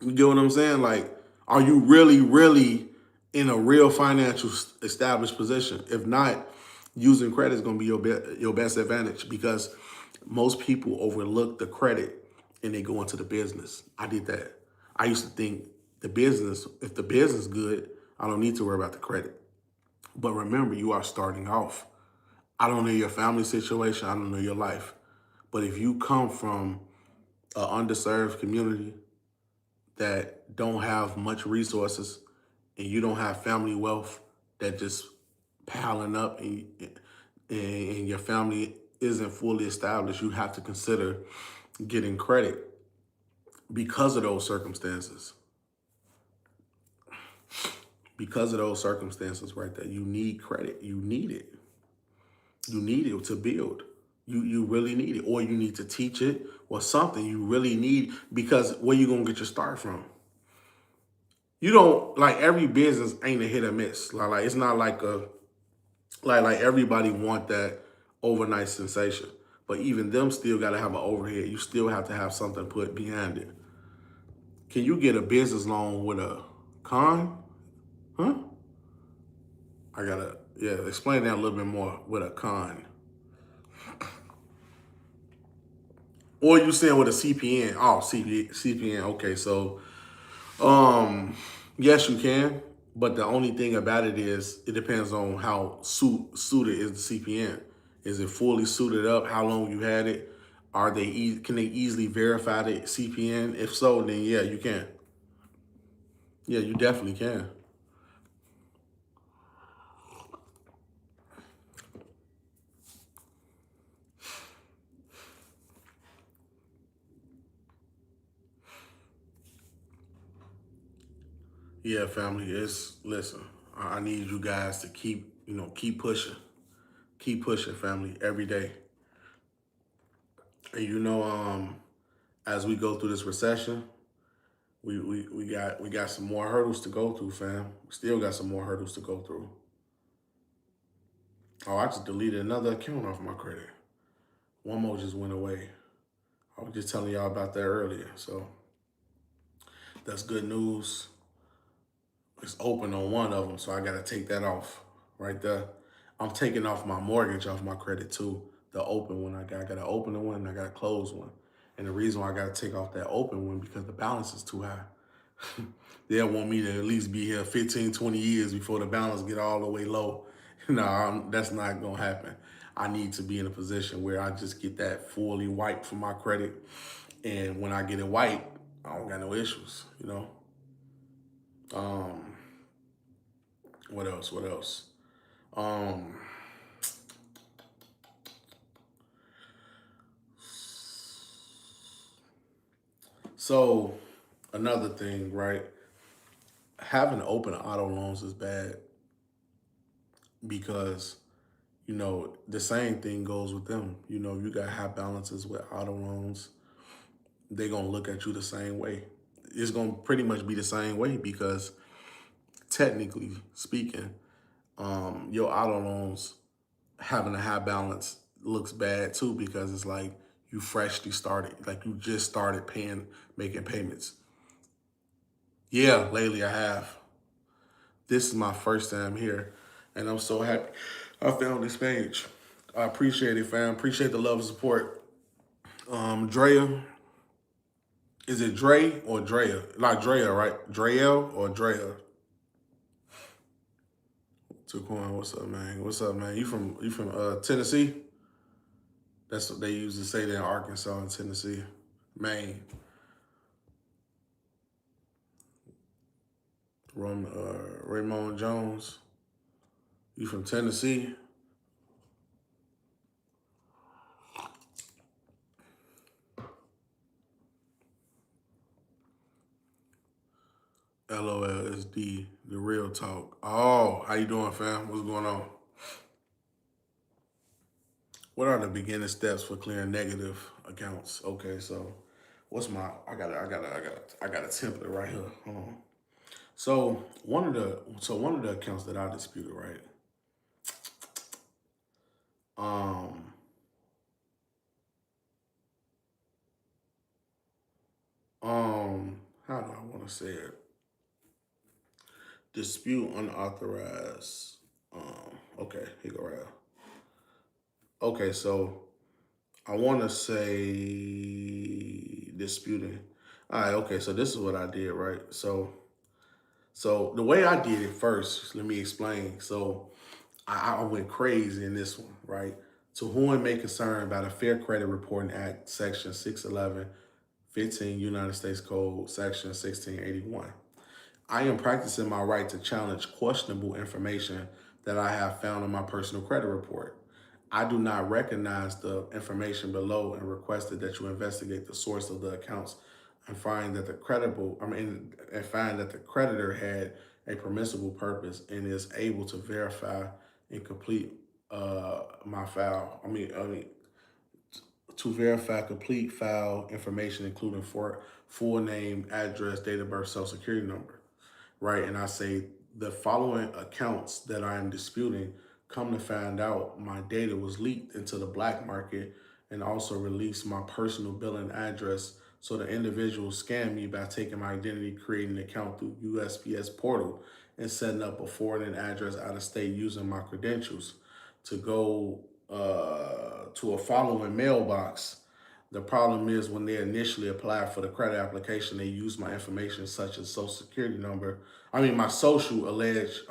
You get what I'm saying? Like, are you really in a real financial established position? If not, using credit is going to be your best advantage, because most people overlook the credit and they go into the business. I did that. I used to think if the business is good, I don't need to worry about the credit. But remember, you are starting off. I don't know your family situation. I don't know your life. But if you come from an underserved community, that don't have much resources and you don't have family wealth that just piling up and your family isn't fully established, you have to consider getting credit because of those circumstances. Because of those circumstances right there, you need credit. You need it. You need it to build. You really need it. Or you need to teach it or something you really need, because where you going to get your start from? You don't, like, every business ain't a hit or miss. Like it's not like like everybody want that overnight sensation. But even them still got to have an overhead. You still have to have something put behind it. Can you get a business loan with a con? Huh? I gotta, explain that a little bit more with a con. Or you saying with a CPN? Oh, CPN. Okay, so yes, you can, but the only thing about it is it depends on how suited is the CPN. Is it fully suited up? How long you had it? Are they can they easily verify the CPN? If so, then yeah, you can. Yeah, you definitely can. Yeah, family. Listen. I need you guys to keep pushing, family, every day. And as we go through this recession, we got some more hurdles to go through, fam. We still got some more hurdles to go through. Oh, I just deleted another account off my credit. One more just went away. I was just telling y'all about that earlier. So that's good news. It's open on one of them, so I got to take that off right there. I'm taking off my mortgage off my credit too. The open one I got to open the one and I got to close one. And the reason why I got to take off that open one because the balance is too high. They'll want me to at least be here 15, 20 years before the balance get all the way low. No, that's not going to happen. I need to be in a position where I just get that fully wiped from my credit. And when I get it wiped, I don't got no issues, What else? Um, so another thing, right? Having open auto loans is bad because, the same thing goes with them. You got high balances with auto loans. They're going to look at you the same way. It's going to pretty much be the same way because technically speaking, your auto loans having a high balance looks bad too because it's like you freshly started, like you just started making payments. Yeah, lately I have. This is my first time here, and I'm so happy I found this page. I appreciate it, fam. Appreciate the love and support. Drea, is it Dre or Drea? Like Drea, right? Dreel or Drea? Taquan, what's up, man? What's up, man? You from Tennessee? That's what they used to say there in Arkansas and Tennessee, Maine. Raymond Jones, you from Tennessee? LOLSD, the real talk. Oh, how you doing, fam? What's going on? What are the beginning steps for clearing negative accounts? Okay, so what's my? I got a template right here. Hold on. So one of the accounts that I disputed, right? Um, how do I want to say it? Dispute unauthorized. Okay, here go right. Okay, so I want to say disputing. All right, okay, so this is what I did, right? So the way I did it first, let me explain. So I went crazy in this one, right? To whom may concern about a Fair Credit Reporting Act, Section 611, 15 United States Code, Section 1681. I am practicing my right to challenge questionable information that I have found in my personal credit report. I do not recognize the information below and requested that you investigate the source of the accounts and find that the creditor had a permissible purpose and is able to verify and complete my file. To verify complete file information, including for full name, address, date of birth, social security number, right? And I say the following accounts that I am disputing, come to find out my data was leaked into the black market and also released my personal billing address. So the individual scammed me by taking my identity, creating an account through USPS portal and setting up a forwarding address out of state using my credentials to go to a following mailbox. The problem is when they initially applied for the credit application, they used my information such as social security number. My social alleged,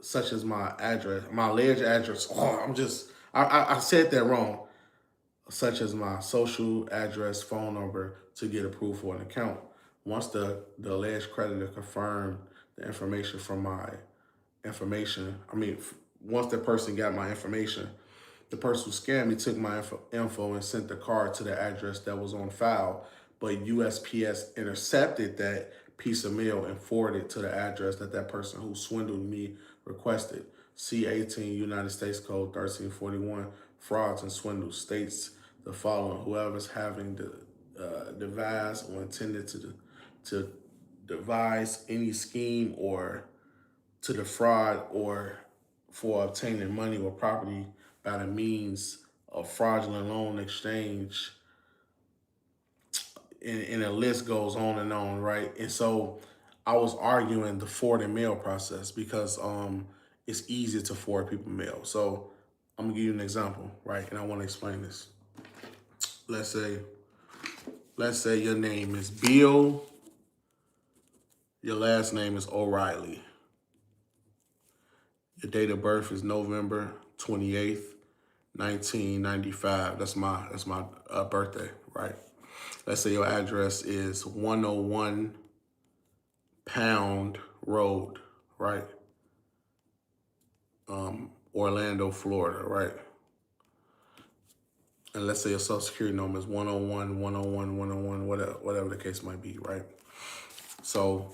such as my address, my alleged address. I said that wrong. Such as my social address, phone number to get approved for an account. Once the alleged creditor confirmed the information from my information, once the person got my information, the person who scammed me took my info and sent the card to the address that was on file, but USPS intercepted that piece of mail and forwarded it to the address that person who swindled me requested. C-18 United States Code 1341, frauds and swindles, states the following: whoever's having devised or intended to devise any scheme or to defraud or for obtaining money or property by the means of fraudulent loan exchange, and the list goes on and on, right? And so I was arguing the forward and mail process because it's easier to forward people mail. So I'm gonna give you an example, right? And I want to explain this. Let's say your name is Bill, your last name is O'Reilly. Your date of birth is November 28th, 1995. That's my birthday, right? Let's say your address is 101 Pound Road, right? Orlando, Florida, right? And let's say your social security number is 101, 101, 101, whatever the case might be, right? So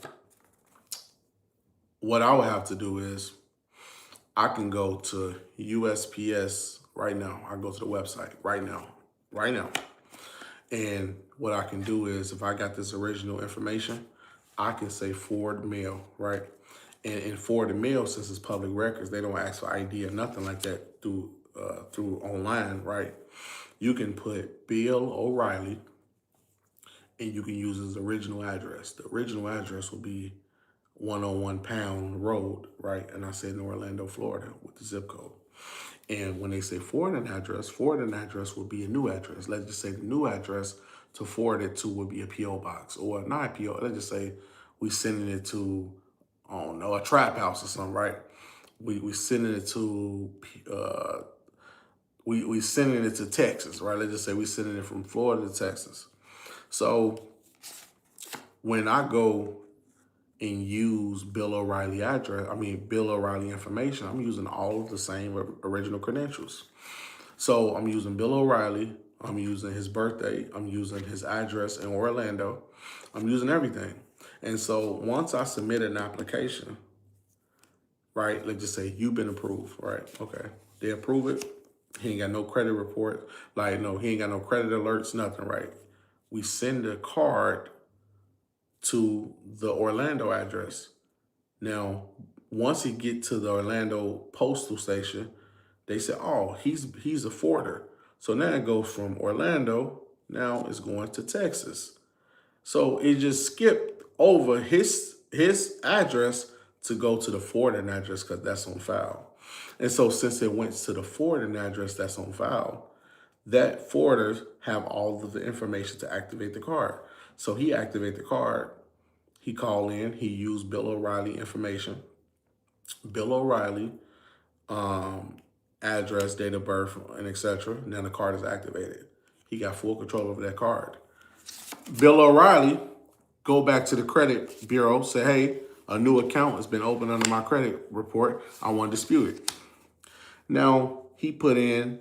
what I would have to do is I can go to USPS right now. I go to the website right now. And what I can do is if I got this original information, I can say forward mail, right? And in forward mail, since it's public records, they don't ask for ID or nothing like that through online, right? You can put Bill O'Reilly and you can use his original address. The original address will be 101 Pound Road, right? And I said in Orlando, Florida with the zip code. And when they say forwarding address would be a new address. Let's just say the new address to forward it to would be a P.O. box or not a P.O. Let's just say we sending it to, I don't know, a trap house or something, right? We sending it to, we sending it to Texas, right? Let's just say we sending it from Florida to Texas. So when I go and use Bill O'Reilly Bill O'Reilly information, I'm using all of the same original credentials. So I'm using Bill O'Reilly, I'm using his birthday, I'm using his address in Orlando, I'm using everything. And so once I submit an application, right, let's just say you've been approved, right? Okay, they approve it. He ain't got no credit report, he ain't got no credit alerts, nothing, right? We send a card to the Orlando address. Now, once he get to the Orlando postal station, they say, oh, he's a forwarder. So now it goes from Orlando, now it's going to Texas. So it just skipped over his address to go to the forwarding address because that's on file. And so since it went to the forwarding address that's on file, that forwarders have all of the information to activate the card. So he activated the card, he called in, he used Bill O'Reilly information, Bill O'Reilly, address, date of birth, and etc. Now the card is activated. He got full control over that card. Bill O'Reilly go back to the credit bureau, say, hey, a new account has been opened under my credit report. I want to dispute it. Now, he put in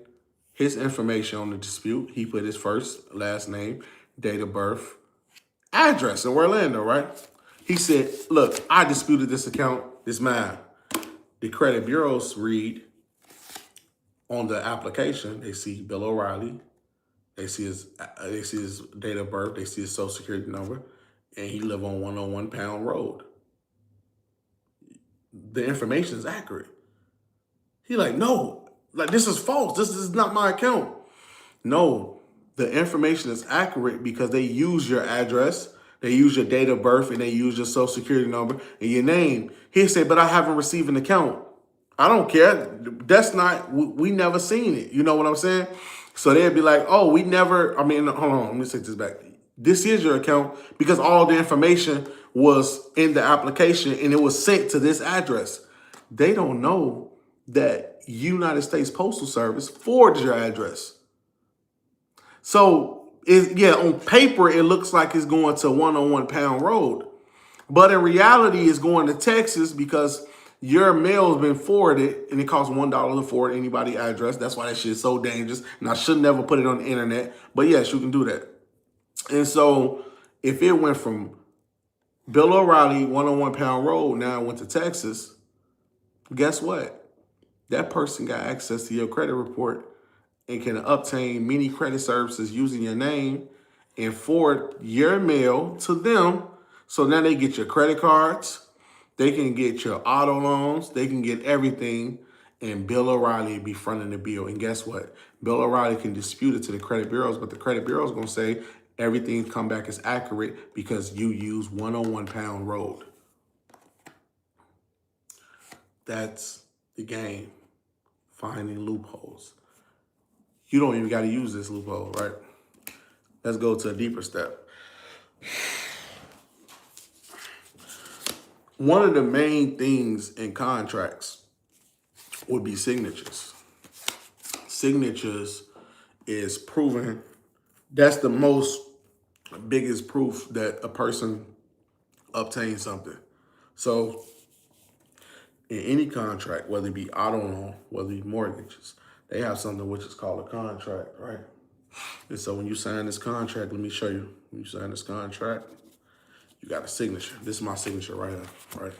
his information on the dispute. He put his first, last name, date of birth, address in Orlando, right? He said, look, I disputed this account. It's mine. The credit bureaus read on the application, they see Bill O'Reilly. They see his date of birth. They see his social security number. And he live on 101 Pound Road. The information is accurate. He like, no, like this is false. This is not my account. No, the information is accurate because they use your address, they use your date of birth, and they use your social security number and your name. He said, but I haven't received an account. I don't care. That's not, we never seen it. You know what I'm saying? So they'd be like, oh, we never, hold on, let me take this back. This is your account because all the information was in the application and it was sent to this address. They don't know that United States Postal Service forged your address. So, on paper, it looks like it's going to 101 Pound Road. But in reality, it's going to Texas because your mail has been forwarded and it costs $1 to forward anybody's address. That's why that shit is so dangerous. And I should never put it on the internet. But yes, you can do that. And so if it went from Bill O'Reilly, 101 Pound Road, now it went to Texas, guess what? That person got access to your credit report and can obtain many credit services using your name and forward your mail to them. So now they get your credit cards, they can get your auto loans, they can get everything, and Bill O'Reilly be fronting the bill. And guess what? Bill O'Reilly can dispute it to the credit bureaus, but the credit bureau is going to say everything come back as accurate because you use 101 Pound Road. That's the game. Finding loopholes. You don't even got to use this loophole, right? Let's go to a deeper step. One of the main things in contracts would be signatures. Signatures is proven. That's the biggest proof that a person obtained something. So in any contract, whether it be auto loan, whether it be mortgages, they have something which is called a contract, right? And so when you sign this contract, let me show you. When you sign this contract, you got a signature. This is my signature right here, right?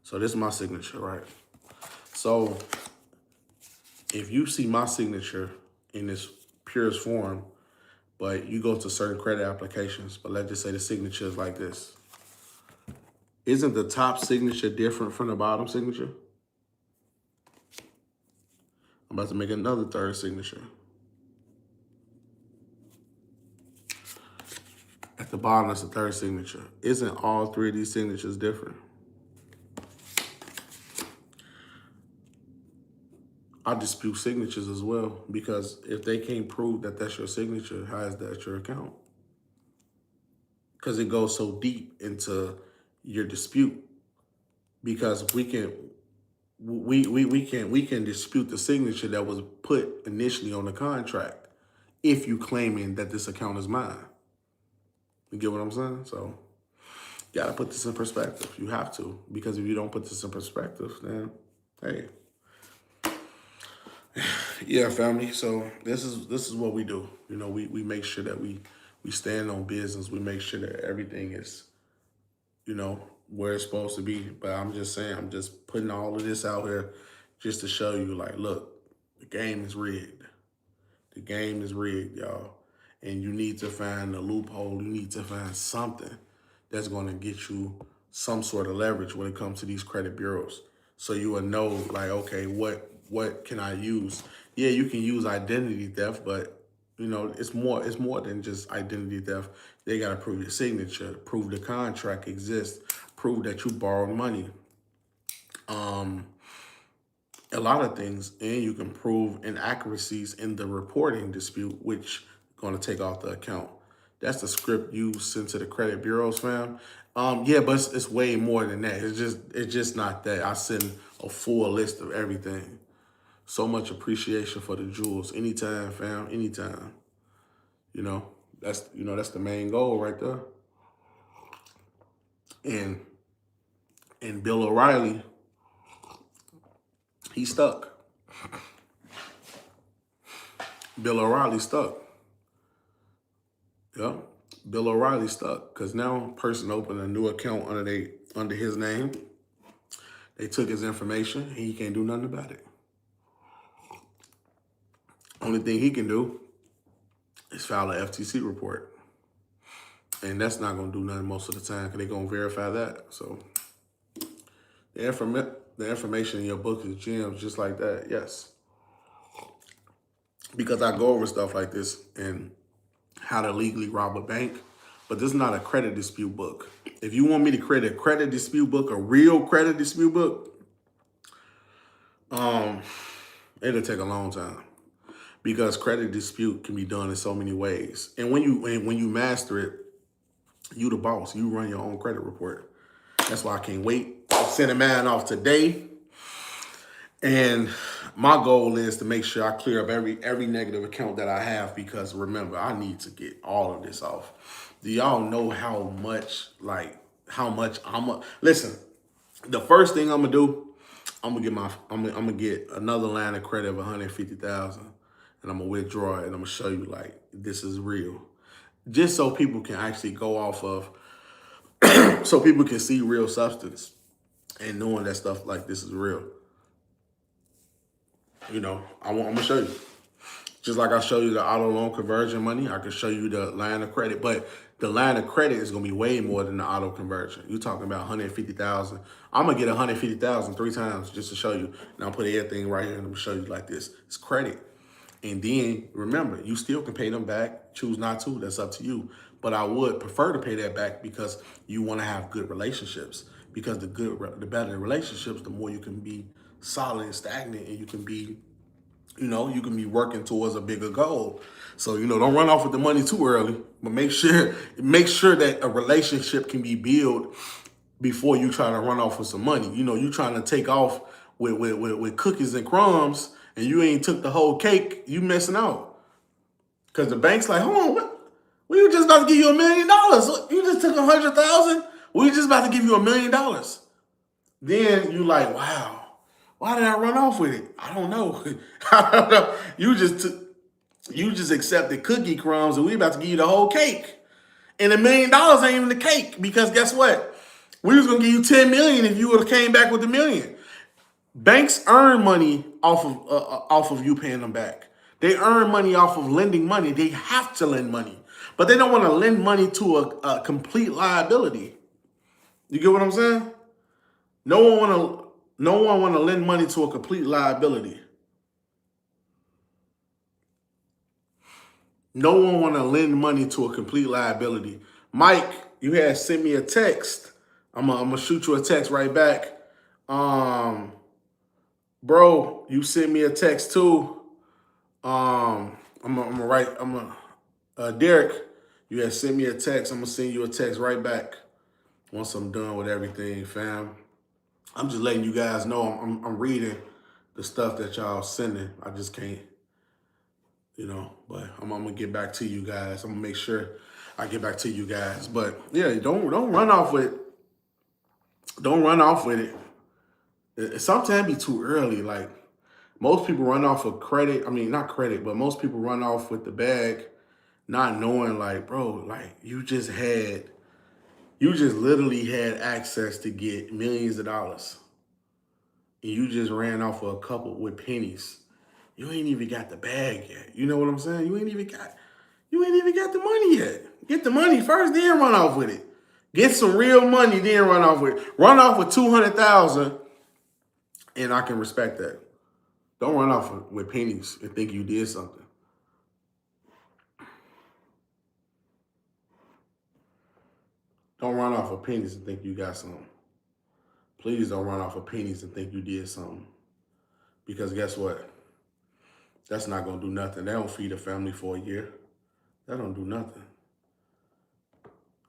So this is my signature, right? So if you see my signature in this purest form, but you go to certain credit applications, but let's just say the signature is like this. Isn't the top signature different from the bottom signature? I'm about to make another third signature. At the bottom, that's the third signature. Isn't all three of these signatures different? I dispute signatures as well because if they can't prove that that's your signature, how is that your account? Because it goes so deep into your dispute. Because we can dispute the signature that was put initially on the contract if you claiming that this account is mine. You get what I'm saying? So you gotta put this in perspective. You have to, because if you don't put this in perspective, then hey. Yeah, family. So this is what we do. You know, we make sure that we stand on business. We make sure that everything is, you know, where it's supposed to be. But I'm just saying, I'm just putting all of this out here just to show you, like, look, the game is rigged. The game is rigged, y'all. And you need to find a loophole. You need to find something that's going to get you some sort of leverage when it comes to these credit bureaus. So you will know, like, okay, what can I use? Yeah, you can use identity theft, but you know, it's more than just identity theft. They gotta prove your signature, prove the contract exists, prove that you borrowed money. A lot of things, and you can prove inaccuracies in the reporting dispute, which is gonna take off the account. That's the script you send to the credit bureaus, fam. Yeah, but it's way more than that. It's just not that. I send a full list of everything. So much appreciation for the jewels. Anytime, fam. Anytime. You know, That's that's the main goal right there. And Bill O'Reilly, he's stuck. Bill O'Reilly stuck. Yeah. Bill O'Reilly stuck because now a person opened a new account under his name. They took his information and he can't do nothing about it. Only thing he can do is file an FTC report. And that's not going to do nothing most of the time because they're going to verify that. So the information in your book is gems just like that, yes. Because I go over stuff like this and how to legally rob a bank, but this is not a credit dispute book. If you want me to create a credit dispute book, a real credit dispute book, it'll take a long time because credit dispute can be done in so many ways. And when you master it, you the boss. You run your own credit report. That's why I can't wait. I'm sending mine off today. And my goal is to make sure I clear up every negative account that I have because remember, I need to get all of this off. Do y'all know how much listen, the first thing I'm gonna do, I'm gonna get another line of credit of 150,000 and I'm gonna withdraw it and I'm gonna show you like this is real. Just so people can actually go off of so people can see real substance and knowing that stuff like this is real. I'm gonna show you. Just like I show you the auto loan conversion money, I can show you the line of credit, but the line of credit is gonna be way more than the auto conversion. You're talking about 150,000. I'm gonna get 150,000 3 times just to show you. And I'll put everything right here and I'm gonna show you like this. It's credit. And then remember, you still can pay them back. Choose not to, that's up to you. But I would prefer to pay that back because you wanna have good relationships. Because the better the relationships, the more you can be solid and stagnant and you can be working towards a bigger goal. So, don't run off with the money too early, but make sure that a relationship can be built before you try to run off with some money. You trying to take off with cookies and crumbs and you ain't took the whole cake, you missing out. Because the bank's like, hold on, what? We were just about to give you $1 million. You just took 100,000. We were just about to give you $1 million. Then you like, wow. Why did I run off with it? I don't know. I don't know. You just accepted cookie crumbs and we about to give you the whole cake. And $1 million ain't even the cake because guess what? We was gonna give you 10 million if you would have came back with $1 million. Banks earn money off of you paying them back. They earn money off of lending money. They have to lend money, but they don't want to lend money to a complete liability. You get what I'm saying? No one want to lend money to a complete liability. No one want to lend money to a complete liability. Mike, you had sent me a text. I'm gonna shoot you a text right back. Bro, you sent me a text too. Derek, you had sent me a text. I'm gonna send you a text right back once I'm done with everything, fam. I'm just letting you guys know I'm reading the stuff that y'all sending. I just can't, but I'm gonna get back to you guys. I'm gonna make sure I get back to you guys. But yeah, don't run off with it. It sometimes be too early. Like most people run off of credit. I mean, not credit, but most people run off with the bag, not knowing like, bro, like you just literally had access to get millions of dollars. And you just ran off of a couple with pennies. You ain't even got the bag yet. You know what I'm saying? You ain't even got the money yet. Get the money first, then run off with it. Get some real money, then run off with it. Run off with 200,000, and I can respect that. Don't run off with pennies and think you did something. Don't run off of pennies and think you got something. Please don't run off of pennies and think you did something. Because guess what? That's not going to do nothing. They don't feed a family for a year. That don't do nothing.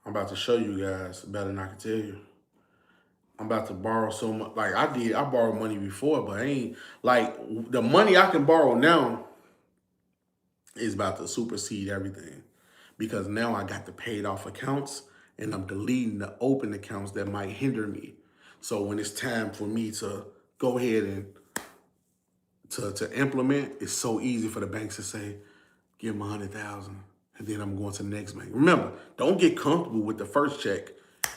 I'm about to show you guys better than I can tell you. I'm about to borrow so much. Like I borrowed money before, but I ain't like the money I can borrow now is about to supersede everything. because now I got the paid off accounts and I'm deleting the open accounts that might hinder me. So when it's time for me to go ahead and to implement, it's so easy for the banks to say, give them 100,000, and then I'm going to the next bank. Remember, don't get comfortable with the first check.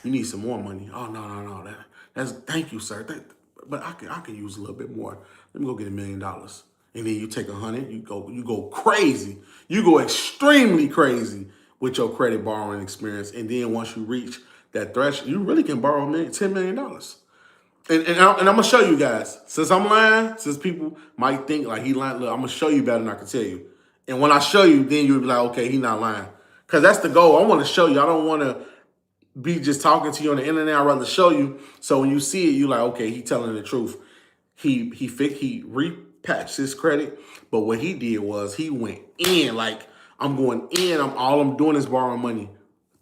You need some more money. Oh no. That's thank you, sir. But I can use a little bit more. Let me go get $1 million. And then you take 100. You go crazy. You go extremely crazy with your credit borrowing experience. And then once you reach that threshold, you really can borrow $10 million. And I'm gonna show you guys. Since I'm lying, since people might think like he lying, look, I'm gonna show you better than I can tell you. And when I show you, then you'll be like, okay, he not lying. Cause that's the goal. I want to show you. I don't want to be just talking to you on the internet. I'd rather show you. So when you see it, you like, okay, he telling the truth. He repatched his credit, but what he did was he went in like I'm going in. All I'm doing is borrowing money.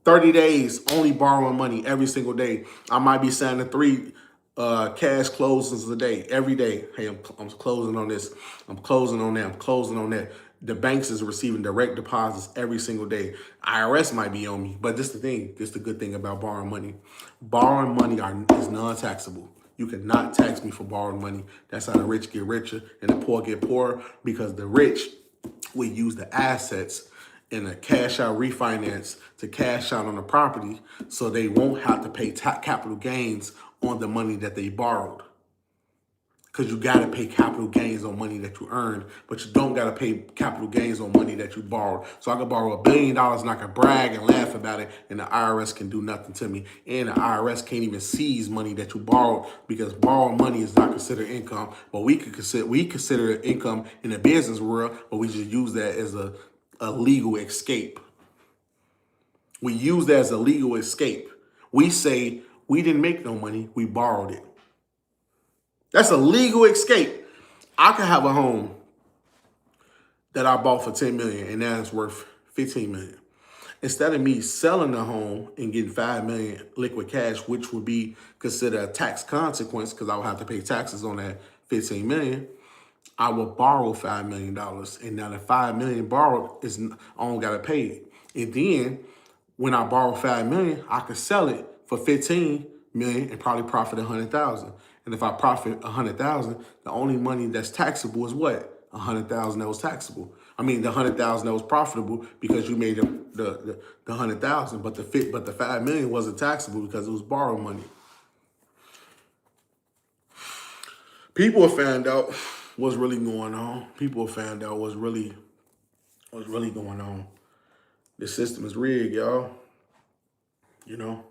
30 days, only borrowing money every single day. I might be signing 3 cash closings a day, every day. Hey, I'm closing on this. I'm closing on that. I'm closing on that. The banks is receiving direct deposits every single day. IRS might be on me, but this is the thing. This is the good thing about borrowing money. Borrowing money is non-taxable. You cannot tax me for borrowing money. That's how the rich get richer and the poor get poorer, because the rich will use the assets in a cash out refinance to cash out on the property, so they won't have to pay capital gains on the money that they borrowed. Because you got to pay capital gains on money that you earned, but you don't got to pay capital gains on money that you borrowed. So I could borrow $1 billion and I could brag and laugh about it, and the IRS can do nothing to me. And the IRS can't even seize money that you borrowed, because borrowed money is not considered income. But we consider it income in the business world, but we just use that as a legal escape. We use that as a legal escape. We say we didn't make no money, we borrowed it. That's a legal escape. I could have a home that I bought for $10 million and now it's worth $15 million. Instead of me selling the home and getting $5 million liquid cash, which would be considered a tax consequence because I would have to pay taxes on that $15 million, I would borrow $5 million. And now the $5 million borrowed I don't gotta pay it. And then when I borrow $5 million, I could sell it for $15 million and probably profit $100,000. And if I profit $100,000, the only money that's taxable is what? $100,000 that was taxable. I mean, the $100,000 that was profitable because you made the $100,000, but the $5 million wasn't taxable because it was borrowed money. People have found out what's really going on. People have found out what's really going on. The system is rigged, y'all. You know,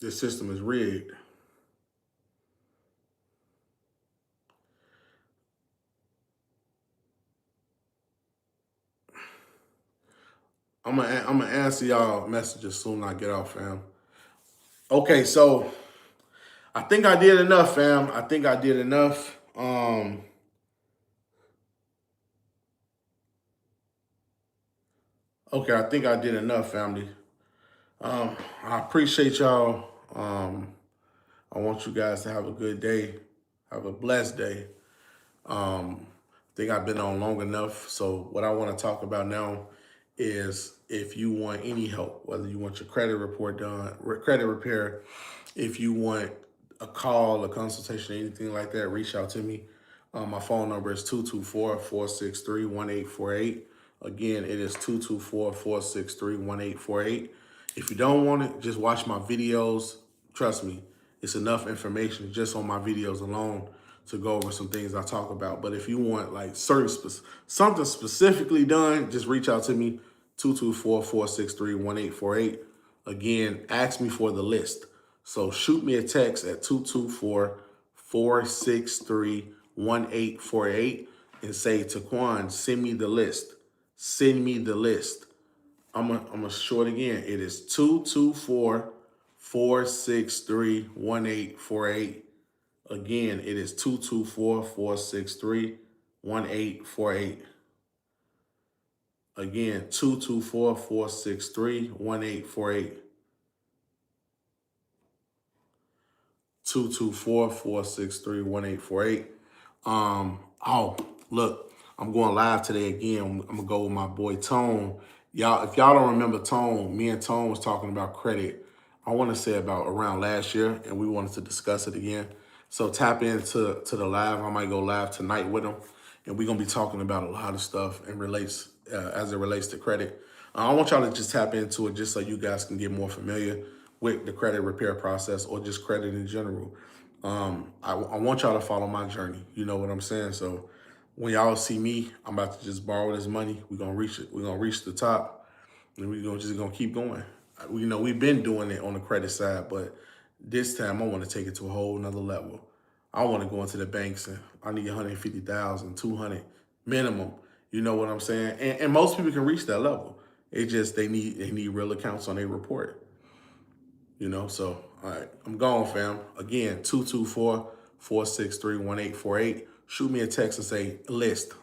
the system is rigged. I'm gonna answer y'all messages soon as I get off, fam. Okay, so I think I did enough, fam. I think I did enough. Okay, I think I did enough, family. I appreciate y'all. I want you guys to have a good day. Have a blessed day. I think I've been on long enough. So what I want to talk about now is if you want any help, whether you want your credit report done, credit repair, if you want a call, a consultation, anything like that, reach out to me. My phone number is 224-463-1848. Again, it is 224-463-1848. If you don't want it, just watch my videos. Trust me, it's enough information just on my videos alone to go over some things I talk about. But if you want like something specifically done, just reach out to me, 224-463-1848. Again, ask me for the list. So shoot me a text at 224-463-1848 and say, Taquan, send me the list. Send me the list. I'm gonna show it again. It is 224-463-1848. Again, it is 224-463-1848. Again, 224-463-1848. 224-463-1848. Oh, look, I'm going live today again. I'm gonna go with my boy Tone. Y'all, if y'all don't remember Tone, me and Tone was talking about credit. I want to say about around last year, and we wanted to discuss it again. So tap into the live. I might go live tonight with him, and we're gonna be talking about a lot of stuff and relates as it relates to credit. I want y'all to just tap into it just so you guys can get more familiar with the credit repair process or just credit in general. I want y'all to follow my journey. You know what I'm saying? So when y'all see me, I'm about to just borrow this money. We're gonna reach it. We're gonna reach the top, and we're just gonna keep going. You know, we've been doing it on the credit side, but this time I want to take it to a whole nother level. I want to go into the banks and I need 150,000, 200 minimum. You know what I'm saying? And most people can reach that level. It just they need real accounts on their report. You know, so all right, I'm gone, fam. Again, 224-463-1848. Shoot me a text and say list,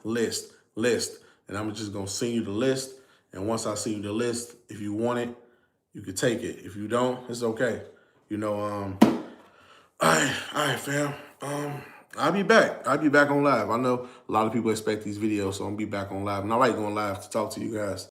and I'm just gonna send you the list. And once I send you the list, if you want it, you can take it. If you don't, it's okay. You know, all right, fam. I'll be back. I'll be back on live. I know a lot of people expect these videos, so I'm gonna be back on live. And I like going live to talk to you guys.